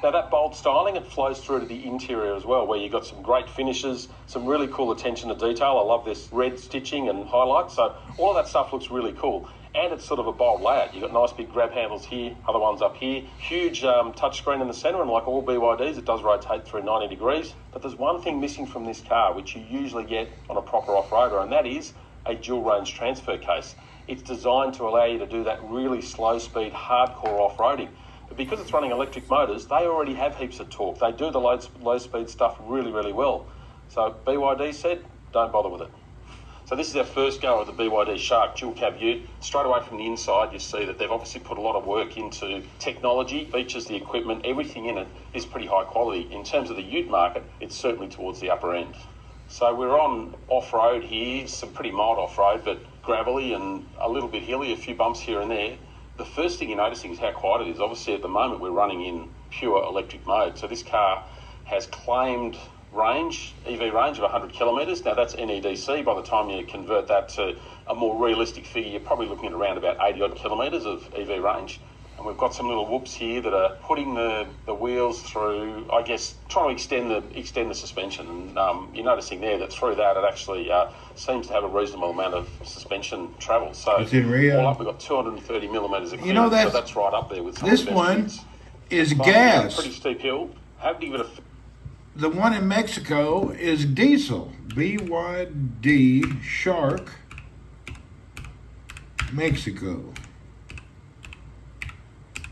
Now, that bold styling, it flows through to the interior as well, where you've got some great finishes, some really cool attention to detail. I love this red stitching and highlights, so all of that stuff looks really cool. And it's sort of a bold layout. You've got nice big grab handles here, other ones up here. Huge touchscreen in the centre, and like all BYDs, it does rotate through 90 degrees. But there's one thing missing from this car, which you usually get on a proper off-roader, and that is a dual-range transfer case. It's designed to allow you to do that really slow-speed, hardcore off-roading. But because it's running electric motors, they already have heaps of torque. They do the low-speed stuff really, really well. So BYD said, don't bother with it. So this is our first go of the BYD Shark dual cab ute. Straight away from the inside, you see that they've obviously put a lot of work into technology, features, the equipment, everything in it is pretty high quality. In terms of the ute market, it's certainly towards the upper end. So we're on off-road here, some pretty mild off-road, but gravelly and a little bit hilly, a few bumps here and there. the first thing you're noticing is how quiet it is. Obviously, at the moment, we're running in pure electric mode. So this car has claimed range, EV range of 100 kilometres. Now, that's NEDC. By the time you convert that to a more realistic figure, you're probably looking at around about 80-odd kilometres of EV range. And we've got some little whoops here that are putting the wheels through, I guess, trying to extend the suspension. And you're noticing there that through that it actually seems to have a reasonable amount of suspension travel. So It's in Rio. all up, we've got 230 millimetres of clearance. You know, So that's right up there with some this of the best one units. is But, gas. Pretty steep hill. Have to give it a... The one in Mexico is diesel. BYD Shark, Mexico.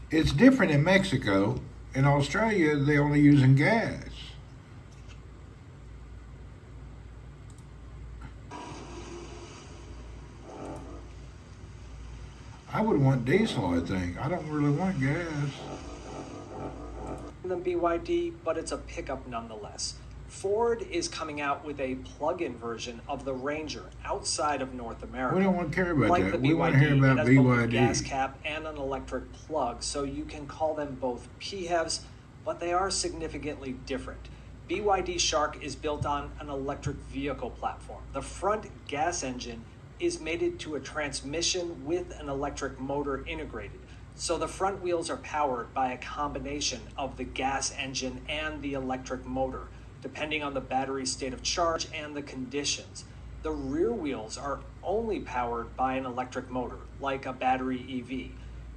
It's different in Mexico. In Australia, they're only using gas. I would want diesel, I think. I don't really want gas. Than BYD, but it's a pickup nonetheless. Ford is coming out with a plug-in version of the Ranger outside of North America. We don't want to care about Like that. the We want to BYD, hear it about has both a BYD. gas cap and an electric plug, so you can call them both PHEVs, but they are significantly different. BYD Shark is built on an electric vehicle platform. The front gas engine is mated to a transmission with an electric motor integrated. So the front wheels are powered by a combination of the gas engine and the electric motor, depending on the battery state of charge and the conditions. The rear wheels are only powered by an electric motor, like a battery EV.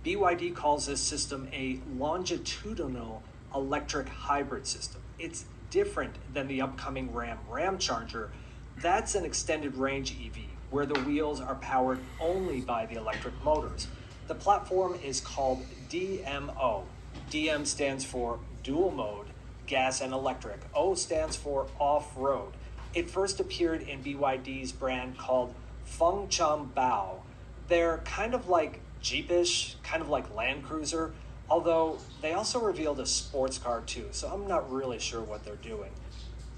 BYD calls this system a longitudinal electric hybrid system. It's different than the upcoming Ram Ramcharger. That's an extended range EV, where the wheels are powered only by the electric motors. The platform is called DMO. DM stands for dual mode, gas and electric. O stands for off-road. It first appeared in BYD's brand called Fengcheng Bao. They're kind of like Jeepish, kind of like Land Cruiser, although they also revealed a sports car too, so I'm not really sure what they're doing.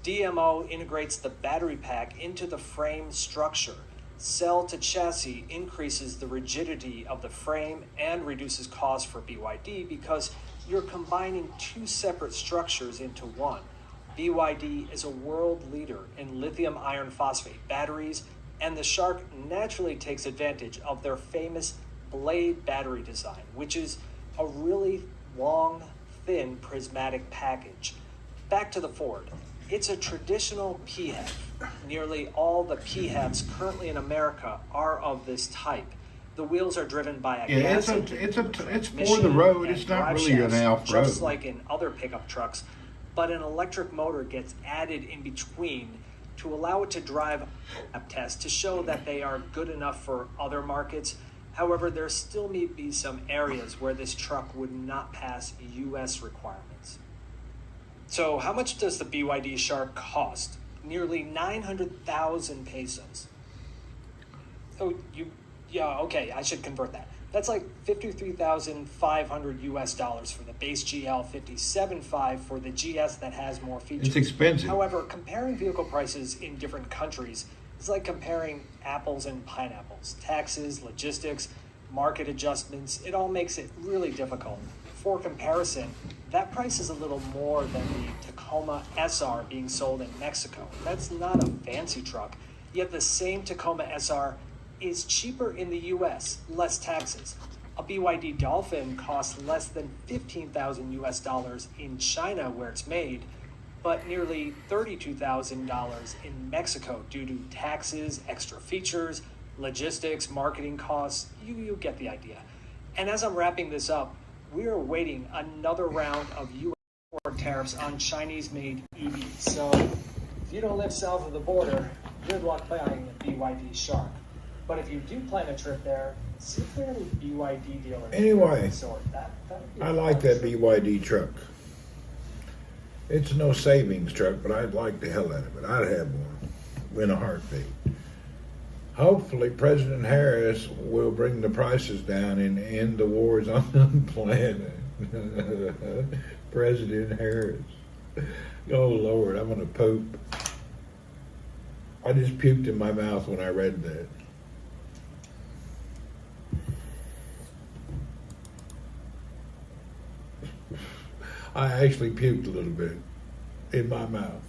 DMO integrates the battery pack into the frame structure. Cell to chassis increases the rigidity of the frame and reduces cost for BYD because you're combining two separate structures into one. BYD is a world leader in lithium iron phosphate batteries, and the Shark naturally takes advantage of their famous blade battery design, which is a really long, thin prismatic package. Back to the Ford. It's a traditional PHEV. Nearly all the PHEVs currently in America are of this type. The wheels are driven by a gas engine, it's transmission, for the road. and It's not drive really an shafts, off-road. just like in other pickup trucks, but an electric motor gets added in between to allow it to drive a test to show that they are good enough for other markets. However, there still may be some areas where this truck would not pass US requirements. So how much does the BYD Shark cost? Nearly 900,000 pesos. Oh, okay, I should convert that. That's like $53,500 US for the base GL, $57,500 for the GS that has more features. It's expensive. However, comparing vehicle prices in different countries is like comparing apples and pineapples. Taxes, logistics, market adjustments, it all makes it really difficult. For comparison, that price is a little more than the Tacoma SR being sold in Mexico. That's not a fancy truck, yet the same Tacoma SR is cheaper in the US, less taxes. A BYD Dolphin costs less than $15,000 US in China where it's made, but nearly $32,000 in Mexico due to taxes, extra features, logistics, marketing costs. You get the idea. And as I'm wrapping this up, we are awaiting another round of U.S. import tariffs on Chinese-made EVs. So if you don't live south of the border, good luck buying a BYD Shark. But if you do plan a trip there, see if there are any BYD dealers. Anyway, That would be I like that BYD truck. It's no savings truck, but I'd like the hell out of it. I'd have one in a heartbeat. Hopefully, President Harris will bring the prices down and end the wars on the planet. President Harris. Oh, Lord, I'm going to poop. I just puked in my mouth when I read that. I actually puked a little bit in my mouth.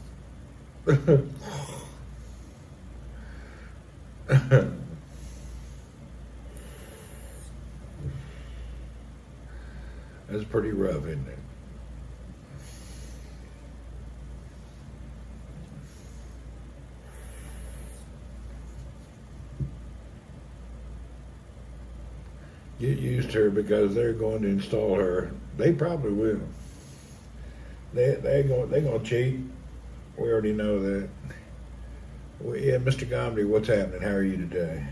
That's pretty rough, isn't it? Get used to her because they're going to install her. They probably will. They're going to cheat. We already know that. Well, yeah, Mr. Gomby, what's happening? How are you today?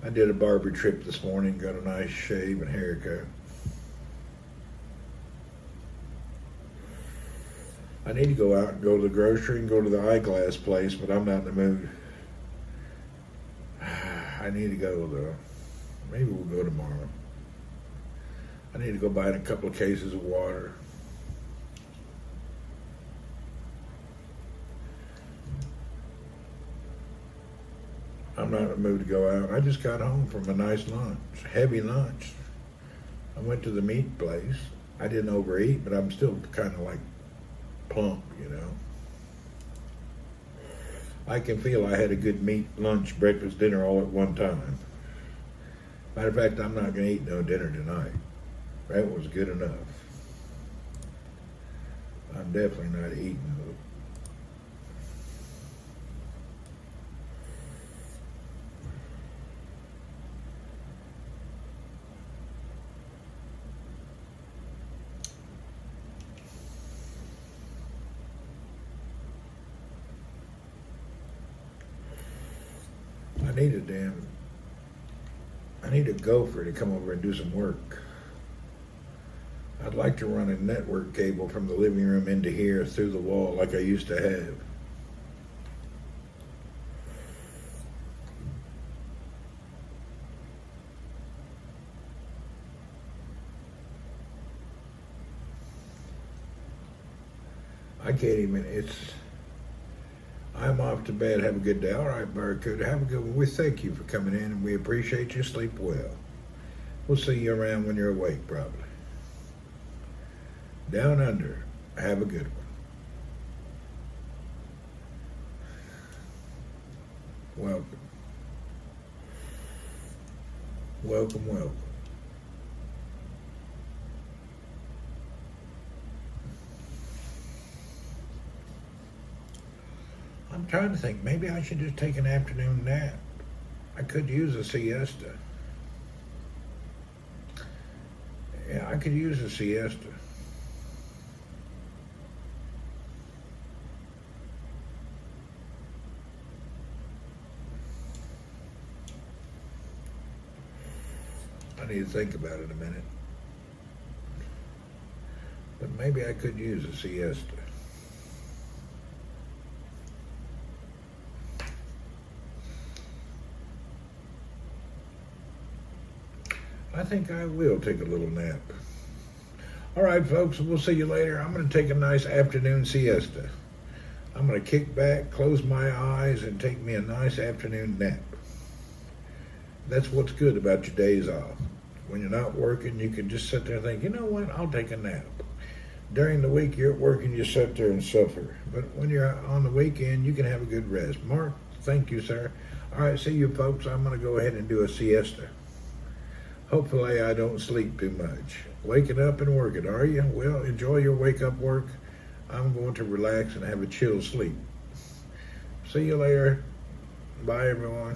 I did a barber trip this morning, got a nice shave and haircut. I need to go out and go to the grocery and go to the eyeglass place, but I'm not in the mood. I need to go though. Maybe we'll go tomorrow. I need to go buy a couple of cases of water. I'm not in the mood to go out. I just got home from a nice lunch, heavy lunch. I went to the meat place. I didn't overeat, but I'm still kind of like plump, you know. I can feel I had a good meat, lunch, breakfast, dinner all at one time. Matter of fact, I'm not going to eat no dinner tonight. That was good enough. I'm definitely not eating. I need a gopher to come over and do some work. I'd like to run a network cable from the living room into here through the wall like I used to have. I can't even, I'm off to bed. Have a good day. All right, Barracuda. Have a good one. We thank you for coming in, and we appreciate you. Sleep well. We'll see you around when you're awake, probably. Down under. Have a good one. Welcome. Welcome, welcome. I'm trying to think, maybe I should just take an afternoon nap. I could use a siesta. Yeah, I could use a siesta. I need to think about it a minute. But maybe I could use a siesta. I think I will take a little nap. All right, folks, we'll see you later. I'm going to take a nice afternoon siesta. I'm going to kick back, close my eyes, and take me a nice afternoon nap. That's what's good about your days off. When you're not working, you can just sit there and think, you know what, I'll take a nap. During the week, you're at work and you sit there and suffer. But when you're on the weekend, you can have a good rest. Mark, thank you, sir. All right, see you, folks. I'm going to go ahead and do a siesta. Hopefully I don't sleep too much. Waking up and working, are you? Well, enjoy your wake-up work. I'm going to relax and have a chill sleep. See you later. Bye, everyone.